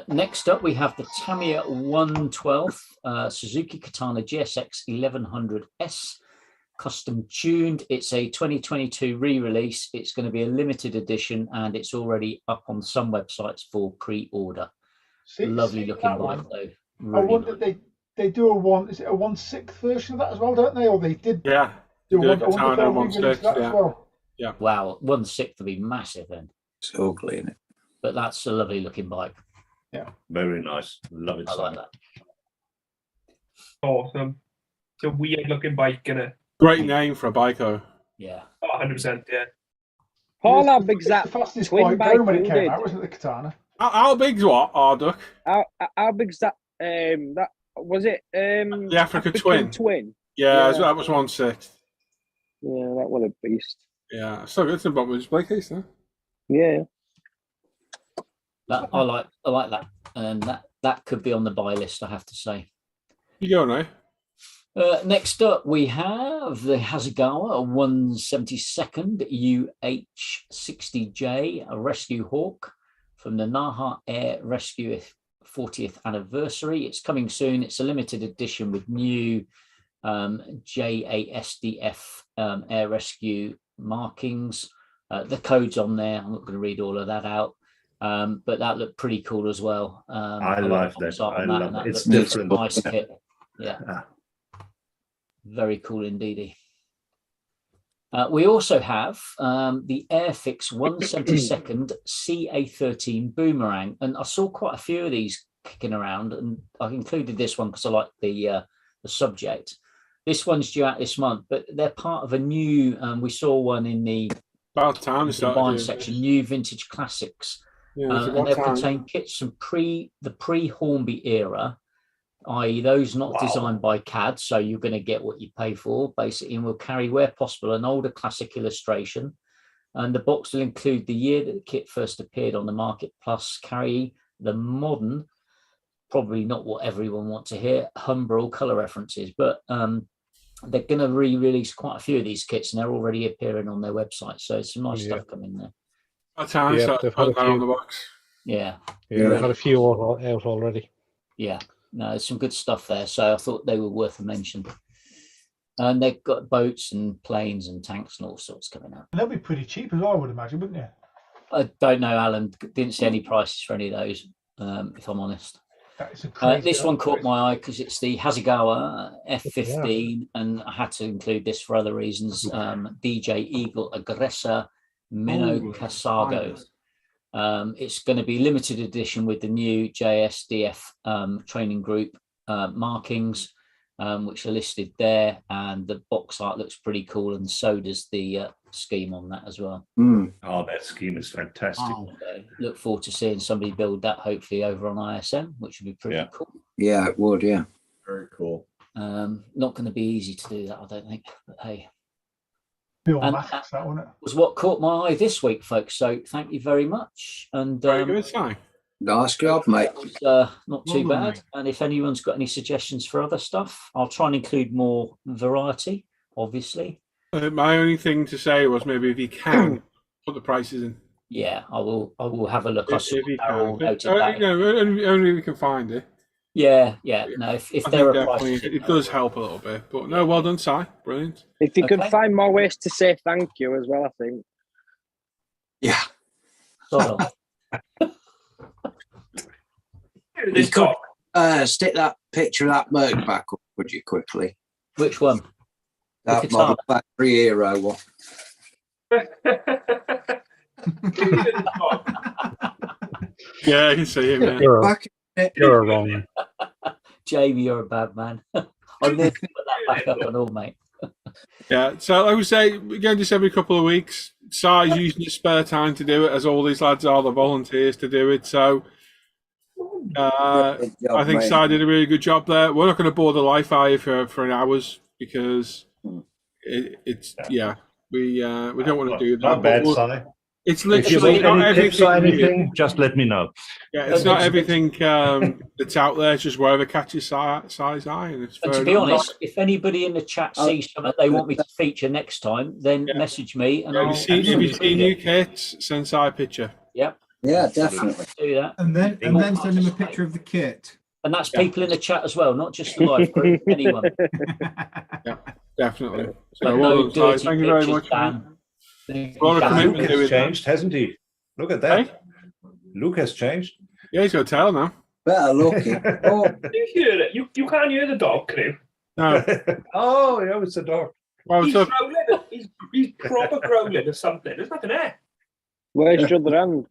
Next up, we have the Tamiya 112th Suzuki Katana GSX 1100S, custom tuned. It's a 2022 re-release. It's going to be a limited edition, and it's already up on some websites for pre-order. Lovely looking bike, though. Really I wonder they do a 1/6 version of that as well, don't they? Or they did. Yeah. Do Do a a Katana 1/6, that yeah. as well. Yeah. Wow, 1/6 would be massive then. It's ugly, isn't it? But that's a lovely looking bike. Yeah. Very nice. Love it. I like that. Awesome. It's a weird looking bike, innit? Great name for a bike, though. Yeah. Oh, 100%, yeah. Paul, how It's big's the that fastest twin bike going when it builded? came out, wasn't it, the Katana? How big's what, Arduck? How big's that? That was it. The Africa Twin. Yeah. That was 1/6. Yeah, that was a beast. Yeah, so it's a bottom display case, huh? Yeah. I like that, and that could be on the buy list, I have to say. You go now. Next up, we have the Hazagawa 172nd UH-60J, a Rescue Hawk from the Naha Air Rescue 40th anniversary. It's coming soon. It's a limited edition with new JASDF Air Rescue markings. The code's on there. I'm not going to read all of that out. But that looked pretty cool as well. I love that. I love it. It's different. Nice kit. Yeah. Very cool indeed. We also have the Airfix 172nd CA13 Boomerang, and I saw quite a few of these kicking around, and I included this one because I like the subject. This one's due out this month, but they're part of a new. We saw one in the combined section, new vintage classics, and they contain kits from the pre-Hornby era. I.e. those not designed by CAD, so you're going to get what you pay for, basically, and will carry, where possible, an older classic illustration. And the box will include the year that the kit first appeared on the market, plus carry the modern, probably not what everyone wants to hear, Humbrol colour references. But they're going to re-release quite a few of these kits, and they're already appearing on their website. So some nice stuff coming there. That's how they've had a few on the box. Yeah. Yeah, they've had a few out already. Yeah. No, there's some good stuff there. So I thought they were worth a mention. And they've got boats and planes and tanks and all sorts coming out. And they'll be pretty cheap as well, I would imagine, wouldn't they? I don't know, Alan. Didn't see any prices for any of those, if I'm honest. This one caught my eye because it's the Hazagawa F-15, and I had to include this for other reasons. DJ Eagle Aggressor Minnow Casago. It's going to be limited edition with the new JSDF training group markings, which are listed there, and the box art looks pretty cool, and so does the scheme on that as well. Oh, that scheme is fantastic. So look forward to seeing somebody build that, hopefully over on ISM, which would be pretty cool. Yeah, it would. Yeah, very cool. Not going to be easy to do that, I don't think, but hey. And that was what caught my eye this week, folks. So thank you very much. And very good, Si. Nice job, mate. Not too bad. And if anyone's got any suggestions for other stuff, I'll try and include more variety, obviously. My only thing to say was maybe if you can put the prices in. Yeah, I will have a look. If you can. Only if we can find it. Yeah. No, if there are prices, it does help a little bit. But no, well done, Si. Brilliant. If you can find more ways to say thank you as well, I think. Yeah. You could stick that picture of that Merc back up, would you, quickly? Which one? That Model Factory Hero one. Yeah, I can see it, man. You're wrong. Jamie, you're a bad man. I'll never put that back up and all, mate. Yeah, so I would say again, just every couple of weeks, Si's using his spare time to do it, as all these lads are the volunteers to do it. So I think Si did a really good job there. We're not going to bore the life out of you for hours because it's we don't want to do that. Not bad, Si. It's literally not everything. Just let me know. Yeah, it's not everything that's out there. It's just wherever catches Si's eye. And to be honest, if anybody in the chat sees something they want me to feature next time, then message me. And if you see new kits, send Si a picture. Yep. Yeah, definitely. Do that. And then send him a picture of the kit. And that's people in the chat as well, not just the live group, anyone. Yeah, definitely. So well done, Si. Thank you very much, man. Luke has changed, hasn't he? Look at that. Hey? Luke has changed. Yeah, he's got a tail now. Better looking. Oh. You hear it? You can't hear the dog, can you? No. Oh, yeah, it's a dog. Well, he's growling. He's proper growling or something. There's nothing there. Where's your other hand?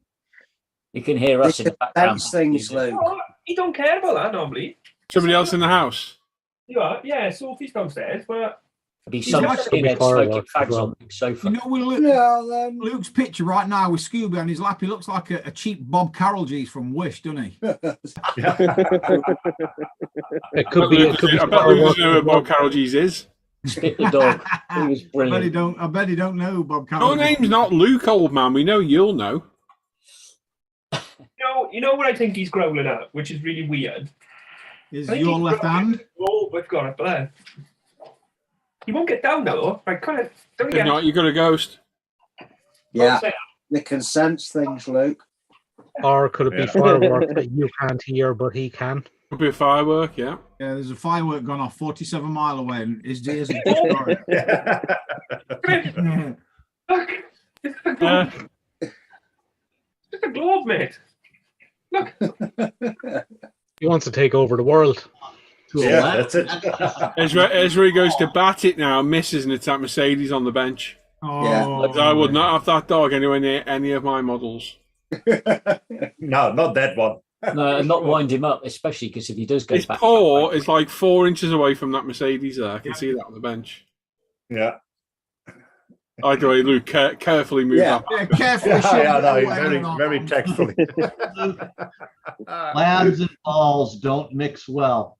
You can hear us in the background. Things, Luke. Oh, he don't care about that normally. Somebody else in the house? Yeah, Sophie's downstairs, but Be some like- skinhead smoking fags on the sofa. You know, with Luke's picture right now with Scooby on his lap, he looks like a cheap Bob Carroll G's from Wish, doesn't he? It could be. It could be. I bet we just know who Bob Carroll G's is. Spit the dog. He was brilliant. I bet he don't know Bob Carroll. Your name's not Luke, old man. We know you'll know. You know what I think he's growling at, which is really weird? Is I think your he's left growling- hand? Oh, we've got it there. He won't get down now, though. Right, come on. Don't If get not, you got a ghost. Yeah, they can sense things, Luke. Or could it be fireworks that you can't hear, but he can? Could be a firework, yeah. Yeah, there's a firework gone off 47 mile away, and his ears are destroyed. Look, it's a globe. It's a globe, mate. Look. He wants to take over the world. Yeah, that's it. Ezra goes to bat it now, misses, and it's that Mercedes on the bench. Oh, I would not have that dog anywhere near any of my models. No, not that one. No, and not wind him up, especially because if he does go His back. paw is like 4 inches away from that Mercedes there. I can see that on the bench. Yeah. By the way, Luke, carefully move Yeah. that. yeah, carefully. Yeah, no, he's Whatever. very tactfully. Labs and balls don't mix well.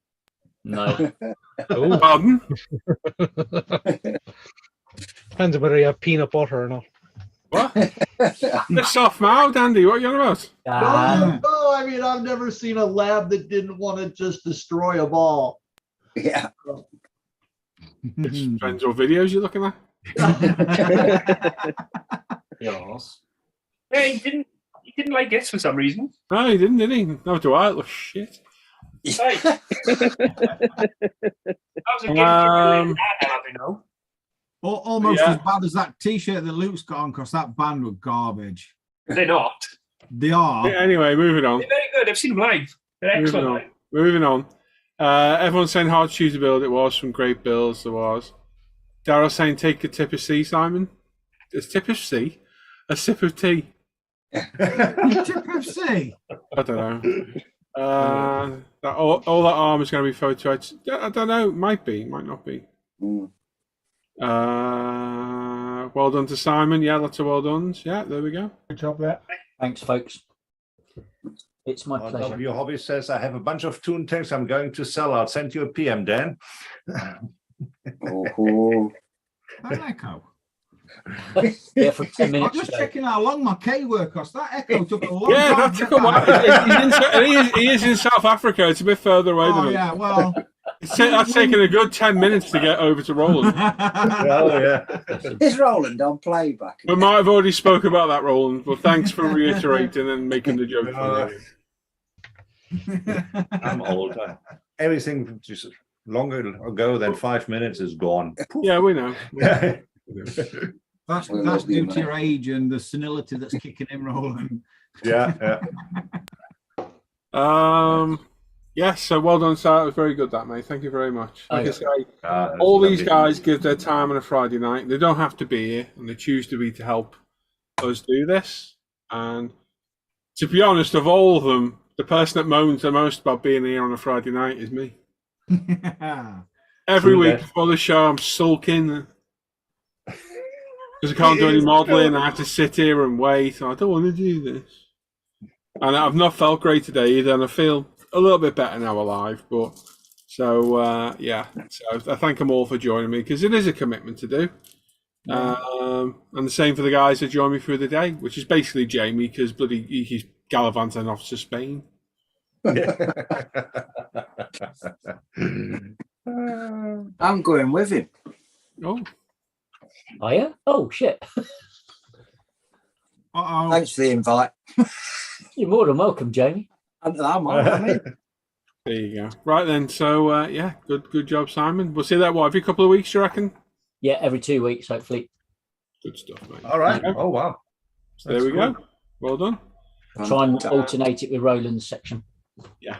No. Oh, Pardon? depends on whether you have peanut butter or not. What? They're soft mouthed, Andy. What are you on about? No, I mean, I've never seen a lab that didn't want to just destroy a ball. Yeah. It depends what videos you're looking at. Yes. Yeah, he didn't like this for some reason. No, he didn't, did he? No, do I? It looks shit. Right. That was a gift you know. Almost Yeah. as bad as that T-shirt that Luke's got on, because that band was garbage. They're not. They are. Yeah, anyway, moving on. They're very good. I've seen them live. They're excellent. live. Moving on. Everyone's saying hard to choose a build. It was some great builds. There was. Darryl saying take a tip of C, Simon. A tip of C? A sip of tea? Tip of C. I don't know. All that arm is going to be photo. I don't know. Might be. Might not be. Well done to Simon. Yeah, lots of well done. Yeah, there we go. Good job there. Thanks, folks. It's my pleasure. Your hobby says I have a bunch of tune tanks I'm going to sell. I'll send you a PM, Dan. Oh, That echo. Yeah, for 10 I'm minutes. just ago. checking how long my K work cost. That echo took a long Yeah, time. that to took get a while. that. He is in South Africa. It's a bit further away Oh, than us. yeah, well. That's taken a good 10 minutes to get over to Roland. Oh, yeah. is Roland on playback? We might have already spoke about that, Roland, but thanks for reiterating and making the joke funny. I'm old. Everything just longer ago than 5 minutes is gone. Yeah, we know. That's We love you, due to your age and the senility that's kicking in, Roland. Yeah. Yes, so well done, Sarah. It was very good, that, mate. Thank you very much. Like I say, That's all these lovely. guys give their time on a Friday night. They don't have to be here, and they choose to be to help us do this. And to be honest, of all of them, the person that moans the most about being here on a Friday night is me. Every True week that. before the show, I'm sulking because I can't do any modelling. I have to sit here and wait. And I don't want to do this. And I've not felt great today either, and I feel a little bit better now alive. But so yeah, so I thank them all for joining me because it is a commitment to do. And the same for the guys that join me through the day, which is basically Jamie because bloody he's gallivanting off to Spain. I'm going with him. Oh, Are you? Oh, shit. Uh-oh. Thanks for the invite. You're more than welcome, Jamie. I'm in. there you go. Right then, so yeah, good job, Simon. We'll see that every couple of weeks, you reckon? Yeah, every 2 weeks, hopefully. Good stuff, mate. All right. Okay. Oh, wow. So there we go. Well done. Try and alternate it with Roland's section. Yeah,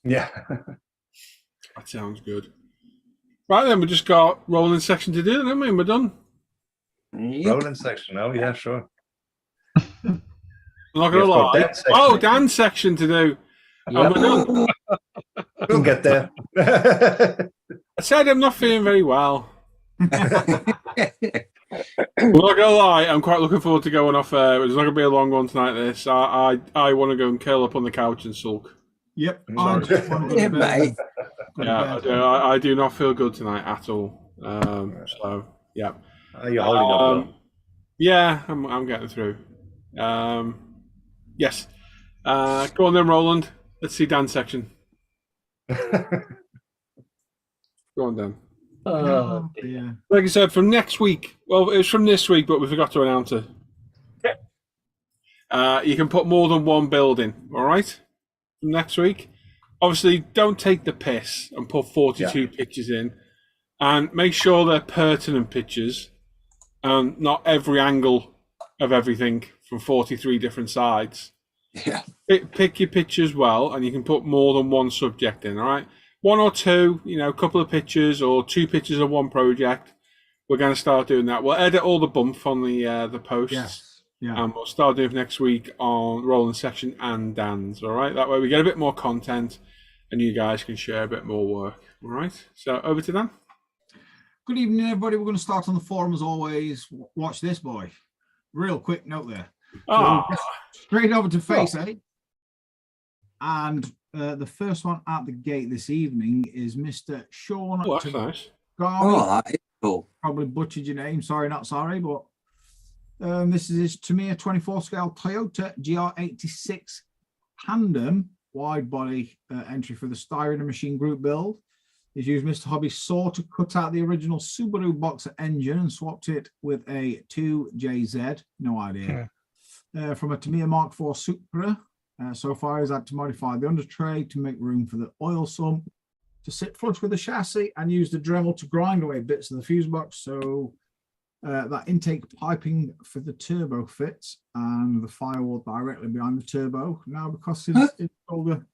Yeah. that sounds good. Right then, we just got rolling section to do, haven't we? And we're done. Yep. Rolling section. Oh, yeah, sure. I'm not gonna Yes, but lie. Dan's section. Oh, Dan's section to do. And Yep. we're done. We'll get there. I said I'm not feeling very well. I'm not gonna lie, I'm quite looking forward to going off air. It's not gonna be a long one tonight. This, I want to go and curl up on the couch and sulk. Yep. Yeah, mate. I do not feel good tonight at all. So yeah. You're holding up well. Yeah, I'm getting through. Yes. Go on then, Roland. Let's see Dan's section. Go on, Dan. Yeah. Like I said, from next week. Well, it's from this week, but we forgot to announce it. You can put more than one build in. All right. From next week. Obviously, don't take the piss and put 42 pictures in, and make sure they're pertinent pictures, and not every angle of everything from 43 different sides. Yeah. Pick your pictures well, and you can put more than one subject in. All right, one or two, a couple of pictures or 2 pictures of one project. We're going to start doing that. We'll edit all the bump on the posts. Yes. Yeah. And we'll start doing it next week on Roland's section and Dan's. All right, that way we get a bit more content, and you guys can share a bit more work. All right, so over to Dan. Good evening, everybody. We're going to start on the forum as always. Watch this, boy. Real quick note there. So straight over to Face 8. And the first one at the gate this evening is Mr. Sean. Oh, that's nice. Oh, that is cool. Probably butchered your name. Sorry, not sorry, but this is his Tamiya 24 scale Toyota GR86 tandem wide body entry for the Styrian Machine Group build. He's used Mr. Hobby's saw to cut out the original Subaru boxer engine and swapped it with a 2JZ, no idea, from a Tamiya Mark IV Supra. So far, he's had to modify the under tray to make room for the oil sump to sit flush with the chassis and use the Dremel to grind away bits of the fuse box. So that intake piping for the turbo fits and the firewall directly behind the turbo. Now, because it's called a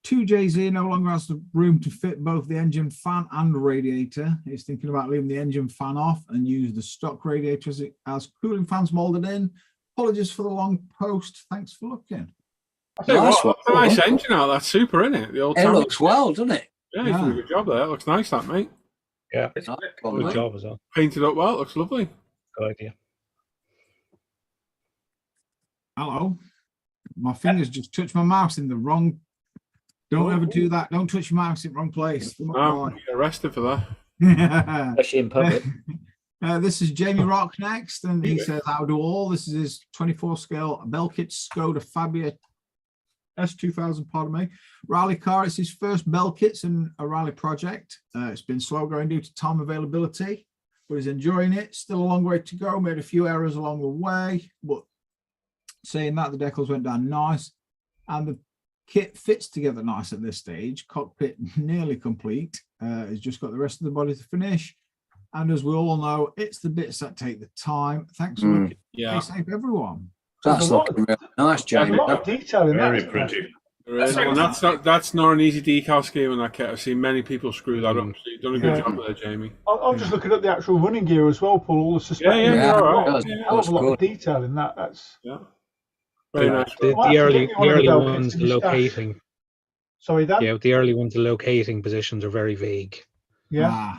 2JZ, no longer has the room to fit both the engine fan and radiator. He's thinking about leaving the engine fan off and use the stock radiator as cooling fans molded in. Apologies for the long post. Thanks for looking. Nice engine out. That's super, isn't it? The old It looks well, doesn't it? Yeah, he's done a good job there. It looks nice, that, mate. Yeah, good job as well. Painted up well. It looks lovely. Good idea. Hello. My fingers just touched my mouse in the wrong. Don't ever do that. Don't touch your mouse in the wrong place. No, you get arrested for that. Especially in public. This is Jamie Rock next, and he says, "How do all?" This is his 24 scale Belkit Skoda Fabia S2000, pardon me, rally car. It's his first Belkits in a rally project. It's been slow going due to time availability, but he's enjoying it. Still a long way to go. Made a few errors along the way, but saying that, the decals went down nice, and the kit fits together nice at this stage. Cockpit nearly complete. It's just got the rest of the body to finish. And as we all know, it's the bits that take the time. Thanks for looking. Yeah. Stay safe, everyone. That's looking really nice, Jamie. There's a lot of detail in Very that. pretty. Well, that's not an easy decal scheme on that kit. I've seen many people screw that up. So you've done a good job there, Jamie. I'm just looking at the actual running gear as well, Paul. All the suspension. Yeah, all right. A lot of detail in that. That's very nice. The early ones, the locating. Sorry, that. Yeah, the early ones, the locating positions are very vague. Yeah.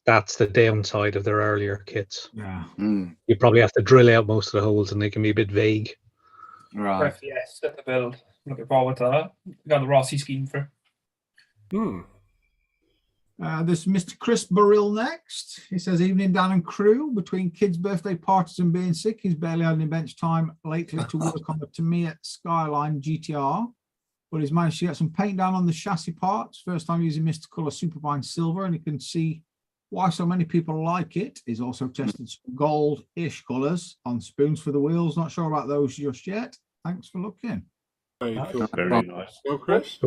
That's the downside of their earlier kits. Yeah. You probably have to drill out most of the holes, and they can be a bit vague. Right. Yes, at the build. Looking forward to that. Got the Rossi scheme for. This is Mr. Chris Burrill next. He says, "Evening, Dan and crew. Between kids' birthday parties and being sick, he's barely had any bench time lately to work on the Tamiya Skyline GTR. But he's managed to get some paint down on the chassis parts. First time using Mr. Colour Superfine Silver, and you can see why so many people like it. He's also tested some gold-ish colours on spoons for the wheels. Not sure about those just yet. Thanks for looking." Very cool. Very nice. Go, Chris.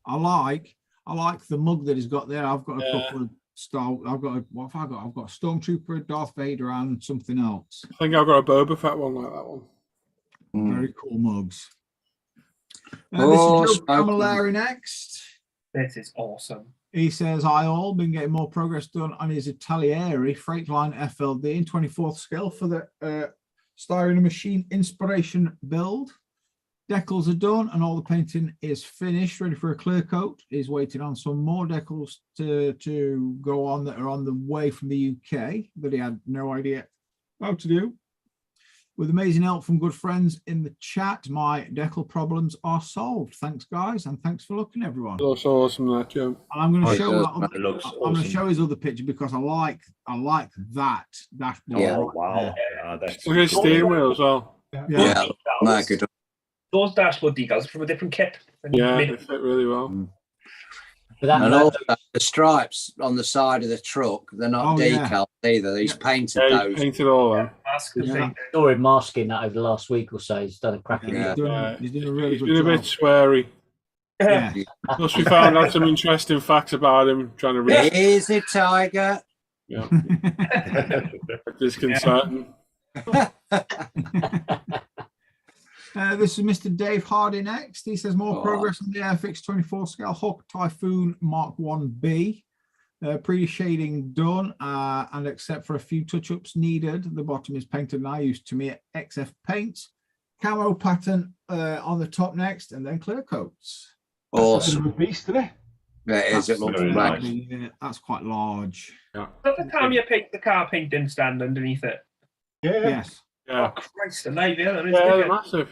I like the mug that he's got there. I've got a couple of what have I got? I've got a Stormtrooper, a Darth Vader, and something else. I think I've got a Boba Fett one like that one. Very cool mugs. This is Joe Camilleri next. This is awesome. He says, "Hi all, been getting more progress done on his Italieri Freightliner FLD in 24th scale for the Styrian Machine Inspiration build. Decals are done and all the painting is finished, ready for a clear coat. He's waiting on some more decals to go on that are on the way from the UK that he had no idea how to do. With amazing help from good friends in the chat, my decal problems are solved. Thanks, guys, and thanks for looking, everyone. That's awesome, that Joe. And I'm going to show does, that. man. It looks I'm going to awesome. show his other picture because I like that. Yeah. Oh, wow. Yeah, that's Look at his steering wheel as well. Yeah, my good. Those dashboard decals are from a different kit. And Yeah, made they it- fit really well. But that, And also the stripes on the side of the truck, they're not Oh, yeah. decals either. He's painted Yeah, he those. painted all of them. mask and Yeah. thing. saw him masking that over the last week or so. He's done a cracking Yeah. job. He's doing a really He's good been a job. bit sweary. Yeah. Plus, we found out some interesting facts about him trying to reach. Easy, Tiger. Yeah, disconcerting. This is Mr. Dave Hardy next. He says more Oh. progress on the Airfix 24 scale Hawk Typhoon Mark 1B. Pre-shading done, and except for a few touch-ups needed, the bottom is painted and I used Tamiya XF paints. Camo pattern on the top next, and then clear coats. Awesome. A beast, isn't it? It is. It looks Very black. nice. Yeah, that's quite large. Is that the Tamiya paint, the car painting stand underneath it? Yeah. Yes. Yeah, Oh, Christ alive, yeah, that is yeah, big. they're massive.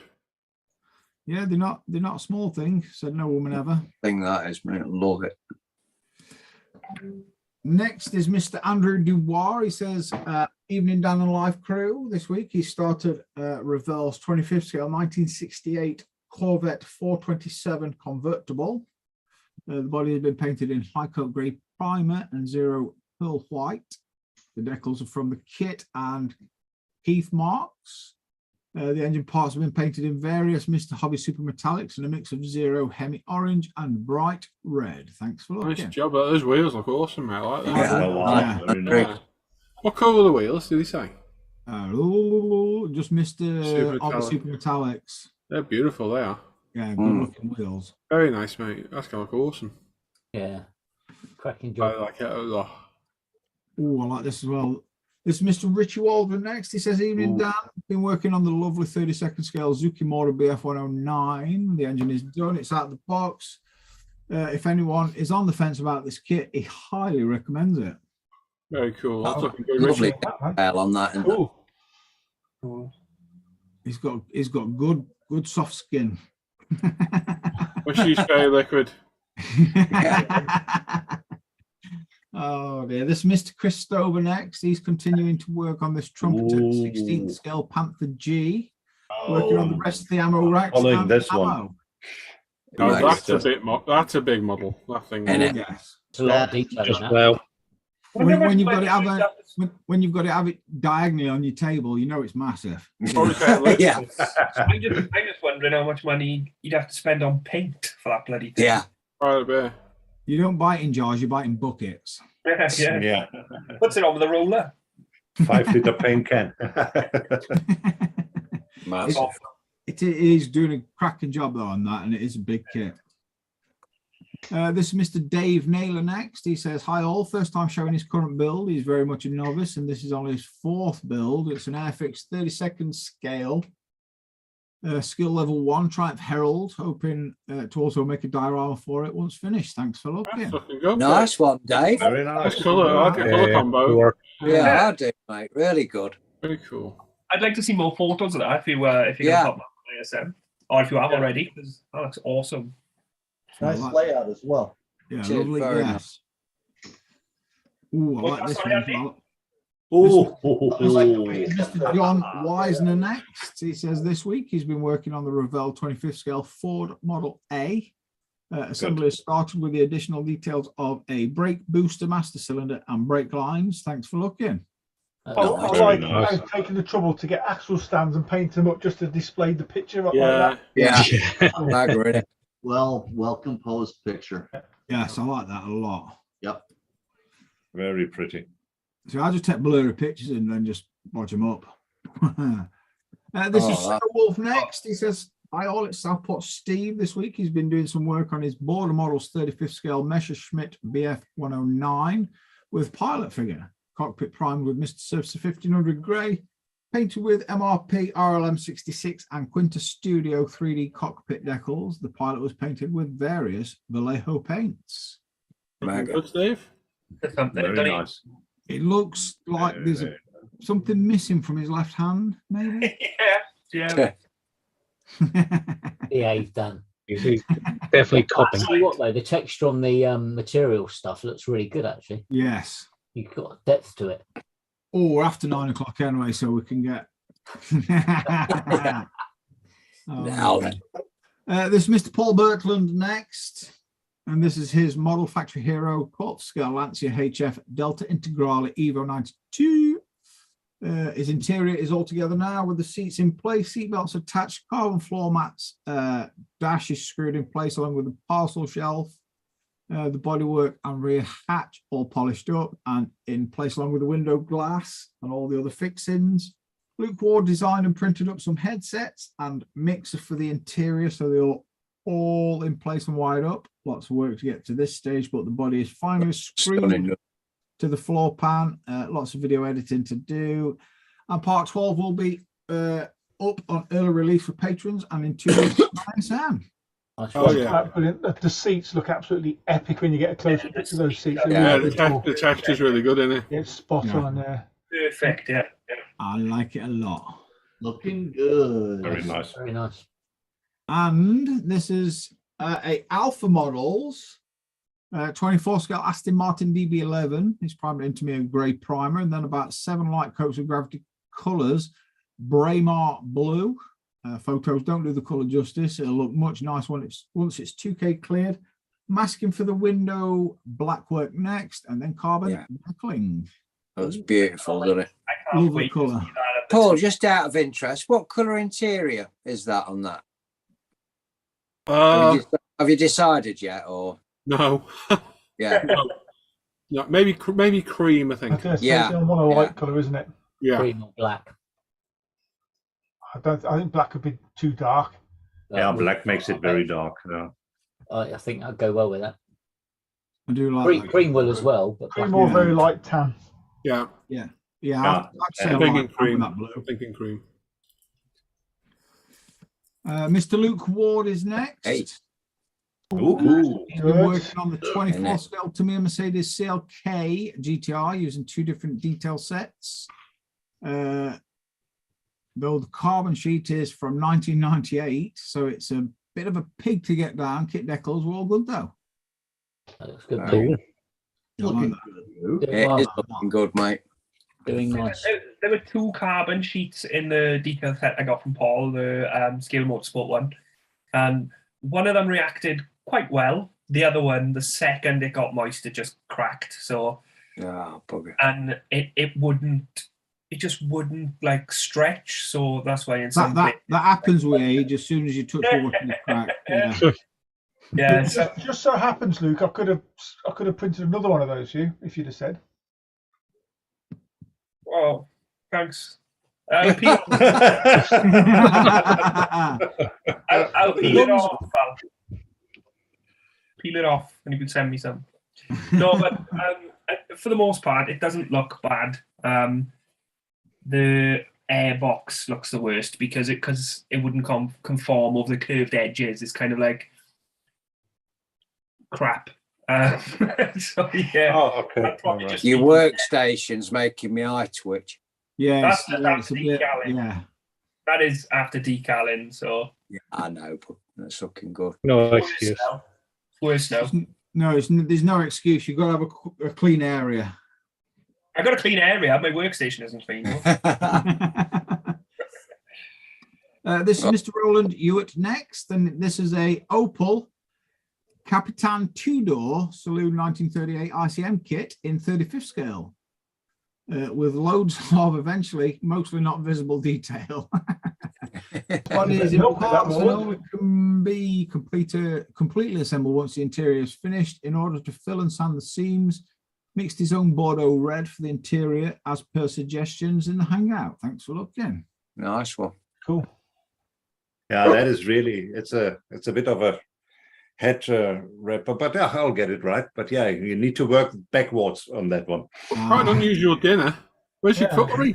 Yeah, they're not a small thing, said no woman ever. Thing that is, mate. Love it. Next is Mr. Andrew Dubois. He says, evening Dan and live crew. This week he started Revel's 25th scale 1968 Corvette 427 convertible. The body has been painted in high coat grey primer and zero pearl white. The decals are from the kit and Heath marks. The engine parts have been painted in various Mr. Hobby Super Metallics and a mix of zero hemi orange and bright red. Thanks for Nice looking. job. Those wheels look awesome, mate. I like that. Yeah. Oh, wow. Yeah. Very Great. nice. What colour are the wheels, did he say? Just Mr. Super Hobby Metallic. Super Metallics. They're beautiful, they are. Yeah, good looking wheels. Very nice, mate. That's going to look awesome. Yeah, cracking I job. like it. Oh, Oh, I like this as well. This is Mr. Richie Waldron next. He says, evening, Dan. Been working on the lovely 32nd scale Zukimura BF109. The engine is done. It's out of the box. If anyone is on the fence about this kit, he highly recommends it. very cool. That's Oh, looking good, Lovely Richard. detail on that. Isn't it? Oh, He's got good soft skin. What's your spray liquid? Oh dear, this is Mr. Chris Stover next. He's continuing to work on this trumpeter Ooh. 16th scale Panther G, working on the rest of the ammo racks. Following and this one. ammo. No, Nice. that's a big model. That thing. And it- Yes. It's a lot of detail in Just that. well, When you've got to have it, when you've got to have it diagonally on your table, you know it's massive. Yeah. I'm just wondering how much money you'd have to spend on paint for that bloody thing. Yeah. Right a bit. You don't bite in jars, you bite in buckets. Yeah. Yeah. Puts it on with a roller. 5 liter paint can. Massive. It is doing a cracking job though on that, and it is a big kit. This is Mr. Dave Naylor next. He says, hi all, first time showing his current build. He's very much a novice, and this is only his 4th build. It's an Airfix 32nd scale, skill level 1, Triumph Herald, hoping to also make a diorama for it once finished. Thanks for looking. That's looking good. Nice one, Dave. Very nice. Nice colour. I like the colour good combo. work. Yeah, I do, mate. Really good. Very cool. I'd like to see more photos of that if you're Yeah. going to pop on ISM, or if you have already, because that looks awesome. Nice layout as well. Yeah, Cheers, lovely. very Yes. Ooh, I Well, like this that's one. Andy. as well. Oh, Mr. John Wisner next. He says this week he's been working on the Revel 25th scale Ford Model A. Assembly has started with the additional details of a brake booster, master cylinder, and brake lines. Thanks for looking. I Very like nice. taking the trouble to get axle stands and paint them up just to display the picture up Yeah. like Yeah. that. I agree. Well composed picture. Yes, I like that a lot. Yep. very pretty. So I just take blurry pictures and then just watch them up. This is Sarah Wolf next. He says, hi all, it's Southport Steve this week. He's been doing some work on his Border Models 35th scale Messerschmitt BF 109 with pilot figure. Cockpit primed with Mr. Surfacer 1500 grey. painted with MRP RLM 66 and Quinta Studio 3D cockpit decals. The pilot was painted with various Vallejo paints. Good, Steve. Very nice. It looks like there's something missing from his left hand, maybe. Yeah. Yeah, he's done. He's definitely cupping. Tell you what though, the texture on the material stuff looks really good actually. Yes. You've got depth to it. Oh, we're after 9 o'clock anyway, so we can get. This is Mr. Paul Birkeland next, and this is his model factory hero quarter scale Lancia HF Delta Integrale Evo 92. His interior is all together now with the seats in place, seat belts attached, carbon floor mats, dash is screwed in place along with the parcel shelf, the bodywork and rear hatch all polished up and in place along with the window glass and all the other fixings. Luke Ward designed and printed up some headsets and mixer for the interior, so they're all in place and wired up. Lots of work to get to this stage, but the body is finally screwed to the floor pan. Lots of video editing to do, and part 12 will be up on early release for patrons and in 2 weeks. Sam. Oh yeah, brilliant. The seats look absolutely epic when you get a close up to those seats. Yeah, the texture's really good, isn't it? It's spot on there. Perfect, yeah. I like it a lot. Looking good. Very nice. Very nice. And this is a Alpha Models 24 scale Aston Martin DB11. It's primed into me a grey primer, and then about 7 light coats of gravity colours, Braemar blue. Photos don't do the colour justice. It'll look much nice once it's 2K cleared. Masking for the window, black work next, and then carbon knuckling. That's beautiful, doesn't it? Lovely colour. Paul, just out of interest, what colour interior is that on that? Have you decided yet, or no? Yeah, No, maybe cream. I think. Yeah, it's one of the light colour, isn't it? Yeah, cream or black. I think black would be too dark. Yeah, black makes it very dark. Yeah. I think I'd go well with that. I do like cream will as well, but cream or very light tan. Yeah. I'd say I'm thinking cream. that blue. I'm thinking cream. Mr. Luke Ward is next. Hey. Ooh. He's been working on the 24 scale Tamiya Mercedes CLK GTR using 2 different detail sets. Though the carbon sheet is from 1998, so it's a bit of a pig to get down. Kit decals were all good though. That looks good. Cool. Looking good. It is looking good, mate. Doing nice. There were 2 carbon sheets in the detail set I got from Paul, the Scale Motorsport one. And one of them reacted quite well. The other one, the second it got moist, it just cracked. So, bugger. And it just wouldn't like stretch. So that's why in some that happens with age. As soon as you touch the water, it cracks. Yeah. Yeah. Just so happens, Luke, I could have printed another one of those if you'd have said. Oh, thanks. I'll peel it off. Peel it off, and you can send me some. No, but for the most part, it doesn't look bad. The airbox looks the worst because it wouldn't conform over the curved edges. It's kind of like crap. So yeah. Oh, okay. Right. Your workstation's making me eye twitch. Yeah, That's it's after a bit, decaling. yeah. That is after decaling. So Yeah, I know, but that's looking good. No excuse. Worse now. No, there's no excuse. You've got to have a clean area. I got a clean area. My workstation isn't clean. This is Mr. Roland Hewitt next, and this is a Opel Capitan 2-door Saloon 1938 ICM kit in 35th scale, with loads of eventually mostly not visible detail. Body is in parts and only can be completely assembled once the interior is finished. In order to fill and sand the seams, mixed his own Bordeaux red for the interior as per suggestions in the hangout. Thanks for looking. Nice one. Cool. Yeah, that is really, it's a bit of a head wrapper, but I'll get it right. But yeah, you need to work backwards on that one. Quite an unusual dinner. Where's your cutlery?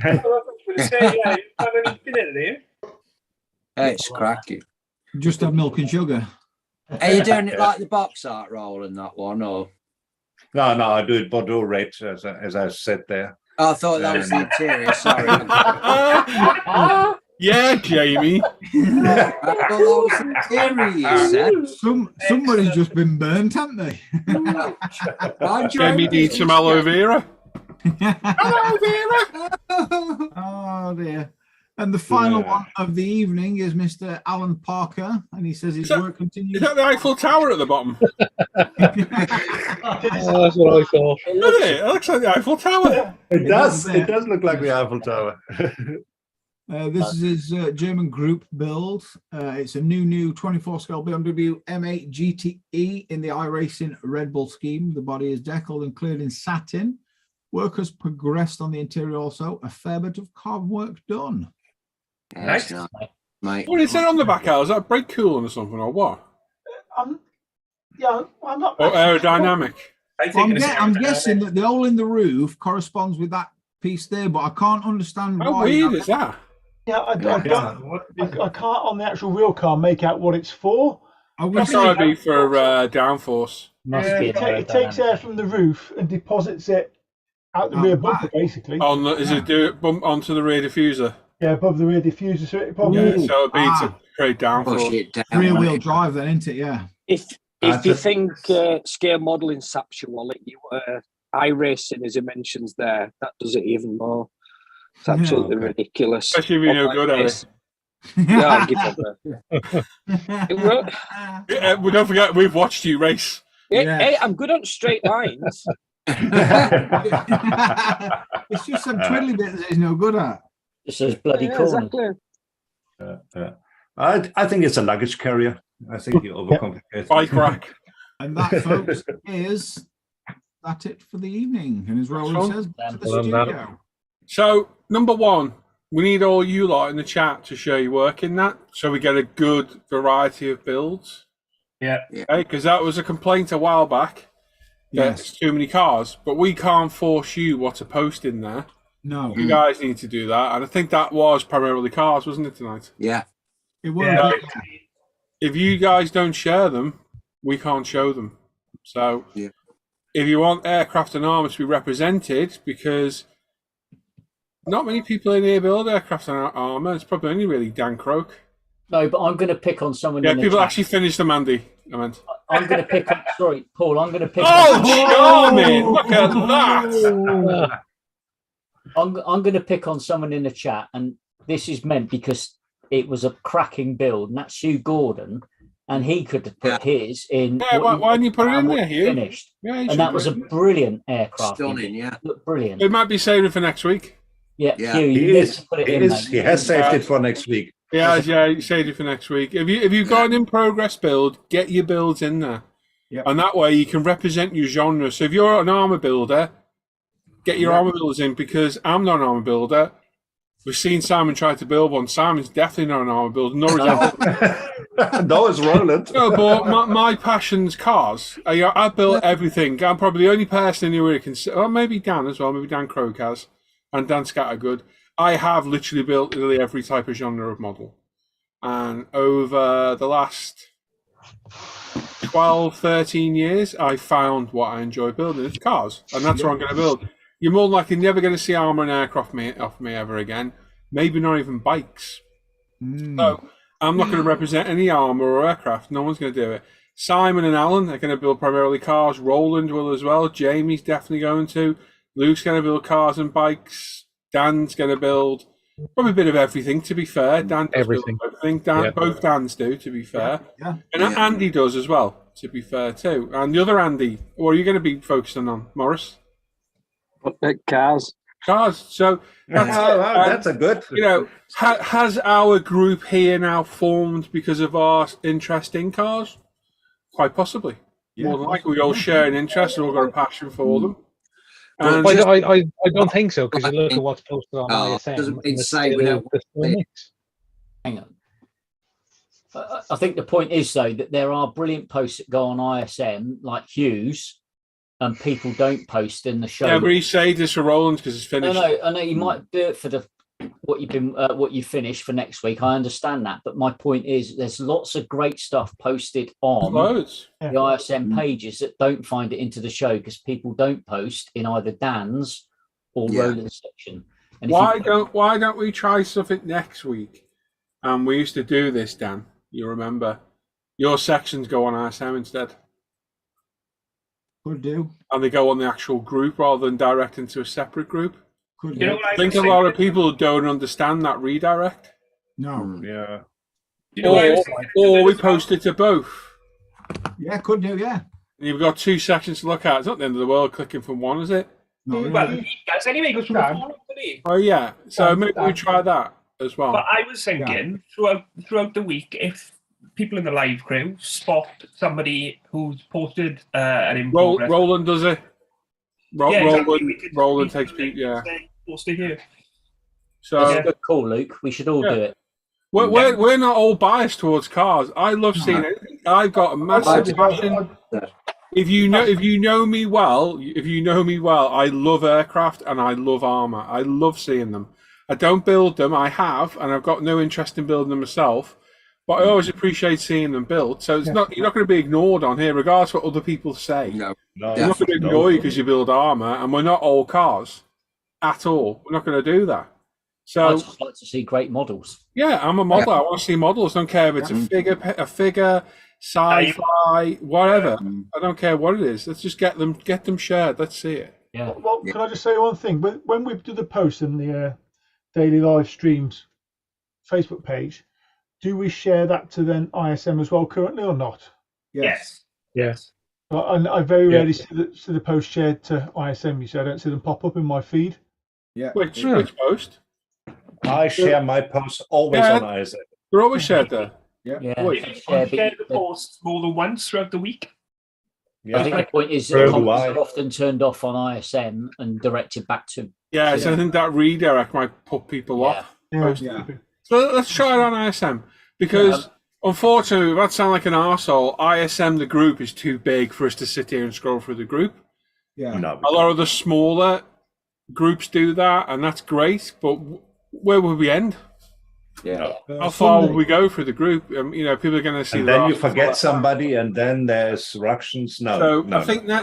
going to say, yeah, you have anything in there? It's cracking. Just have milk and sugar. Are you doing it like the box art roll in that one, or? No, I do it Bordeaux red, as I said there. Oh, I thought that was the interior. Sorry. Yeah, Jamie. I thought that was the interior, you said. Somebody's just been burnt, haven't they? Jamie needs some aloe vera. Aloe vera. Oh dear. And the final one of the evening is Mr. Alan Parker, and he says his work continues. Is that the Eiffel Tower at the bottom? That's what I thought. Doesn't it? It looks like the Eiffel Tower. It does look like the Eiffel Tower. This is his German group build. It's a new 24 scale BMW M8 Gte in the iRacing Red Bull scheme. The body is deckled and cleared in satin. Work has progressed on the interior also. A fair bit of carved work done. Nice. Mate. What is it on the back out? Is that brake cooling or something, or what? I'm not. Or aerodynamic? I'm guessing that the hole in the roof corresponds with that piece there, but I can't understand How why. weird is that? Yeah, I can't on the actual real car make out what it's for. I would That's say got to be for downforce. Must be. It takes air from the roof and deposits it out the rear bumper, basically. Is it do it bump onto the rear diffuser? Yeah, above the rear diffuser. So it probably Yeah, so it'd be to create Push downforce. it down. rear wheel drive then, isn't it? Yeah. If you think scale modelling saps your wallet, iRacing, as he mentions there, that does it even more. It's absolutely ridiculous. Especially if you know good at it. Yeah, I'll give it that. We don't forget, we've watched you race. Hey, I'm good on straight lines. It's just some twiddly bits that he's no good at. Just those bloody corners. Exactly. I think it's a luggage carrier. I think you overcomplicate. Bike rack. And that, folks, is it for the evening. And as Roland says, to the studio. So, number one, we need all you lot in the chat to show your work in that, so we get a good variety of builds. Yeah. Okay, because that was a complaint a while back. There's too many cars, but we can't force you what to post in there. No. You guys need to do that, and I think that was primarily cars, wasn't it, tonight? Yeah. It was. Yeah. If you guys don't share them, we can't show them. So, if you want aircraft and armour to be represented, because not many people in here build aircraft and armour, it's probably only really Dan Croak. No, but I'm going to pick on someone. Yeah, in the people chat. actually finished them, Andy. I meant. I'm going to pick on. Sorry, Paul. I'm going to pick. Charming! Look at that. I'm going to pick on someone in the chat, and this is meant because it was a cracking build, and that's Hugh Gordon, and he could have put his in. Yeah, why didn't you put it in there, Hugh? Finished, Yeah, and that was a brilliant aircraft. Stunning, yeah. Looked brilliant. It might be saved for next week. Yeah, Yeah. Hugh, you need to put it in. Mate. He has saved it for next week. Yeah, you saved it for next week. If you've got an in-progress build, get your builds in there. Yep. And that way you can represent your genre. So if you're an armour builder, get your armour builders in, because I'm not an armour builder. We've seen Simon try to build one. Simon's definitely not an armour builder, nor is No, it's Roland. No, but my passion's cars. I built everything. I'm probably the only person who really can. Well, maybe Dan as well. Maybe Dan Croak has, and Dan Scattergood. I have literally built nearly every type of genre of model, and over the last 12, 13 years, I found what I enjoy building. It's cars, and that's what I'm going to build. You're more than likely never going to see armour and aircraft off me ever again. Maybe not even bikes. So I'm not going to represent any armour or aircraft. No one's going to do it. Simon and Alan are going to build primarily cars. Roland will as well. Jamie's definitely going to. Luke's going to build cars and bikes. Dan's going to build probably a bit of everything, to be fair. Dan does Everything. build everything. Both Dans do, to be fair. Yeah. And Andy does as well, to be fair, too. And the other Andy, what are you going to be focusing on, Morris? Cars. Cars. So that's a good. You know, has our group here now formed because of our interest in cars? Quite possibly. More than likely, we all share an interest and all got a passion for them. And I don't think so, because you look at what's posted on ISM. Doesn't mean and to it's say we still don't the same mix. Hang on. I think the point is, though, that there are brilliant posts that go on ISM, like Hughes, and people don't post in the show. yeah, but he saved this for Roland because it's finished. I know you might do it for the what you finished for next week. I understand that, but my point is, there's lots of great stuff posted on Loads. the ISM pages that don't find it into the show because people don't post in either Dan's or Roland's section. And Why don't we try something next week? We used to do this, Dan. You remember? Your sections go on ISM instead. Could do. And they go on the actual group rather than direct into a separate group. Could You know do. what I think a lot of people don't understand that redirect. No. Yeah. You know what I was Or we thinking as well? post it to both. Yeah, could do. Yeah. And you've got two sections to look at. It's not the end of the world clicking from one, is it? Not Well, really. he does anyway. He goes from the forum, doesn't he? Oh yeah. So Dan, maybe we Dan. try that as well. But I was thinking throughout the week, if people in the live crew spot somebody who's posted an in progress, Roland does it. Yeah, exactly. We could- Roland we takes could people. Yeah. say, post it here. So That's a good call, Luke. We should all do it. we're not all biased towards cars. I love seeing it. I've got a massive passion. If you know me well, I love aircraft and I love armor. I love seeing them. I don't build them. I have, and I've got no interest in building them myself. But I always appreciate seeing them built. So it's not you're not going to be ignored on here, regardless of what other people say. No. No, We're not going to ignore you because you build armor, and we're not all cars at all. We're not going to do that. I So just like to see great models. yeah, I'm a modeler. I want to see models. Don't care if it's a figure, sci-fi, whatever. I don't care what it is. Let's just get them shared. Let's see it. Yeah. Well, can I just say one thing? When we do the post in the daily live streams Facebook page, do we share that to then ISM as well currently or not? Yes. Yes. I very rarely see the post shared to ISM. You say I don't see them pop up in my feed. Yeah. Which post? I share my posts always Yeah. on ISM. They're always shared there. Yeah. If you share the posts more than once throughout the week. I think the point is So that do comments I. are often turned off on ISM and directed back to. Yeah, so I think that redirect might put people off. Yeah. So let's try it on ISM because unfortunately, that sound like an arsehole. ISM, the group, is too big for us to sit here and scroll through the group. Yeah. No, A lot of the smaller groups do that, and that's great. But where would we end? Yeah. How far would we go through the group? People are going to see. and then you forget somebody, and then there's ructions. No, So no,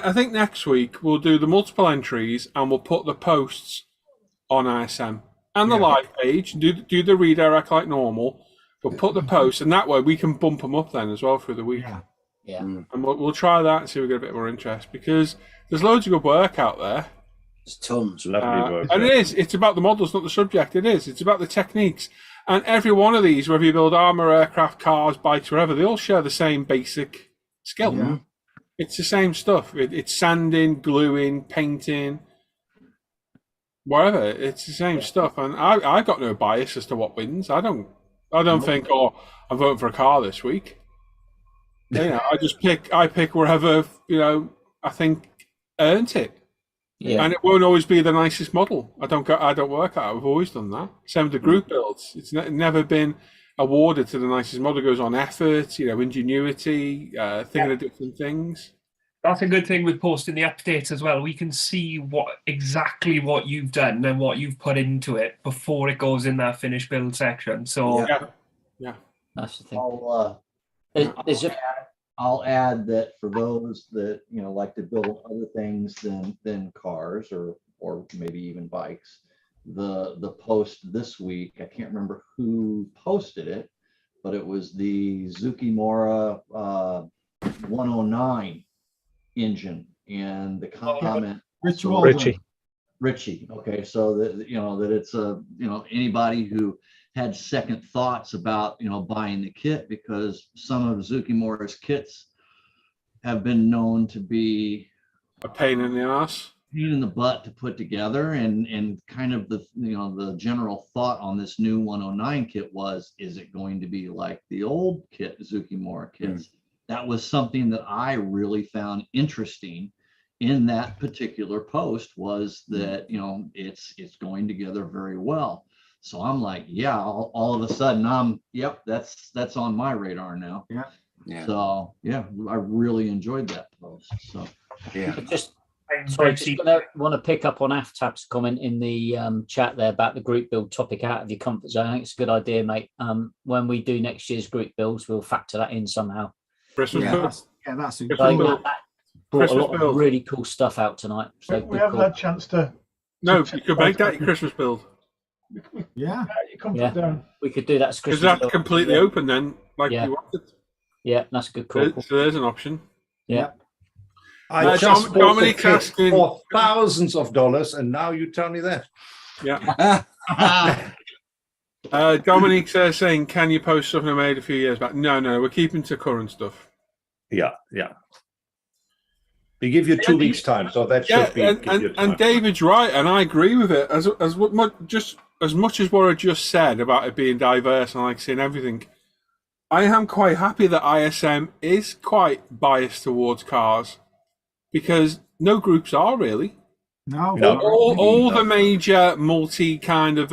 I think next week we'll do the multiple entries and we'll put the posts on ISM and the live page. Do the redirect like normal, but put the posts, and that way we can bump them up then as well through the week. Yeah. And we'll try that and see if we get a bit more interest because there's loads of good work out there. There's tons. lovely work. And it's about the models, not the subject. It's about the techniques. And every one of these, whether you build armor, aircraft, cars, bikes, whatever, they all share the same basic skill. Yeah. It's the same stuff. It's sanding, gluing, painting, whatever. It's the same stuff. And I've got no bias as to what wins. I don't think, I'm voting for a car this week. I pick wherever, I think earned it. Yeah. And it won't always be the nicest model. I don't work at it. I've always done that. Same with the group builds. It's never been awarded to the nicest model. It goes on effort, ingenuity, thinking of different things. That's a good thing with posting the updates as well. We can see exactly what you've done and what you've put into it before it goes in that finished build section. So yeah. That's the thing. I'll add that for those that like to build other things than cars or maybe even bikes, the post this week, I can't remember who posted it, but it was the Zukimura 109 engine, and the comment Richie. Okay, so that that it's anybody who had second thoughts about buying the kit, because some of Zukimura's kits have been known to be a pain in the ass, pain in the butt to put together, and kind of the general thought on this new 109 kit was, is it going to be like the old kit Zukimura kits? That was something that I really found interesting in that particular post, was that it's going together very well. So I'm like, yeah, all of a sudden that's on my radar now. Yeah. So yeah, I really enjoyed that post. So Yeah. Sorry, just want to pick up on Aftab's comment in the chat there about the group build topic out of your comfort zone. I think it's a good idea, mate. When we do next year's group builds, we'll factor that in somehow. Christmas build. That's a Christmas good build. That brought Christmas a lot build. of really cool stuff out tonight. So We haven't had a chance to. No, you could make that your Christmas build. Yeah. Your comfort Yeah. zone. we could do that as Because Christmas. that's build. completely open then, like Yeah. you wanted. Yeah, that's a good call. So there's an option. Yeah. I just bought the Dominic's kit asking- for thousands of dollars, and now you tell me that. Yeah. Dominique says, saying, can you post something I made a few years back? No, we're keeping to current stuff. Yeah. We give you 2 weeks time, so that should be. And David's right, and I agree with it. As much as what I just said about it being diverse and like seeing everything, I am quite happy that ISM is quite biased towards cars, because no groups are really. No. All the major multi kind of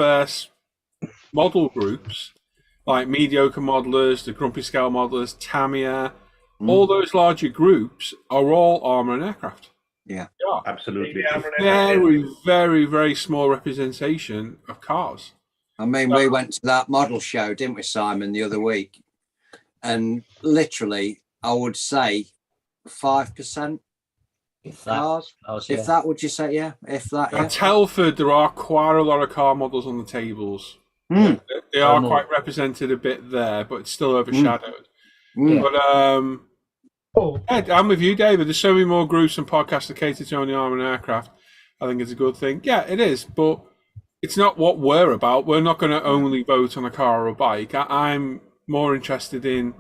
model groups, like mediocre modelers, the grumpy scale modelers, Tamiya, all those larger groups are all armour and aircraft. Yeah. Absolutely. Very, very, very small representation of cars. I mean, we went to that model show, didn't we, Simon, the other week? And literally, I would say 5% If that, cars. If that, would you say? Yeah. If that. At Telford, there are quite a lot of car models on the tables. They are quite represented a bit there, but it's still overshadowed. But I'm with you, David. There's so many more groups and podcasts that cater to only armour and aircraft. I think it's a good thing. Yeah, it is, but it's not what we're about. We're not going to only vote on a car or a bike. I'm more interested in,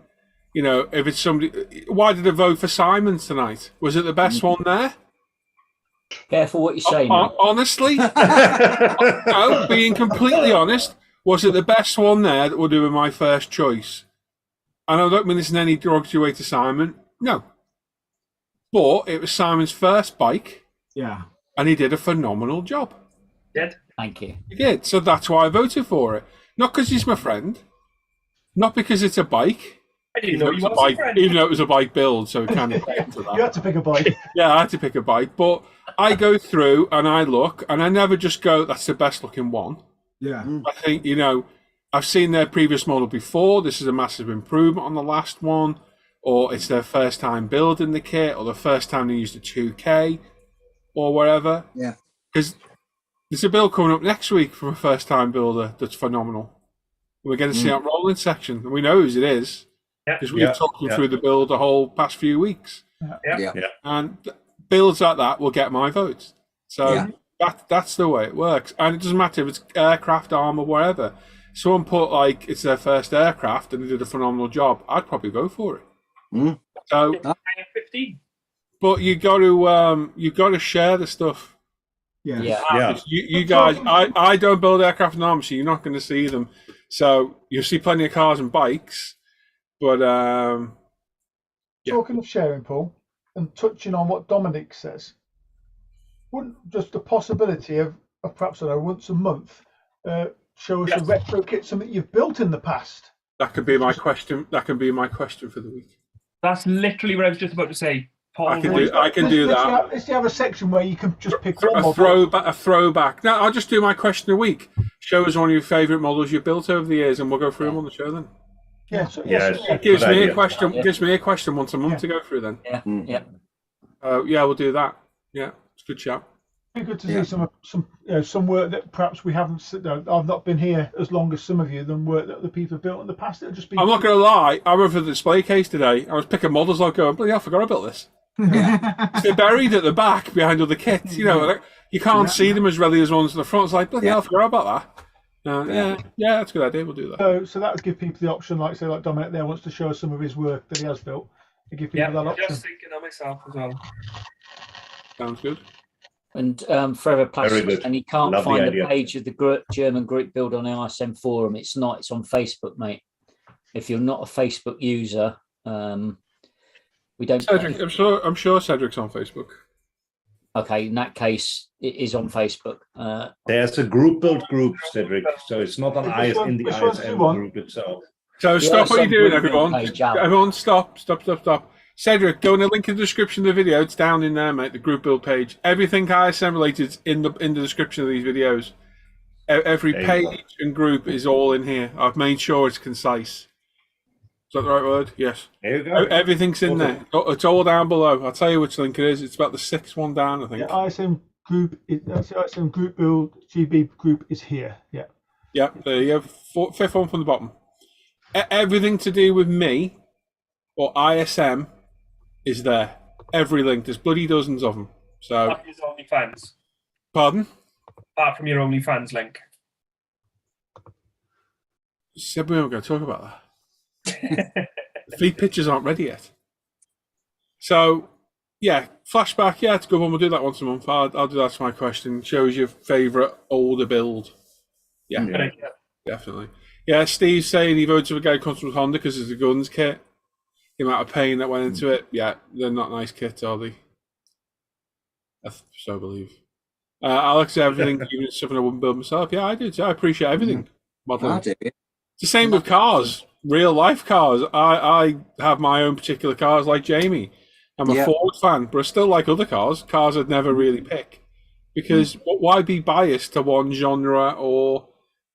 if it's somebody. Why did I vote for Simons tonight? Was it the best one there? Careful what you say. Honestly, no, being completely honest, was it the best one there that would do with my first choice? And I don't mean this in any derogatory way to Simon. No. But it was Simon's first bike. Yeah. And he did a phenomenal job. Thank you. He did. So that's why I voted for it. Not because he's my friend. Not because it's a bike. I didn't know you was a friend. Even though it was a bike build, so it kind of into that. You had to pick a bike. Yeah, I had to pick a bike. But I go through and I look, and I never just go, that's the best looking one. Yeah. I think, I've seen their previous model before. This is a massive improvement on the last one. Or it's their first time building the kit, or the first time they used a 2K, or whatever. Yeah. Because there's a build coming up next week from a first time builder that's phenomenal. We're going to see it on rolling section, and we know whose it is. Because we've talked them through the build the whole past few weeks. And builds like that will get my votes. So that's the way it works. And it doesn't matter if it's aircraft, armour, whatever. Someone put like it's their first aircraft and they did a phenomenal job, I'd probably go for it. So, but you got to share the stuff. You guys, I don't build aircraft and armour, so you're not going to see them. So you'll see plenty of cars and bikes, but Talking of sharing, Paul, and touching on what Dominic says, wouldn't just the possibility of perhaps once a month show us a retro kit, something you've built in the past? That could be my question. That can be my question for the week. That's literally what I was just about to say. Paul, I can do that. Let's have a section where you can just pick one a throwback. No, I'll just do my question a week. Show us one of your favourite models you've built over the years, and we'll go through them on the show then. It gives me a question. Gives me a question once a month to go through then. We'll do that. Yeah, it's a good chat. It'd be good to see some work that perhaps we haven't. I've not been here as long as some of you than work that other people have built in the past. It'll just be. I'm not going to lie. I went for the display case today. I was picking models. I'll go, bloody hell, I forgot I built this. They're buried at the back behind other kits. You can't see them as readily as ones at the front. It's like, bloody hell, I forgot about that. That's a good idea. We'll do that. So that would give people the option, like Dominic there wants to show us some of his work that he has built. To give people that option. Just thinking of myself as well. Sounds good. And Forever Plastics, and you can't find the page of the German group build on the ISM forum. It's not. It's on Facebook, mate. If you're not a Facebook user, we don't. Cedric, I'm sure Cedric's on Facebook. Okay, in that case, it is on Facebook. There's a group build group, Cedric. So it's not on the ISM group itself. So stop what you're doing, everyone. Everyone, stop. Cedric, go in the link in the description of the video. It's down in there, mate. The group build page. Everything ISM related is in the description of these videos. Every page and group is all in here. I've made sure it's concise. Is that the right word? Yes. There you go. Everything's in there. It's all down below. I'll tell you which link it is. It's about the 6th one down, I think. Yeah, ISM group. That's the ISM group build. GB group is here. Yeah. Yeah. There you go. 5th one from the bottom. Everything to do with me or ISM is there. Every link. There's bloody dozens of them. So. Apart from your OnlyFans. Pardon? Apart from your OnlyFans link. Said we weren't going to talk about that. The feed pictures aren't ready yet. So, yeah, flashback. Yeah, it's a good one. We'll do that once a month. I'll do that to my question. Shows your favourite older build. Yeah, definitely. Yeah, Steve's saying he voted for a guy who comes from Honda because it's a guns kit. The amount of pain that went into it. Yeah, they're not nice kits, are they? I so believe. Alex, everything, even something I wouldn't build myself. Yeah, I do too. I appreciate everything. Modeling. I do. It's the same with cars. Real life cars. I have my own particular cars, like Jamie. I'm a Ford fan, but I still like other cars. Cars I'd never really pick because why be biased to one genre or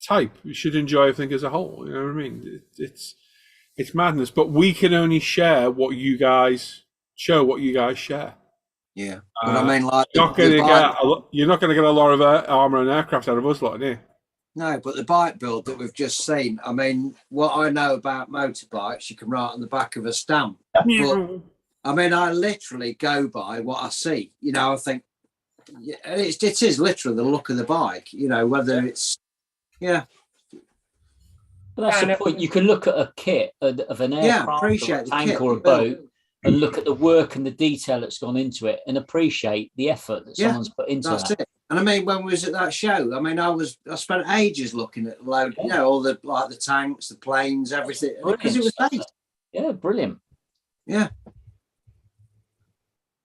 type? You should enjoy everything as a whole. You know what I mean? It's madness. But we can only share what you guys share. Yeah, but I mean, like you're not going to get a lot of armour and aircraft out of us, lot, are you? No, but the bike build that we've just seen, I mean, what I know about motorbikes, you can write on the back of a stamp. But, I mean, I literally go by what I see. You know, I think it is literally the look of the bike, you know, whether it's, But that's the point. You can look at a kit of an aircraft or a tank or a boat and look at the work and the detail that's gone into it and appreciate the effort that someone's put into that's it. And I mean, when we was at that show, I mean, I spent ages looking at load, you know, all the like the tanks, the planes, everything, because it was nice. Yeah, brilliant. Yeah,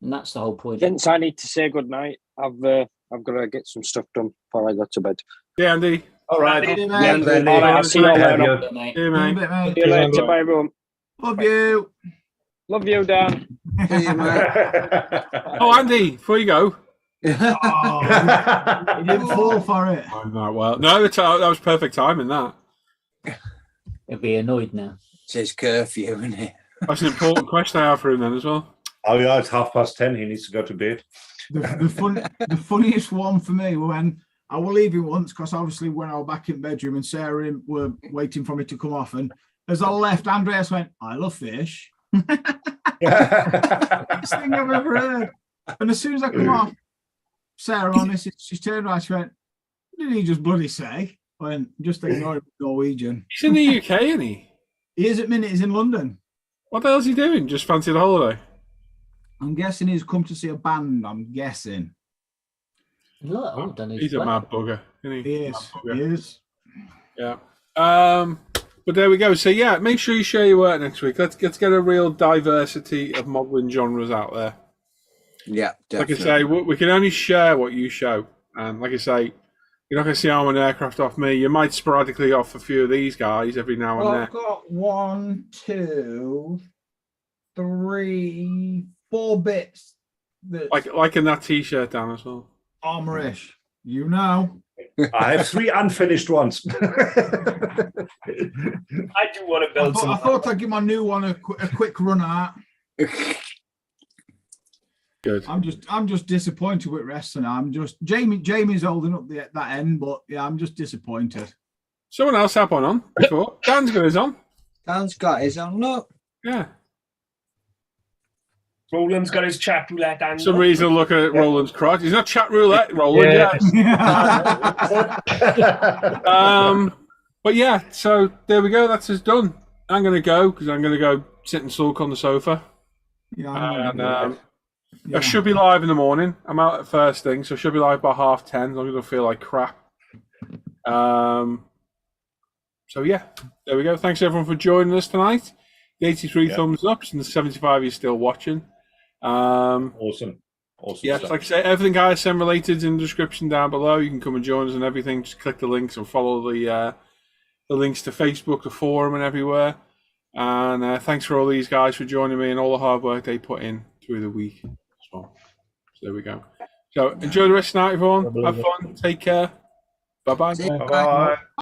and that's the whole point. Gents, I need to say good night. I've got to get some stuff done before I go to bed. Yeah, Andy. All right. All right. I'll see you all later. See you, mate. See you later. Bye, everyone. Love you. Love you, Dan. Oh, Andy, before you go. He didn't fall for it. Oh, no, well, no, that was perfect timing, that. He'll be annoyed now. It says curfew, isn't it? That's an important question I have for him then as well. Oh, yeah, it's 10:30. He needs to go to bed. The funniest one for me when I will leave him once, because obviously when I was back in the bedroom and Sarah were waiting for me to come off, and as I left, Andreas went, "I love fish." Best thing I've ever heard. And as soon as I come off, Sarah, honestly, she turned around, she went, "What did he just bloody say?" I went, "Just ignore him, Norwegian." He's in the UK, isn't he? He is at minute, he's in London. What the hell is he doing? Just fancy the holiday? I'm guessing he's come to see a band, I'm guessing. Look, he's a mad bugger, isn't he? He is. Yeah. But there we go. So yeah, make sure you share your work next week. Let's get a real diversity of modelling genres out there. Yeah, definitely. Like I say, we can only share what you show. And like I say, you're not going to see armour and aircraft off me. You might sporadically off a few of these guys every now and then. I've got 1, 2, 3, 4 bits. Like in that T-shirt, Dan, as well. Armourish, you know. I have 3 unfinished ones. I do want to build I thought I'd give my new one a quick run at. Good. I'm just disappointed with wrestling. Jamie's holding up that end, but yeah, I'm just disappointed. Someone else had one on before. Dan's got his on. Dan's got his on. Look. Yeah. Roland's got his chat roulette angle. Some reason to look at Roland's crotch. He's not chat roulette, Roland. But yeah, so there we go. That's us done. I'm going to go because I'm going to go sit and sulk on the sofa. Yeah. I should be live in the morning. I'm out at first thing, so I should be live by 10:30. I'm going to feel like crap. So yeah, there we go. Thanks everyone for joining us tonight. The 83 thumbs ups and the 75 is still watching. Awesome. Yes, like I say, everything ISM related is in the description down below. You can come and join us and everything. Just click the links and follow the links to Facebook, the forum, and everywhere. And thanks for all these guys for joining me and all the hard work they put in through the week as well. So there we go. So enjoy the rest of the night, everyone. Have fun. Take care. Bye-bye. See you. Bye.